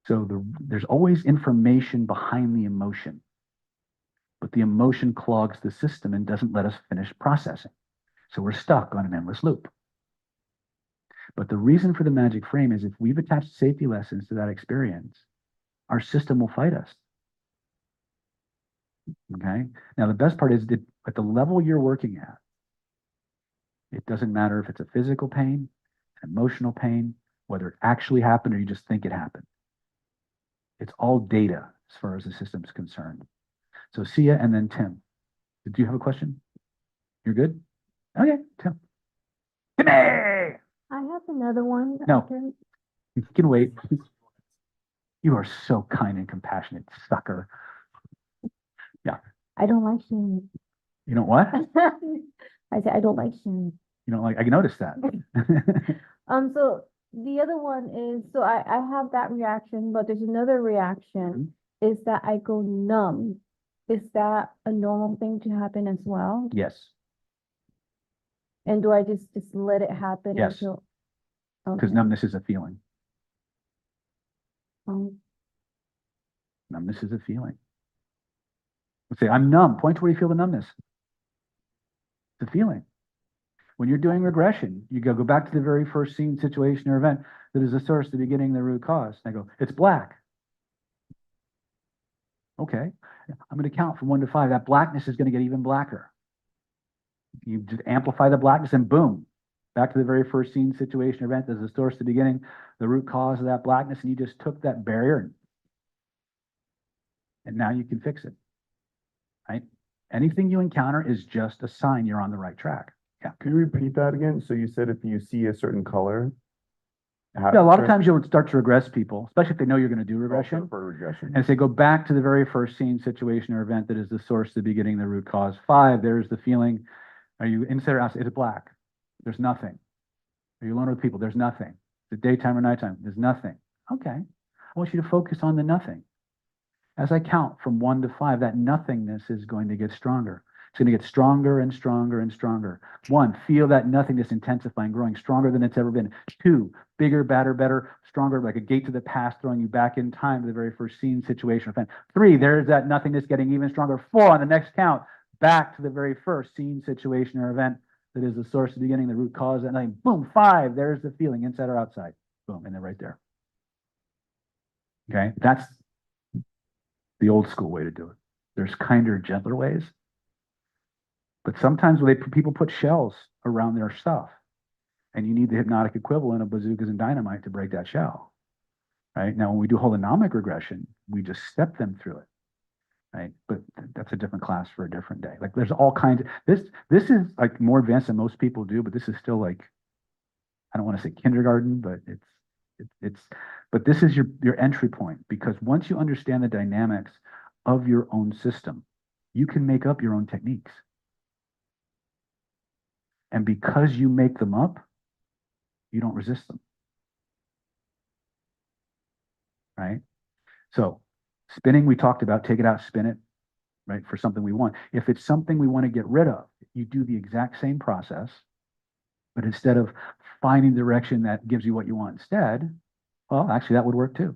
So there's always information behind the emotion, but the emotion clogs the system and doesn't let us finish processing. So we're stuck on an endless loop. But the reason for the magic frame is if we've attached safety lessons to that experience, our system will fight us. Okay. Now, the best part is that at the level you're working at, it doesn't matter if it's a physical pain, an emotional pain, whether it actually happened or you just think it happened. It's all data as far as the system's concerned. So Sia and then Tim. Did you have a question? You're good? Okay, Tim. Timmy! I have another one. No. after- You can wait. You are so kind and compassionate, sucker. I don't like hearing. You know what? I say I don't like hearing. You know, like I noticed that. So the other one is, so I have that reaction, but there's another reaction, is that I go numb. Is that a normal thing to happen as well? Yes, And do I just let it happen Yes. until? because Okay. numbness is a feeling. Um, Numbness is a feeling. Let's say, I'm numb. Point to where you feel the numbness. It's a feeling. When you're doing regression, you go back to the very first scene, situation, or event that is the source, the beginning, the root cause. And I go, it's black. Okay, I'm going to count from 1 to 5. That blackness is going to get even blacker. You just amplify the blackness and boom, back to the very first scene, situation, or event. There's the source, the beginning, the root cause of that blackness, and you just took that barrier and now you can fix it, right? Anything you encounter is just a sign you're on the right track. Yeah. Could you repeat that again? So you said if you see a certain color, Yeah, a lot of times you'll start to regress people, especially if they know you're going to do Also regression. for regression. And say, go back to the very first scene, situation, or event that is the source, the beginning, the root cause. 5, there's the feeling. Are you inside or outside? Is it black? There's nothing. Are you alone with people? There's nothing. Is it daytime or nighttime? There's nothing. Okay. I want you to focus on the nothing. As I count from 1 to 5, that nothingness is going to get stronger. It's going to get stronger and stronger and stronger. 1, feel that nothingness intensifying, growing stronger than it's ever been. 2, bigger, badder, better, stronger, like a gate to the past, throwing you back in time to the very first scene, situation, or event. 3, there's that nothingness getting even stronger. 4, on the next count, back to the very first scene, situation, or event that is the source, the beginning, the root cause, and then boom, 5, there's the feeling, inside or outside. Boom, and they're right there. Okay, that's the old school way to do it. There's kinder, gentler ways. But sometimes people put shells around their stuff, and you need the hypnotic equivalent of bazookas and dynamite to break that shell. Right? Now, when we do holonomic regression, we just step them through it. Right? But that's a different class for a different day. Like there's all kinds of this is like more advanced than most people do, but this is still like, I don't want to say kindergarten, but but this is your entry point, because once you understand the dynamics of your own system, you can make up your own techniques. And because you make them up, you don't resist them. Right? So spinning, we talked about, take it out, spin it, right, for something we want. If it's something we want to get rid of, you do the exact same process, but instead of finding the direction that gives you what you want instead, well, actually that would work too.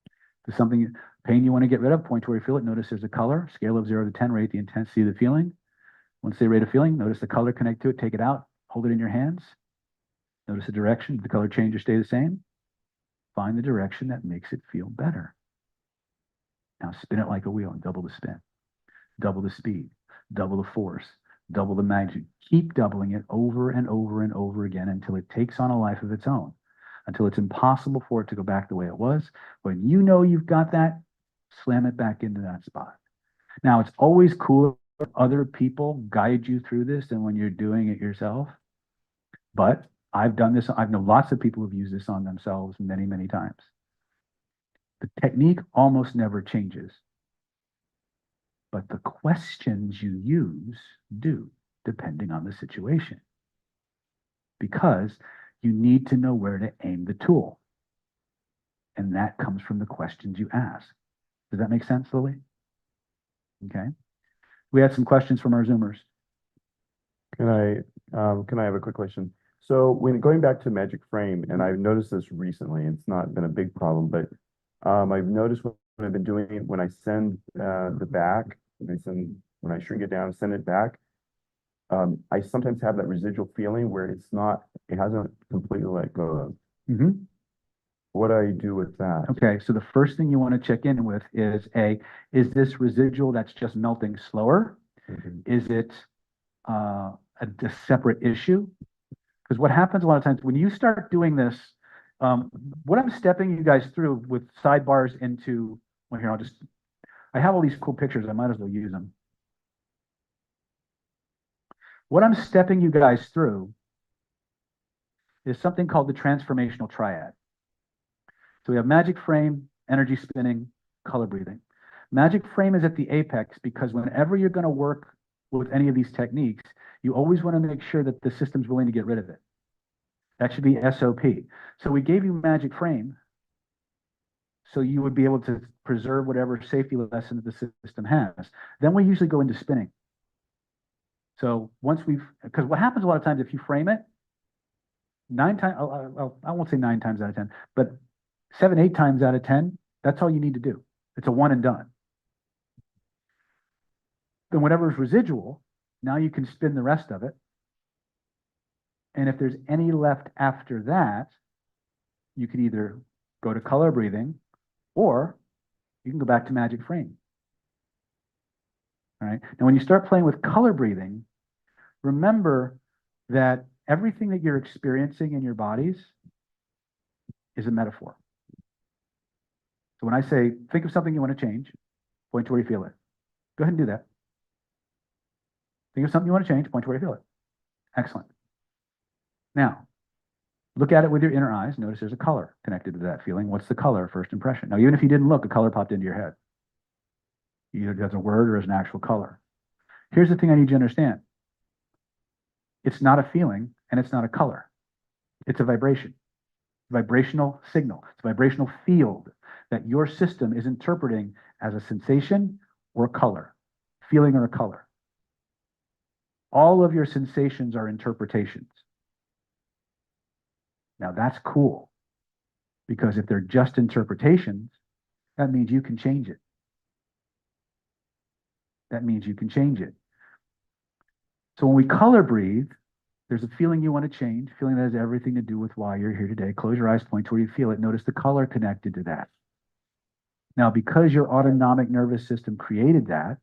If there's something, pain you want to get rid of, point to where you feel it, notice there's a color, scale of 0 to 10, rate the intensity of the feeling. Once they rate a feeling, notice the color, connect to it, take it out, hold it in your hands. Notice the direction, did the color change or stay the same? Find the direction that makes it feel better. Now spin it like a wheel and double the spin, double the speed, double the force, double the magnitude. Keep doubling it over and over and over again until it takes on a life of its own, until it's impossible for it to go back the way it was. When you know you've got that, slam it back into that spot. Now, it's always cooler if other people guide you through this than when you're doing it yourself. But I've done this. I know lots of people who've used this on themselves many, many times. The technique almost never changes, but the questions you use do, depending on the situation, because you need to know where to aim the tool. And that comes from the questions you ask. Does that make sense, Lily? Okay. We had some questions from our Zoomers. Can I have a quick question? So when going back to Magic Frame, and I've noticed this recently, it's not been a big problem, but I've noticed when I've been doing it, when I send the back, when I shrink it down, send it back, I sometimes have that residual feeling where it hasn't completely let go of. What do I do with that? Okay, so the first thing you want to check in with is is this residual that's just melting slower? Is it a separate issue? Because what happens a lot of times when you start doing this, what I'm stepping you guys through with sidebars into, well, here, I have all these cool pictures, I might as well use them. What I'm stepping you guys through is something called the transformational triad. So we have magic frame, energy spinning, color breathing. Magic frame is at the apex because whenever you're going to work with any of these techniques, you always want to make sure that the system's willing to get rid of it. That should be SOP. So we gave you magic frame so you would be able to preserve whatever safety lesson that the system has. Then we usually go into spinning. So because what happens a lot of times if you frame it, 9 times, I won't say 9 times out of 10, but 7, 8 times out of 10, that's all you need to do. It's a one and done. Then whatever's residual, now you can spin the rest of it. And if there's any left after that, you could either go to color breathing or you can go back to magic frame. All right. Now, when you start playing with color breathing, remember that everything that you're experiencing in your bodies is a metaphor. So when I say, think of something you want to change, point to where you feel it. Go ahead and do that. Think of something you want to change, point to where you feel it. Excellent. Now, Look at it with your inner eyes. Notice there's a color connected to that feeling. What's the color? First impression. Now, even if you didn't look, a color popped into your head, either as a word or as an actual color. Here's the thing I need you to understand. It's not a feeling and it's not a color. It's a vibration, vibrational signal. It's a vibrational field that your system is interpreting as a sensation or a color, feeling or a color. All of your sensations are interpretations. Now that's cool, because if they're just interpretations, that means you can change it. That means you can change it. So when we color breathe, there's a feeling you want to change, feeling that has everything to do with why you're here today. Close your eyes, point to where you feel it. Notice the color connected to that. Now, because your autonomic nervous system created that,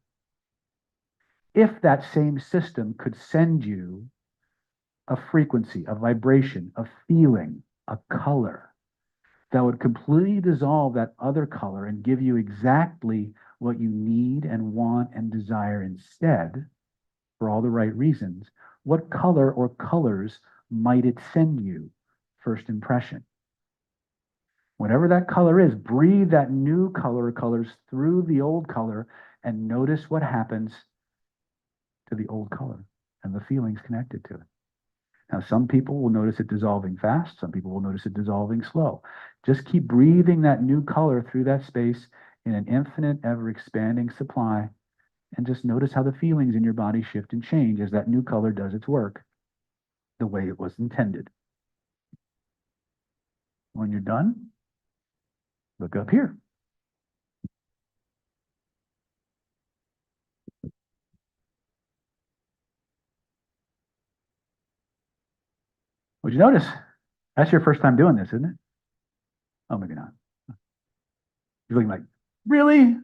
if that same system could send you a frequency, a vibration, a feeling, a color that would completely dissolve that other color and give you exactly what you need and want and desire instead, for all the right reasons, what color or colors might it send you? First impression. Whatever that color is, breathe that new color or colors through the old color and notice what happens to the old color and the feelings connected to it. Now, some people will notice it dissolving fast. Some people will notice it dissolving slow. Just keep breathing that new color through that space in an infinite, ever-expanding supply, and just notice how the feelings in your body shift and change as that new color does its work the way it was intended. When you're done, look up here. What'd you notice? That's your first time doing this, isn't it? Oh, maybe not. You're looking like, really?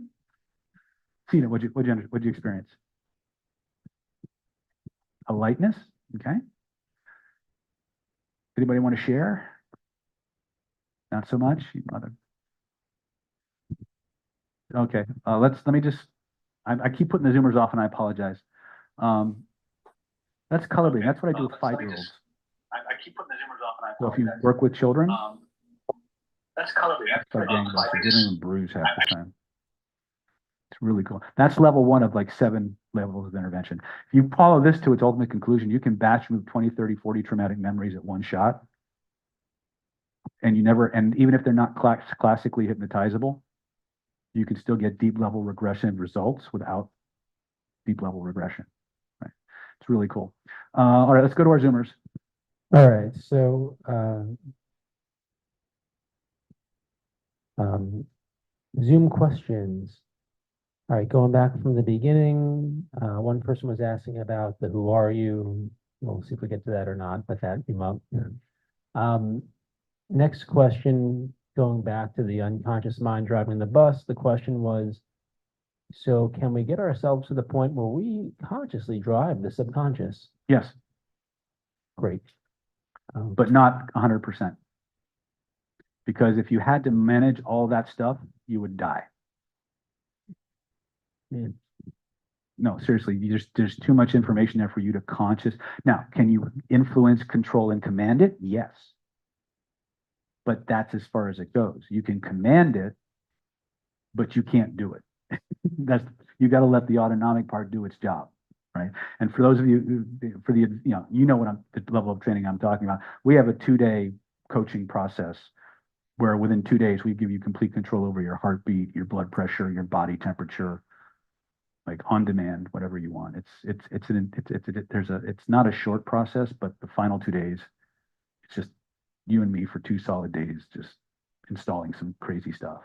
Tina, what'd you experience? A lightness? Okay. Anybody want to share? Not so much? Okay, let me just, I keep putting the Zoomers off and I apologize. That's color bleeding. That's what I do with 5-year-olds. I keep putting the Zoomers off and I So if you work with children, that's color bleeding. it's like gangbusters. They don't even bruise half the time. It's really cool. That's level 1 of like 7 levels of intervention. If you follow this to its ultimate conclusion, you can batch move 20, 30, 40 traumatic memories at one shot. And even if they're not classically hypnotizable, you can still get deep level regression results without deep level regression. Right? It's really cool. All right, let's go to our Zoomers. All right, so Zoom questions. All right, going back from the beginning, one person was asking about the who are you? We'll see if we get to that or not, but that came up. Next question, going back to the unconscious mind driving the bus, the question was, so can we get ourselves to the point where we consciously drive the subconscious? Yes. Great. But not 100%. Because if you had to manage all that stuff, you would die. Yeah. No, seriously, there's too much information there for you to conscious. Now, can you influence, control, and command it? Yes. But that's as far as it goes. You can command it, but you can't do it. You got to let the autonomic part do its job, right? And for those of you, you know what the level of training I'm talking about. We have a 2-day coaching process where within 2 days we give you complete control over your heartbeat, your blood pressure, your body temperature, like on demand, whatever you want. It's not a short process, but the final 2 days, it's just you and me for 2 solid days, just installing some crazy stuff.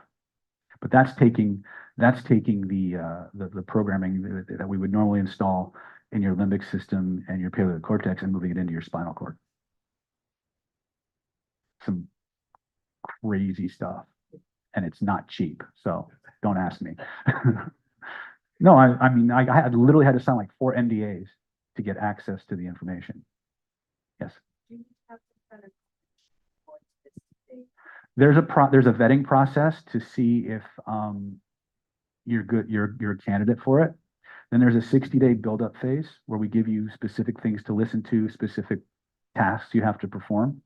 But that's taking the programming that we would normally install in your limbic system and your paleo cortex and moving it into your spinal cord. Some crazy stuff, and it's not cheap. So don't ask me. No, I mean, I literally had to sign like 4 NDAs to get access to the information. Yes. There's a vetting process to see if you're good, you're a candidate for it. Then there's a 60-day build-up phase where we give you specific things to listen to, specific tasks you have to perform.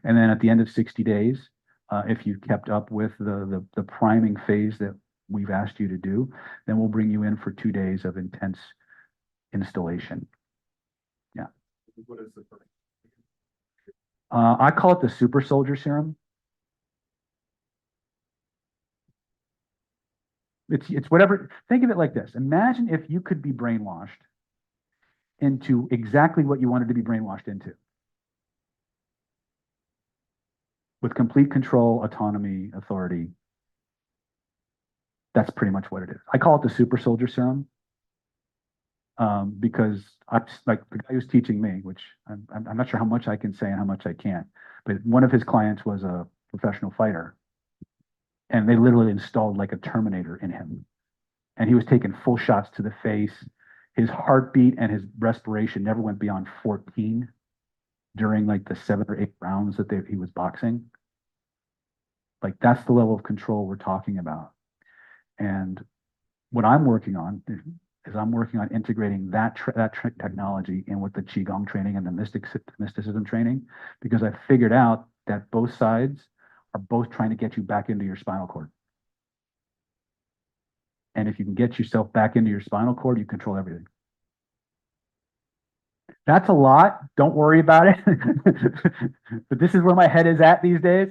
And then at the end of 60 days, if you've kept up with the priming phase that we've asked you to do, then we'll bring you in for 2 days of intense installation. Yeah. What is the? I call it the super soldier serum. It's whatever, think of it like this. Imagine if you could be brainwashed into exactly what you wanted to be brainwashed into. With complete control, autonomy, authority. That's pretty much what it is. I call it the super soldier serum. Because I'm like the guy who's teaching me, which I'm not sure how much I can say and how much I can't, but one of his clients was a professional fighter. And they literally installed like a Terminator in him. And he was taking full shots to the face. His heartbeat and his respiration never went beyond 14 during like the 7 or 8 rounds that he was boxing. Like that's the level of control we're talking about. And what I'm working on is I'm working on integrating that technology in with the Qigong training and the mysticism training, because I figured out that both sides are both trying to get you back into your spinal cord. And if you can get yourself back into your spinal cord, you control everything. That's a lot. Don't worry about it. But this is where my head is at these days.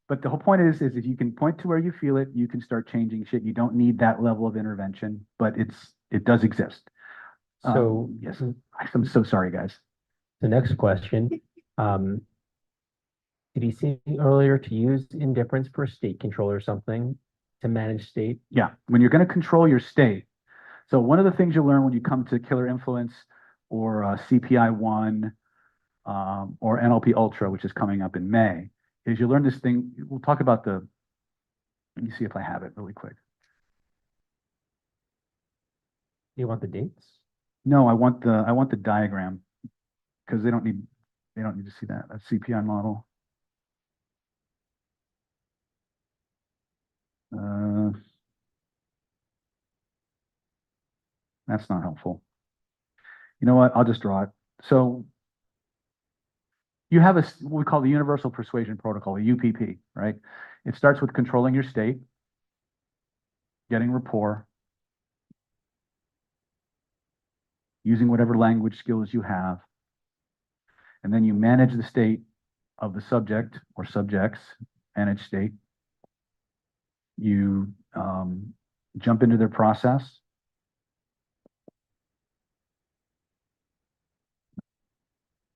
But the whole point is if you can point to where you feel it, you can start changing shit. You don't need that level of intervention, but it does exist. So yes, I'm so sorry, guys. the next question, did he say earlier to use indifference for state control or something to manage state? Yeah, when you're going to control your state. So one of the things you learn when you come to Killer Influence or CPI-1 or NLP Ultra, which is coming up in May, is you learn this thing. We'll talk about let me see if I have it really quick. You want the dates? No, I want the diagram because they don't need to see that. That's CPI model. That's not helpful. You know what? I'll just draw it. So you have what we call the Universal Persuasion Protocol, the UPP, right? It starts with controlling your state, getting rapport, using whatever language skills you have, and then you manage the state of the subject or subjects and its state. You jump into their process.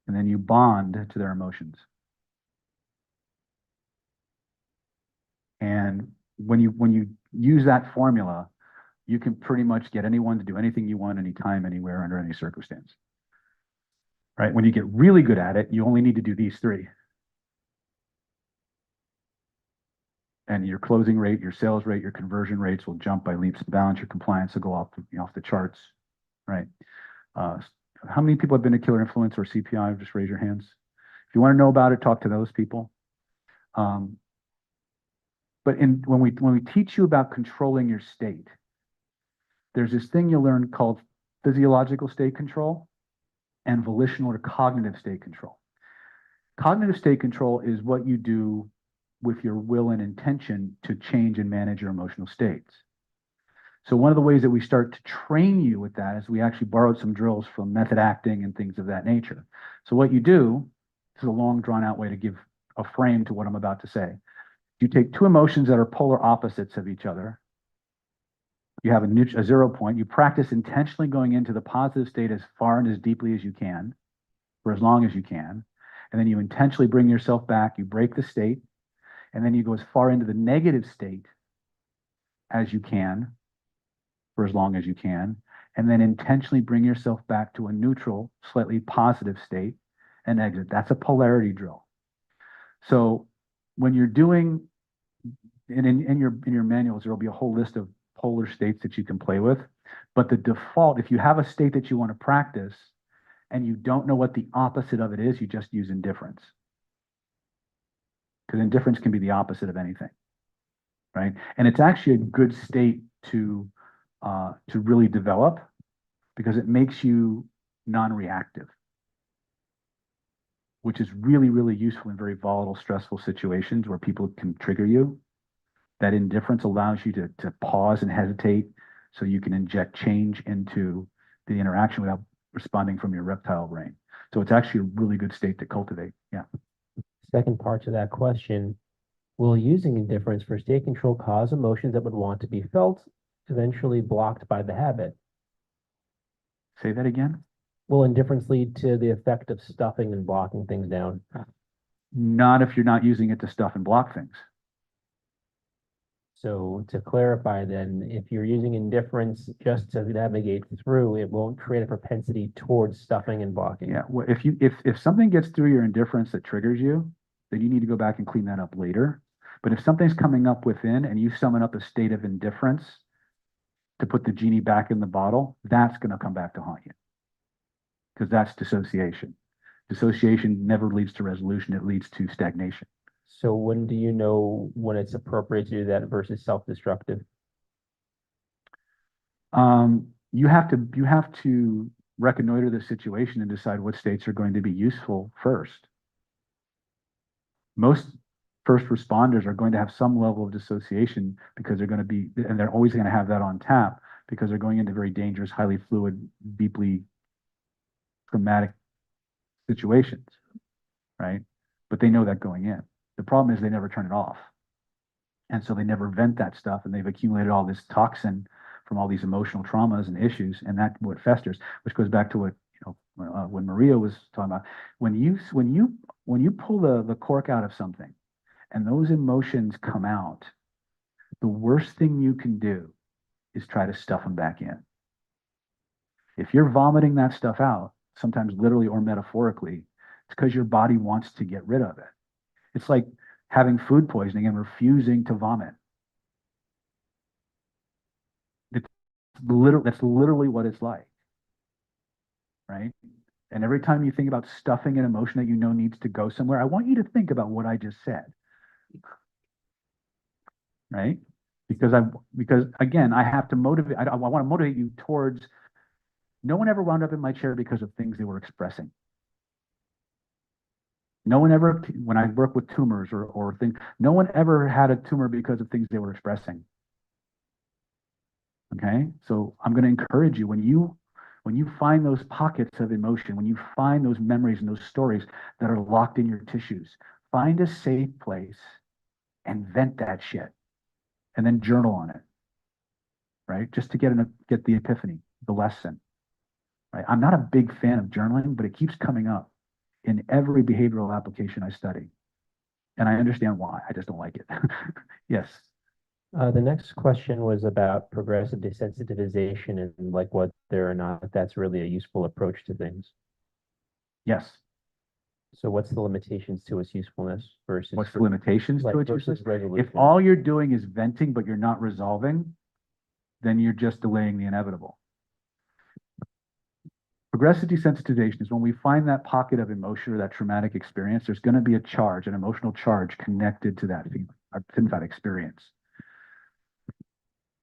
And then you bond to their emotions. And when you use that formula, you can pretty much get anyone to do anything you want, anytime, anywhere, under any circumstance. Right? When you get really good at it, you only need to do these 3. And your closing rate, your sales rate, your conversion rates will jump by leaps and bounds. Your compliance will go off the charts, right? How many people have been to Killer Influence or CPI? Just raise your hands. If you want to know about it, talk to those people. But when we teach you about controlling your state, there's this thing you'll learn called physiological state control and volitional or cognitive state control. Cognitive state control is what you do with your will and intention to change and manage your emotional states. So one of the ways that we start to train you with that is we actually borrowed some drills from method acting and things of that nature. So what you do, this is a long drawn out way to give a frame to what I'm about to say. You take 2 emotions that are polar opposites of each other. You have a 0 point. You practice intentionally going into the positive state as far and as deeply as you can, for as long as you can. And then you intentionally bring yourself back. You break the state. And then you go as far into the negative state as you can, for as long as you can, and then intentionally bring yourself back to a neutral, slightly positive state and exit. That's a polarity drill. So when you're doing, and in your manuals, there will be a whole list of polar states that you can play with. But the default, if you have a state that you want to practice and you don't know what the opposite of it is, you just use indifference. Because indifference can be the opposite of anything, right? And it's actually a good state to really develop because it makes you non-reactive. which is really, really useful in very volatile, stressful situations where people can trigger you. That indifference allows you to pause and hesitate so you can inject change into the interaction without responding from your reptile brain. So it's actually a really good state to cultivate. Yeah. Second part to that question, will using indifference for state control cause emotions that would want to be felt, eventually blocked by the habit? Say that again. Will indifference lead to the effect of stuffing and blocking things down? Not if you're not using it to stuff and block things. So to clarify then, if you're using indifference just to navigate through, it won't create a propensity towards stuffing and blocking. Yeah. Well, if something gets through your indifference that triggers you, then you need to go back and clean that up later. But if something's coming up within and you summon up a state of indifference to put the genie back in the bottle, that's going to come back to haunt you. Because that's dissociation. Dissociation never leads to resolution, it leads to stagnation. So when do you know when it's appropriate to do that versus self-destructive? You have to reconnoiter the situation and decide what states are going to be useful first. Most first responders are going to have some level of dissociation because they're going to be, and they're always going to have that on tap because they're going into very dangerous, highly fluid, deeply traumatic situations, right? But they know that going in. The problem is they never turn it off. And so they never vent that stuff, and they've accumulated all this toxin from all these emotional traumas and issues, and that's what festers, which goes back to what, when Maria was talking about, when you pull the cork out of something and those emotions come out, the worst thing you can do is try to stuff them back in. If you're vomiting that stuff out, sometimes literally or metaphorically, it's because your body wants to get rid of it. It's like having food poisoning and refusing to vomit. That's literally what it's like, right? And every time you think about stuffing an emotion that you know needs to go somewhere, I want you to think about what I just said, right? Because again, I have to motivate. I want to motivate you towards. No one ever wound up in my chair because of things they were expressing. No one ever, when I work with tumors or things, no one ever had a tumor because of things they were expressing. Okay, so I'm going to encourage you when you find those pockets of emotion, when you find those memories and those stories that are locked in your tissues, find a safe place and vent that shit, and then journal on it, right? Just to get the epiphany, the lesson, right? I'm not a big fan of journaling, but it keeps coming up in every behavioral application I study. And I understand why, I just don't like it. Yes. The next question was about progressive desensitization and like whether or not that's really a useful approach to things. Yes. So what's the limitations to its usefulness versus What's the limitations like to it? versus If resolution? all you're doing is venting, but you're not resolving, then you're just delaying the inevitable. Progressive desensitization is when we find that pocket of emotion or that traumatic experience, there's going to be a charge, an emotional charge connected to that feeling, or to that experience.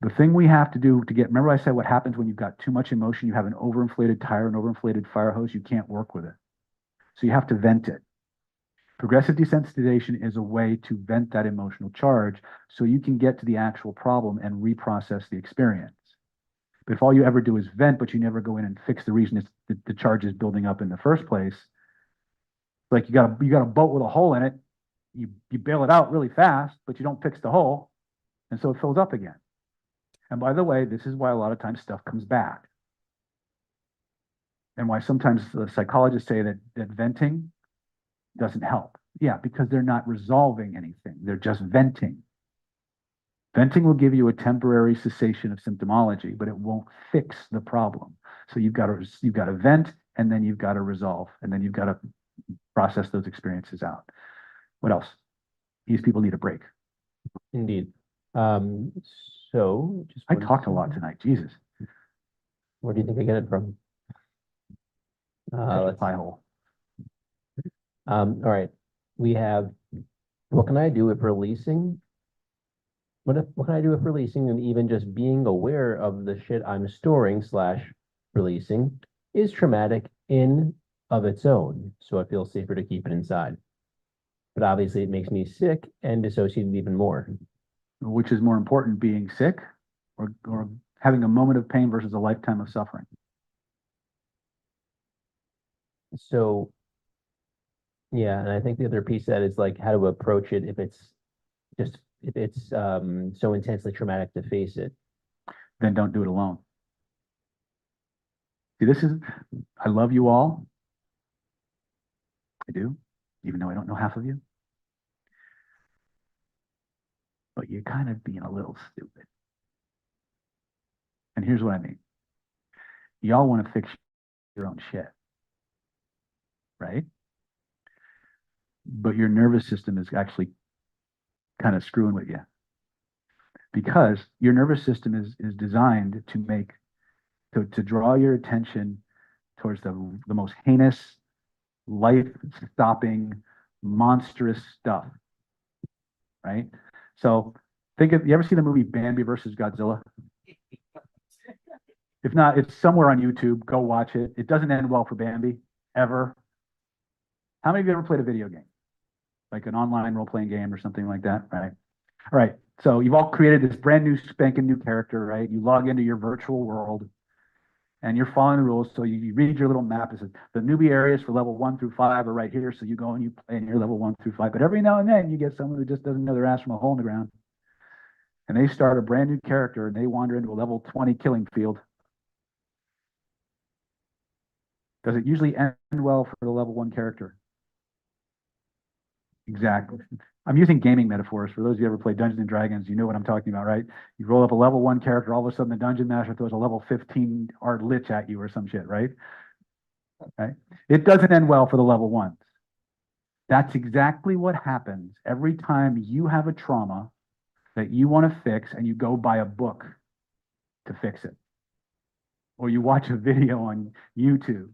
The thing we have to do to remember I said what happens when you've got too much emotion, you have an overinflated tire, an overinflated fire hose, you can't work with it. So you have to vent it. Progressive desensitization is a way to vent that emotional charge so you can get to the actual problem and reprocess the experience. But if all you ever do is vent, but you never go in and fix the reason the charge is building up in the first place, like you got a boat with a hole in it, you bail it out really fast, but you don't fix the hole, and so it fills up again. And by the way, this is why a lot of times stuff comes back. And why sometimes the psychologists say that venting doesn't help. Yeah, because they're not resolving anything. They're just venting. Venting will give you a temporary cessation of symptomology, but it won't fix the problem. So you've got to vent, and then you've got to resolve, and then you've got to process those experiences out. What else? These people need a break. Indeed. So just I talked a lot tonight. Jesus. Where do you think I get it from? Let's pie hole. All right. We have, what can I do if releasing? What can I do with releasing and even just being aware of the shit I'm storing / releasing is traumatic in of its own, so I feel safer to keep it inside. But obviously it makes me sick and dissociated even more. Which is more important, being sick or having a moment of pain versus a lifetime of suffering? So, yeah, and I think the other piece of that is like how to approach it if it's so intensely traumatic to face it. Then don't do it alone. See, I love you all. I do, even though I don't know half of you. But you're kind of being a little stupid. And here's what I mean. Y'all want to fix your own shit, right? But your nervous system is actually kind of screwing with you. Because your nervous system is designed to draw your attention towards the most heinous, life-stopping, monstrous stuff, right? So you ever see the movie Bambi versus Godzilla? If not, it's somewhere on YouTube. Go watch it. It doesn't end well for Bambi, ever. How many of you ever played a video game? Like an online role-playing game or something like that, right? All right, so you've all created this brand new spanking new character, right? You log into your virtual world and you're following the rules. So you read your little map. It says the newbie areas for level 1 through 5 are right here. So you go and you play in your level 1 through 5. But every now and then you get someone who just doesn't know their ass from a hole in the ground. And they start a brand new character and they wander into a level 20 killing field. Does it usually end well for the level 1 character? Exactly. I'm using gaming metaphors. For those of you who ever played Dungeons and Dragons, you know what I'm talking about, right? You roll up a level 1 character, all of a sudden the dungeon master throws a level 15 art lich at you or some shit, right? Right? It doesn't end well for the level 1s. That's exactly what happens every time you have a trauma that you want to fix and you go buy a book to fix it. Or you watch a video on YouTube,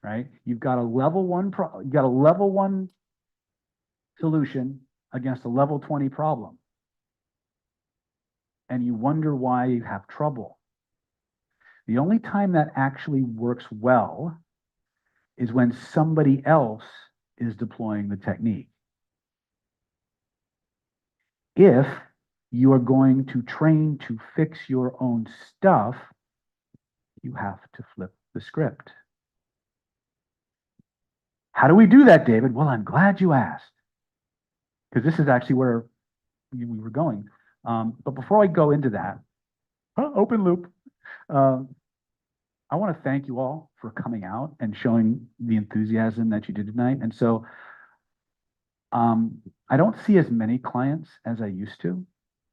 right? You've got a level 1 solution against a level 20 problem. And you wonder why you have trouble. The only time that actually works well is when somebody else is deploying the technique. If you are going to train to fix your own stuff, you have to flip the script. How do we do that, David? Well, I'm glad you asked, because this is actually where we were going. But before I go into that, open loop, I want to thank you all for coming out and showing the enthusiasm that you did tonight. And so I don't see as many clients as I used to.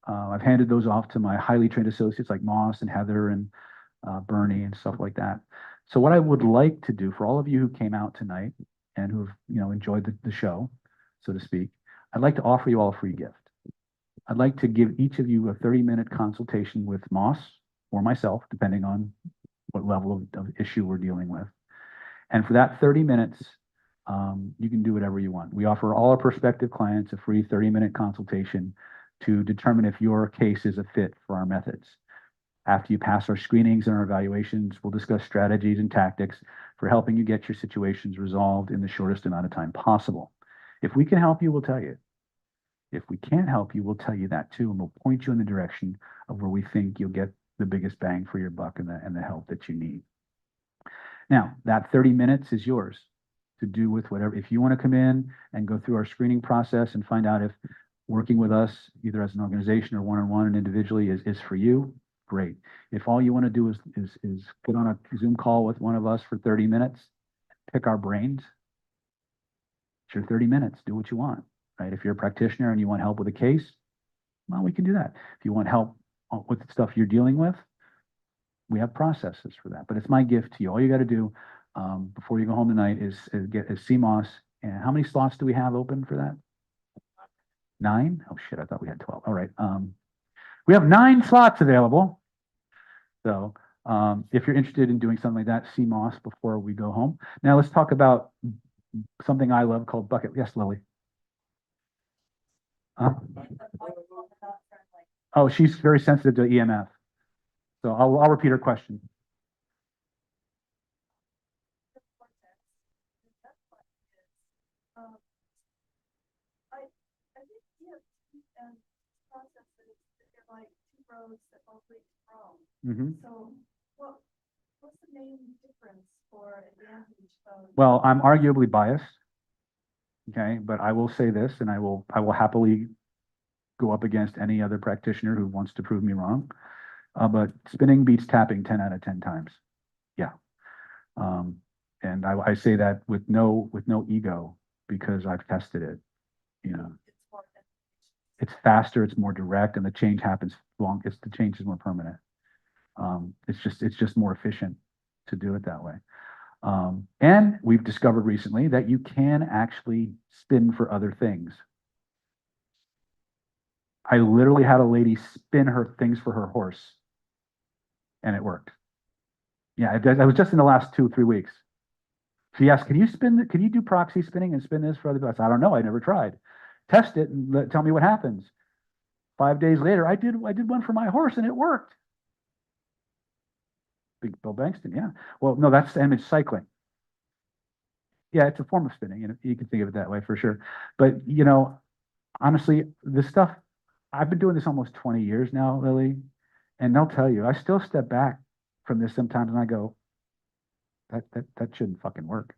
I've handed those off to my highly trained associates like Moss and Heather and Bernie and stuff like that. So what I would like to do for all of you who came out tonight and who've enjoyed the show, so to speak, I'd like to offer you all a free gift. I'd like to give each of you a 30-minute consultation with Moss or myself, depending on what level of issue we're dealing with. And for that 30 minutes, you can do whatever you want. We offer all our prospective clients a free 30-minute consultation to determine if your case is a fit for our methods. After you pass our screenings and our evaluations, we'll discuss strategies and tactics for helping you get your situations resolved in the shortest amount of time possible. If we can help you, we'll tell you. If we can't help you, we'll tell you that too, and we'll point you in the direction of where we think you'll get the biggest bang for your buck and the help that you need. Now, that 30 minutes is yours to do with whatever. If you want to come in and go through our screening process and find out if working with us, either as an organization or one-on-one and individually, is for you, great. If all you want to do is get on a Zoom call with one of us for 30 minutes, pick our brains, it's your 30 minutes, do what you want, right? If you're a practitioner and you want help with a case, well, we can do that. If you want help with the stuff you're dealing with, we have processes for that. But it's my gift to you. All you got to do before you go home tonight is get a CMOS. And how many slots do we have open for that? 9? Oh shit, I thought we had 12. All right. We have 9 slots available. So if you're interested in doing something like that, CMOS before we go home. Now let's talk about something I love called bucket. Yes, Lily. Oh, she's very sensitive to EMF. So I'll repeat her question. they're like two roads that both lead to Rome. Mhm. So what's the main difference or advantage of? Well, I'm arguably biased. Okay, but I will say this, and I will happily go up against any other practitioner who wants to prove me wrong. But spinning beats tapping 10 out of 10 times. Yeah. And I say that with no ego because I've tested it. You know, It's more than- it's faster, it's more direct, and the change happens the change is more permanent. It's just more efficient to do it that way. And we've discovered recently that you can actually spin for other things. I literally had a lady spin her things for her horse, and it worked. Yeah, that was just in the last 2-3 weeks. She asked, "Can you do proxy spinning and spin this for other people?" I said, "I don't know. I never tried. Test it and tell me what happens." 5 days later, I did one for my horse, and it worked. Big Bill Bankston, yeah. Well, no, that's image cycling. Yeah, it's a form of spinning, you can think of it that way for sure. But honestly, this stuff, I've been doing this almost 20 years now, Lily, and they'll tell you, I still step back from this sometimes and I go, that shouldn't fucking work.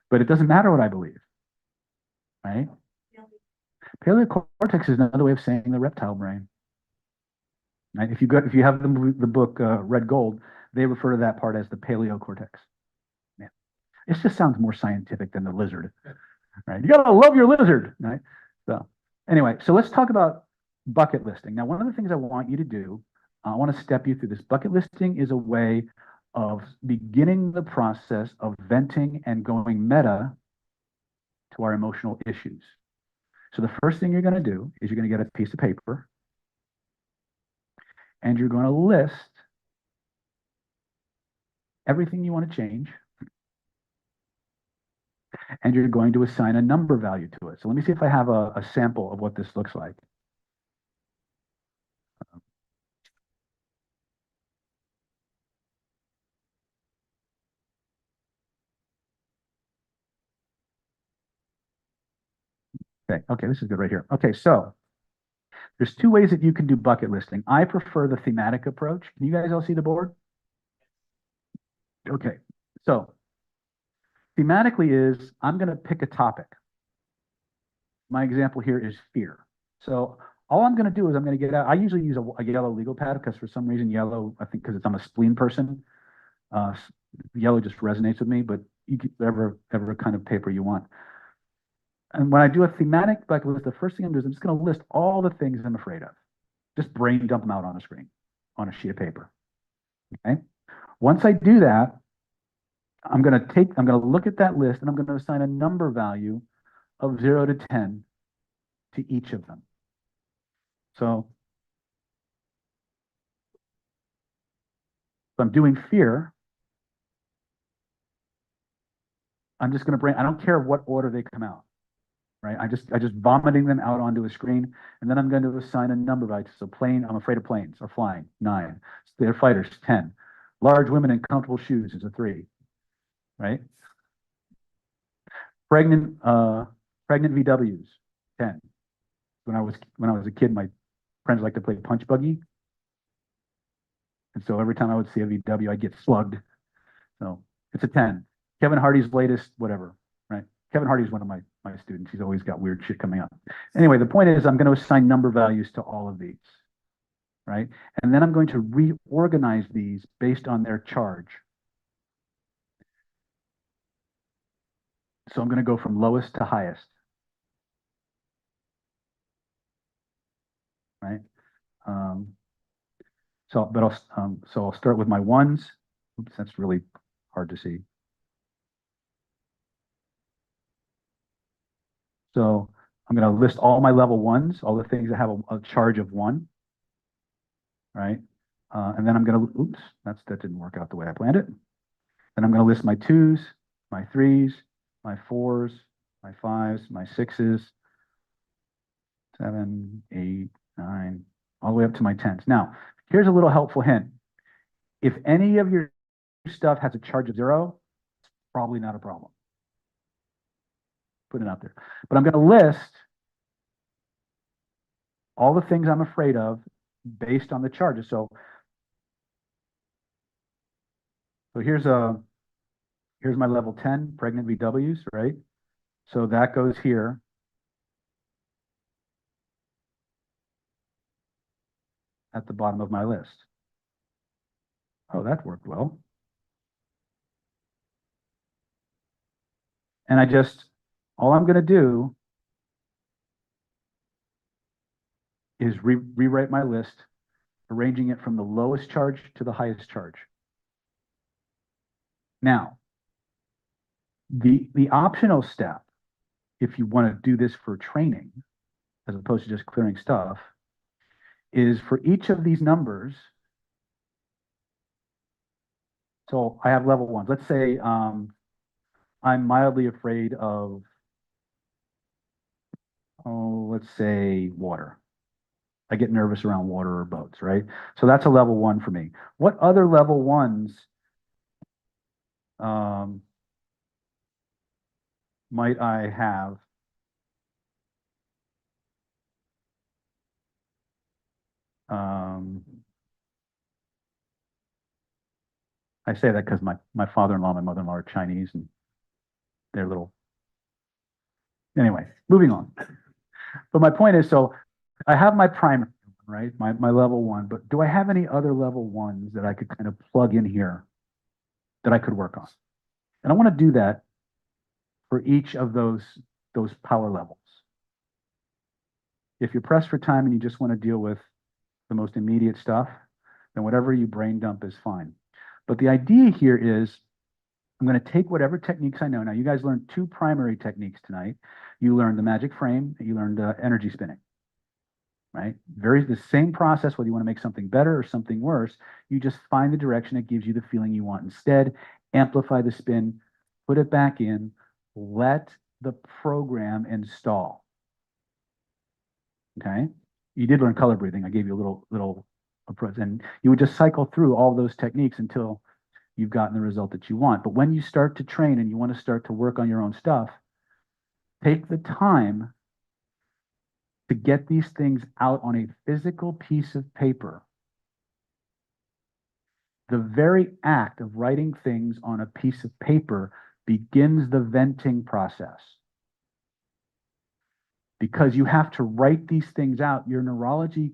But it doesn't matter what I believe, right? Paleocortex is another way of saying the reptile brain. Right? If you have the book Red Gold, they refer to that part as the paleocortex. Yeah. It just sounds more scientific than the lizard, right? You gotta love your lizard, right? So anyway, so let's talk about bucket listing. Now, one of the things I want you to do, I want to step you through this. Bucket listing is a way of beginning the process of venting and going meta to our emotional issues. So the first thing you're going to do is you're going to get a piece of paper and you're going to list everything you want to change, and you're going to assign a number value to it. So let me see if I have a sample of what this looks like. Okay, this is good right here. Okay, so there's 2 ways that you can do bucket listing. I prefer the thematic approach. Can you guys all see the board? Okay, so thematically is I'm going to pick a topic. My example here is fear. So all I'm going to do is I'm going to get out. I usually use a yellow legal pad because for some reason yellow, I think because I'm a spleen person, yellow just resonates with me, but you get whatever kind of paper you want. And when I do a thematic bucket list, the first thing I'm doing is I'm just going to list all the things I'm afraid of. Just brain dump them out on a screen, on a sheet of paper. Okay. Once I do that, I'm going to look at that list and I'm going to assign a number value of 0 to 10 to each of them. So if I'm doing fear, I'm just going to I don't care what order they come out, right? I just vomiting them out onto a screen, and then I'm going to assign a number value. So plane, I'm afraid of planes or flying, 9. They're fighters, 10. Large women in comfortable shoes is a 3, right? Pregnant VWs, 10. When I was a kid, my friends liked to play punch buggy. And so every time I would see a VW, I'd get slugged. So it's a 10. Kevin Hardy's latest, whatever, right? Kevin Hardy's one of my students. He's always got weird shit coming up. Anyway, the point is I'm going to assign number values to all of these, right? And then I'm going to reorganize these based on their charge. So I'm going to go from lowest to highest, right? So I'll start with my ones. Oops, that's really hard to see. So I'm going to list all my level 1s, all the things that have a charge of 1, right? And then I'm going to, oops, that didn't work out the way I planned it. Then I'm going to list my 2s, my 3s, my 4s, my 5s, my 6s, 7, 8, 9, all the way up to my 10s. Now, here's a little helpful hint. If any of your stuff has a charge of 0, it's probably not a problem. Put it out there. But I'm going to list all the things I'm afraid of based on the charges. So here's my level 10 pregnant VWs, right? So that goes here. At the bottom of my list. Oh, that worked well. And all I'm going to do is rewrite my list, arranging it from the lowest charge to the highest charge. Now, the optional step, if you want to do this for training, as opposed to just clearing stuff, is for each of these numbers. So I have level 1. Let's say I'm mildly afraid of, let's say water. I get nervous around water or boats, right? So that's a level 1 for me. What other level 1s might I have? I say that because my father-in-law, my mother-in-law are Chinese, and they're little. Anyway, moving on. But my point is, so I have my primary, right? My level 1, but do I have any other level 1s that I could kind of plug in here that I could work on? And I want to do that for each of those power levels. If you're pressed for time and you just want to deal with the most immediate stuff, then whatever you brain dump is fine. But the idea here is I'm going to take whatever techniques I know. Now, you guys learned 2 primary techniques tonight. You learned the magic frame, and you learned energy spinning, right? The same process, whether you want to make something better or something worse, you just find the direction that gives you the feeling you want instead, amplify the spin, put it back in, let the program install. Okay? You did learn color breathing. I gave you a little approach, and you would just cycle through all those techniques until you've gotten the result that you want. But when you start to train and you want to start to work on your own stuff, take the time to get these things out on a physical piece of paper. The very act of writing things on a piece of paper begins the venting process. Because you have to write these things out, your neurology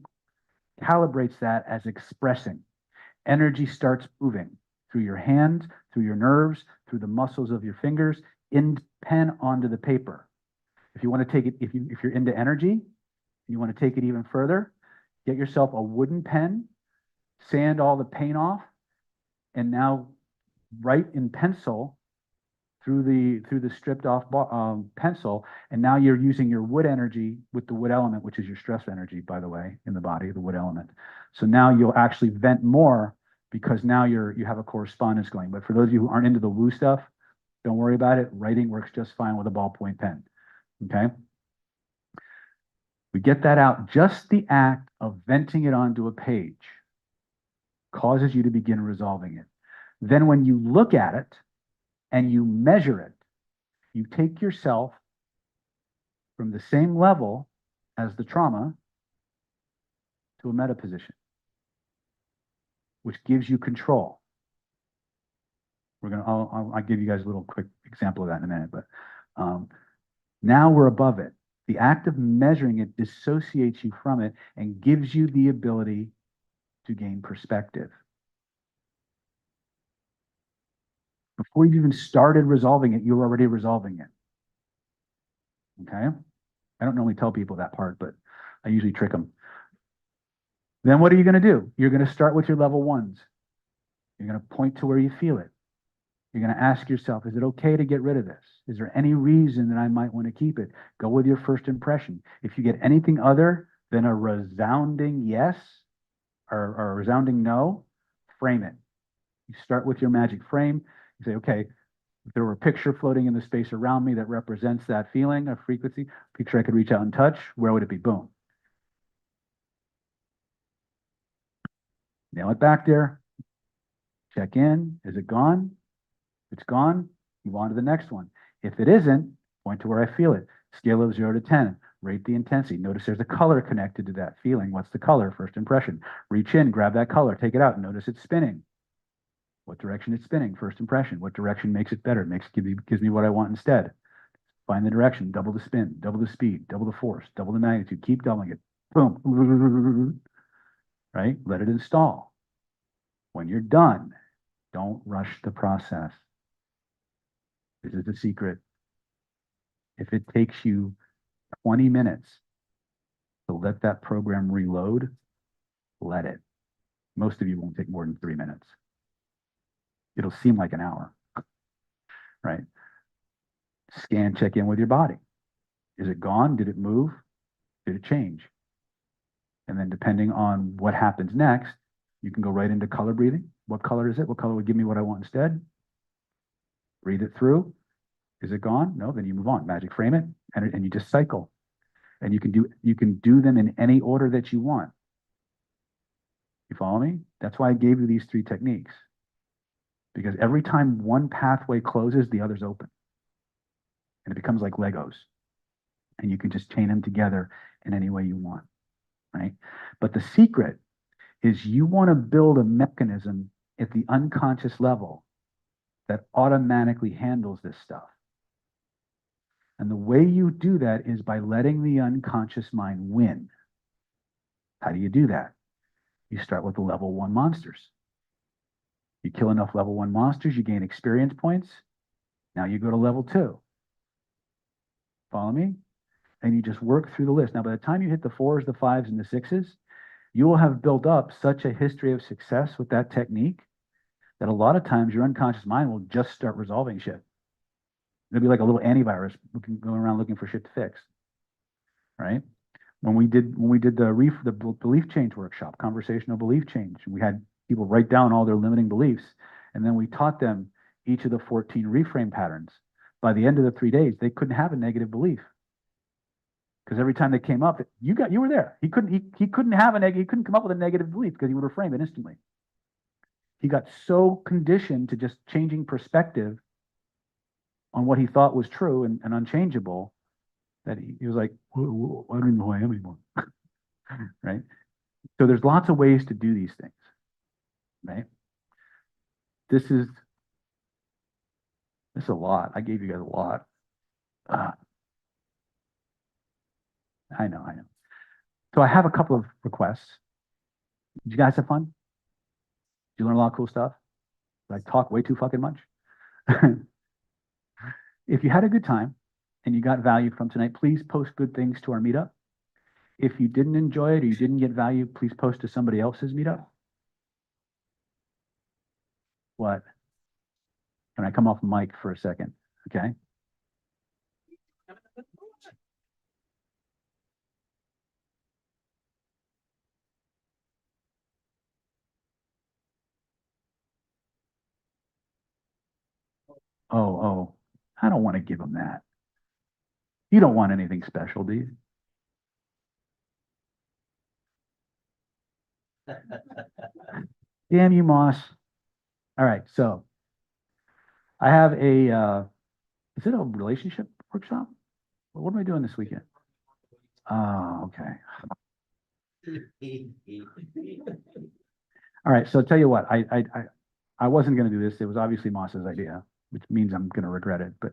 calibrates that as expressing. Energy starts moving through your hands, through your nerves, through the muscles of your fingers, in pen onto the paper. If you want to take it, if you're into energy, you want to take it even further, get yourself a wooden pen, sand all the paint off, and now write in pencil through the stripped off pencil, and now you're using your wood energy with the wood element, which is your stress energy, by the way, in the body, the wood element. So now you'll actually vent more because now you have a correspondence going. But for those of you who aren't into the woo stuff, don't worry about it. Writing works just fine with a ballpoint pen. Okay. We get that out. Just the act of venting it onto a page causes you to begin resolving it. Then when you look at it and you measure it, you take yourself from the same level as the trauma to a meta position, which gives you control. I'll give you guys a little quick example of that in a minute, but now we're above it. The act of measuring it dissociates you from it and gives you the ability to gain perspective. Before you've even started resolving it, you're already resolving it. Okay? I don't normally tell people that part, but I usually trick them. Then what are you going to do? You're going to start with your level 1s. You're going to point to where you feel it. You're going to ask yourself, is it okay to get rid of this? Is there any reason that I might want to keep it? Go with your first impression. If you get anything other than a resounding yes or a resounding no, frame it. You start with your magic frame. You say, okay, if there were a picture floating in the space around me that represents that feeling of frequency, picture I could reach out and touch, where would it be? Boom. Nail it back there. Check in. Is it gone? If it's gone, move on to the next one. If it isn't, point to where I feel it. Scale of 0 to 10. Rate the intensity. Notice there's a color connected to that feeling. What's the color? First impression. Reach in, grab that color, take it out. Notice it's spinning. What direction it's spinning? First impression. What direction makes it better? Gives me what I want instead. Find the direction, double the spin, double the speed, double the force, double the magnitude. Keep doubling it. Boom. Right? Let it install. When you're done, don't rush the process. This is the secret. If it takes you 20 minutes to let that program reload, let it. Most of you won't take more than 3 minutes. It'll seem like an hour, right? Scan, check in with your body. Is it gone? Did it move? Did it change? And then depending on what happens next, you can go right into color breathing. What color is it? What color would give me what I want instead? Breathe it through. Is it gone? No, then you move on. Magic frame it, and you just cycle. And you can do them in any order that you want. You follow me? That's why I gave you these 3 techniques. Because every time one pathway closes, the other's open. And it becomes like Legos. And you can just chain them together in any way you want, right? But the secret is you want to build a mechanism at the unconscious level that automatically handles this stuff. And the way you do that is by letting the unconscious mind win. How do you do that? You start with the level 1 monsters. You kill enough level 1 monsters, you gain experience points. Now you go to level 2. Follow me? And you just work through the list. Now, by the time you hit the 4s, the 5s, and the 6s, you will have built up such a history of success with that technique that a lot of times your unconscious mind will just start resolving shit. It'll be like a little antivirus going around looking for shit to fix, right? When we did the belief change workshop, conversational belief change, we had people write down all their limiting beliefs, and then we taught them each of the 14 reframe patterns. By the end of the 3 days, they couldn't have a negative belief. Because every time they came up, you were there. He couldn't come up with a negative belief because he would reframe it instantly. He got so conditioned to just changing perspective on what he thought was true and unchangeable that he was like, whoa, I don't even know who I am anymore. Right? So there's lots of ways to do these things. Right? This is a lot. I gave you guys a lot. I know. So I have a couple of requests. Did you guys have fun? Did you learn a lot of cool stuff? Did I talk way too fucking much? If you had a good time and you got value from tonight, please post good things to our meetup. If you didn't enjoy it or you didn't get value, please post to somebody else's meetup. What? Can I come off mic for a second? Okay. Oh, I don't want to give them that. You don't want anything special, do you? Damn you, Moss. All right, so I have is it a relationship workshop? What am I doing this weekend? Oh, okay. All right, so tell you what, I wasn't going to do this. It was obviously Moss's idea, which means I'm going to regret it. But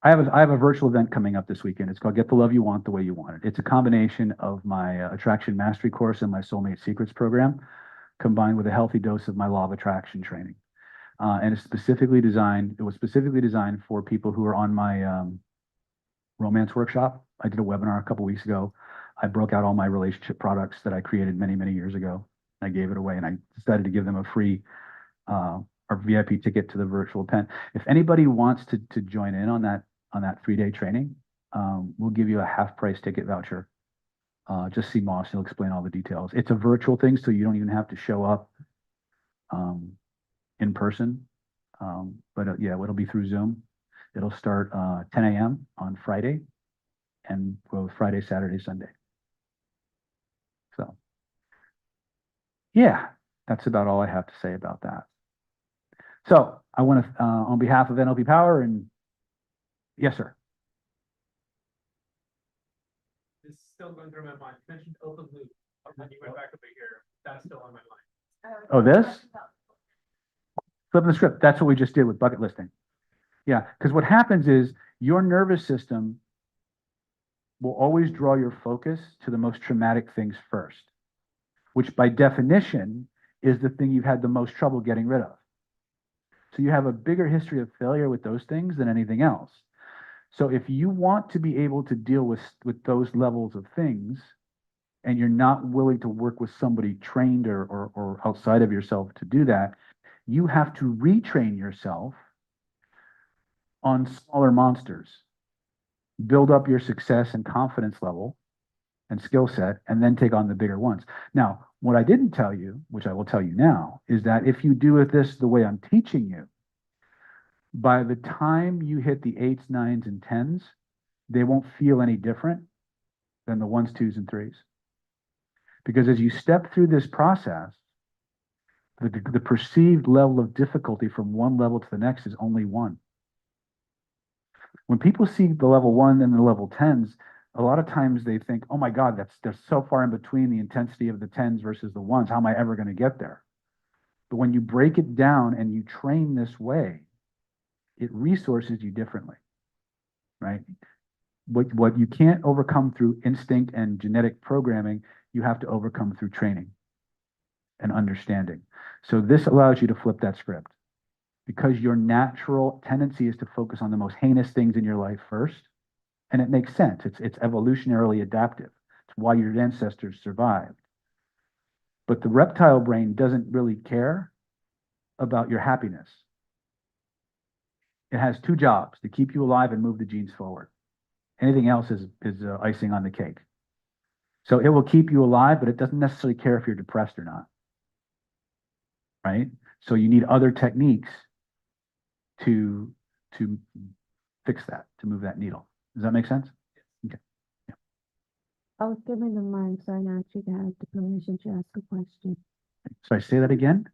I have a virtual event coming up this weekend. It's called Get the Love You Want the Way You Want It. It's a combination of my Attraction Mastery course and my Soulmate Secrets program, combined with a healthy dose of my Law of Attraction training. And it was specifically designed for people who are on my romance workshop. I did a webinar a couple weeks ago. I broke out all my relationship products that I created many, many years ago. I gave it away, and I decided to give them a free or VIP ticket to the virtual pen. If anybody wants to join in on that 3-day training, we'll give you a half-price ticket voucher. Just see Moss; he'll explain all the details. It's a virtual thing, so you don't even have to show up in person. But yeah, it'll be through Zoom. It'll start 10 a.m. on Friday and go Friday, Saturday, Sunday. So yeah, that's about all I have to say about that. So I want to, on behalf of NLP Power, and yes, sir. still going through my mind. You mentioned open loop, and then you went back over here. That's still on my mind. Oh, this? Flipping the script. That's what we just did with bucket listing. Yeah, because what happens is your nervous system will always draw your focus to the most traumatic things first, which by definition is the thing you've had the most trouble getting rid of. So you have a bigger history of failure with those things than anything else. So if you want to be able to deal with those levels of things, and you're not willing to work with somebody trained or outside of yourself to do that, you have to retrain yourself on smaller monsters, build up your success and confidence level and skill set, and then take on the bigger ones. Now, what I didn't tell you, which I will tell you now, is that if you do this the way I'm teaching you, by the time you hit the 8s, 9s, and 10s, they won't feel any different than the 1s, 2s, and 3s. Because as you step through this process, the perceived level of difficulty from one level to the next is only 1. When people see the level 1 and the level 10s, a lot of times they think, oh my God, they're so far in between the intensity of the 10s versus the 1s. How am I ever going to get there? But when you break it down and you train this way, it resources you differently, right? What you can't overcome through instinct and genetic programming, you have to overcome through training and understanding. So this allows you to flip that script, because your natural tendency is to focus on the most heinous things in your life first. And it makes sense. It's evolutionarily adaptive. It's why your ancestors survived. But the reptile brain doesn't really care about your happiness. It has 2 jobs: to keep you alive and move the genes forward. Anything else is icing on the cake. So it will keep you alive, but it doesn't necessarily care if you're depressed or not, right? So you need other techniques to fix that, to move that needle. Does that make sense? Okay. Yeah. I was given the mic, so I naturally had the permission to ask a question. So I say that again?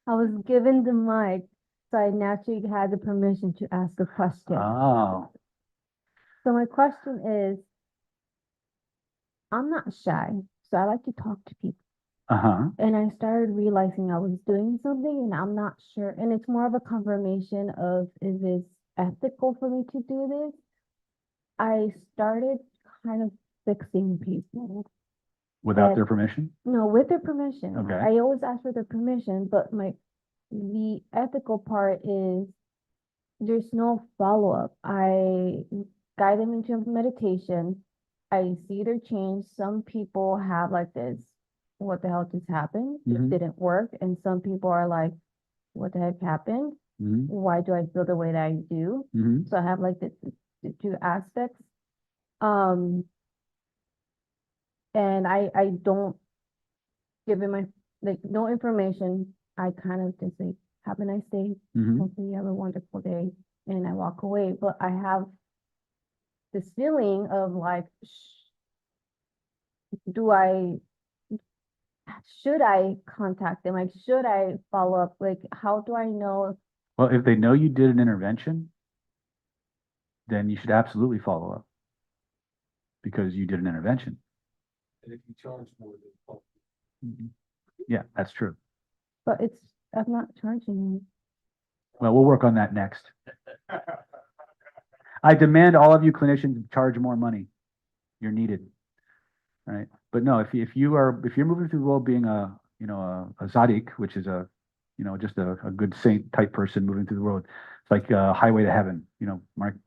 I was given the mic, so I naturally had the permission to ask a question. Oh, So my question is, I'm not shy, so I like to talk to people. uh-huh. And I started realizing I was doing something and I'm not sure. And it's more of a confirmation of, is this ethical for me to do this? I started kind of fixing people. Without And- their permission? No, with their permission. Okay. I always ask for their permission, but the ethical part is there's no follow-up. I guide them into meditation. I see their change. Some people have like this, what the hell just happened? This Mhm. didn't work. And some people are like, what the heck happened? Mm-hmm. Why do I feel the way that I do? Mm-hmm. So I have like the 2 aspects. And I don't give them no information. I kind of just say, have a nice day. Mm-hmm. Hopefully you have a wonderful day. And I walk away. But I have this feeling of like, should I contact them? Like, should I follow up? Like, how do I know? Well, if they know you did an intervention, then you should absolutely follow up, because you did an intervention. And if you charge more than. Mhm. Yeah, that's true. But I'm not charging them. Well, we'll work on that next. I demand all of you clinicians charge more money. You're needed, right? But no, if you're moving through the world being a tzaddik, which is just a good saint type person moving through the world, it's like a highway to heaven.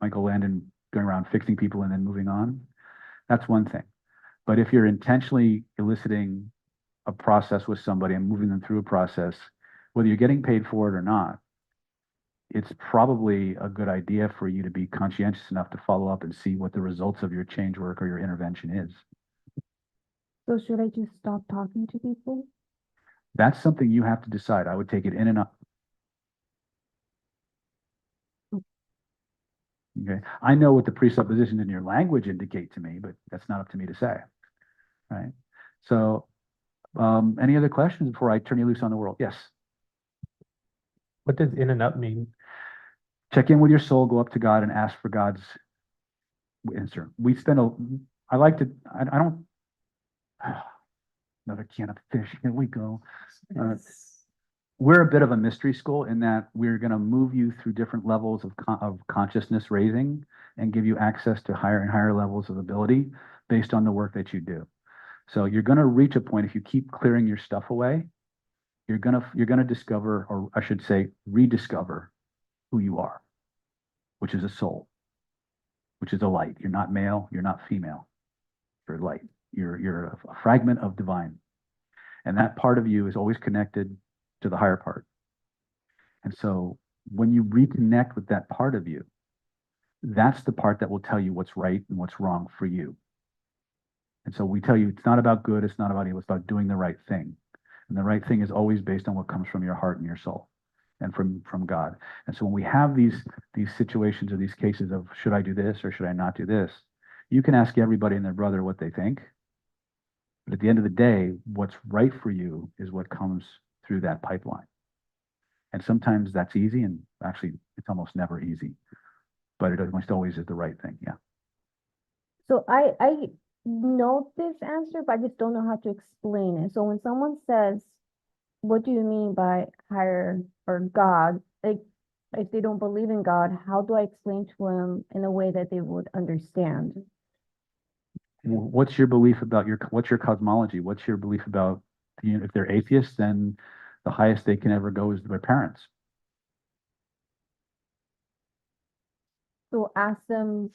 Michael Landon going around fixing people and then moving on. That's one thing. But if you're intentionally eliciting a process with somebody and moving them through a process, whether you're getting paid for it or not, it's probably a good idea for you to be conscientious enough to follow up and see what the results of your change work or your intervention is. So should I just stop talking to people? That's something you have to decide. I would take it in and up. Okay. I know what the presuppositions in your language indicate to me, but that's not up to me to say. Right. So, any other questions before I turn you loose on the world? Yes. What does in and up mean? Check in with your soul, go up to God and ask for God's answer. We spend I like to, I don't. Another can of fish, here we go. We're a bit of a mystery school in that we're going to move you through different levels of consciousness raising and give you access to higher and higher levels of ability based on the work that you do. So you're going to reach a point, if you keep clearing your stuff away, you're going to discover, or I should say, rediscover who you are, which is a soul, which is a light. You're not male, you're not female. You're light. You're a fragment of divine. And that part of you is always connected to the higher part. And so when you reconnect with that part of you, that's the part that will tell you what's right and what's wrong for you. And so we tell you it's not about good, it's not about evil, it's about doing the right thing. And the right thing is always based on what comes from your heart and your soul and from God. And so when we have these situations or these cases of should I do this or should I not do this, you can ask everybody and their brother what they think. But at the end of the day, what's right for you is what comes through that pipeline. And sometimes that's easy, and actually it's almost never easy, but it almost always is the right thing. Yeah. So I know this answer, but I just don't know how to explain it. So when someone says, what do you mean by higher or God? Like, if they don't believe in God, how do I explain to them in a way that they would understand? What's your belief about what's your cosmology? What's your belief about, if they're atheists, then the highest they can ever go is their parents. So ask them,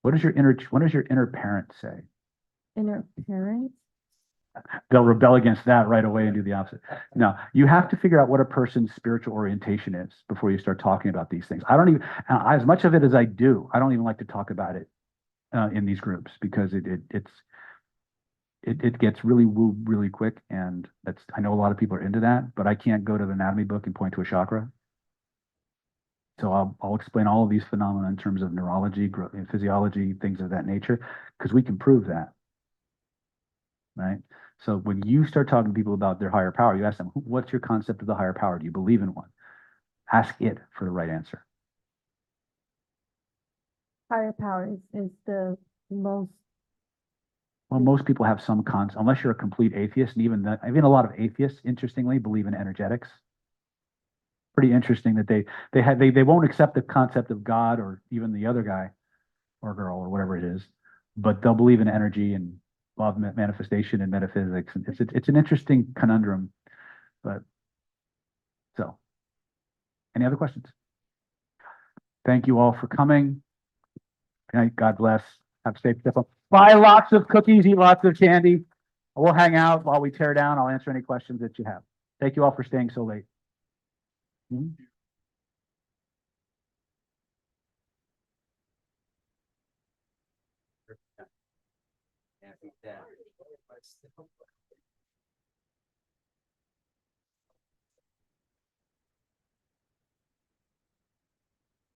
What does your inner parent say? inner parents. They'll rebel against that right away and do the opposite. No, you have to figure out what a person's spiritual orientation is before you start talking about these things. I don't even, as much of it as I do, I don't even like to talk about it in these groups because it gets really woo really quick, and I know a lot of people are into that, but I can't go to the anatomy book and point to a chakra. So I'll explain all of these phenomena in terms of neurology, physiology, things of that nature, because we can prove that, right? So when you start talking to people about their higher power, you ask them, what's your concept of the higher power? Do you believe in one? Ask it for the right answer. Higher power is the most. Well, most people have some concept, unless you're a complete atheist, and even a lot of atheists, interestingly, believe in energetics. Pretty interesting that they won't accept the concept of God or even the other guy or girl or whatever it is, but they'll believe in energy and law of manifestation and metaphysics. And it's an interesting conundrum. But so, any other questions? Thank you all for coming. Good night. God bless. Have a safe trip. Buy lots of cookies, eat lots of candy. We'll hang out while we tear down. I'll answer any questions that you have. Thank you all for staying so late. Mhm. Yeah,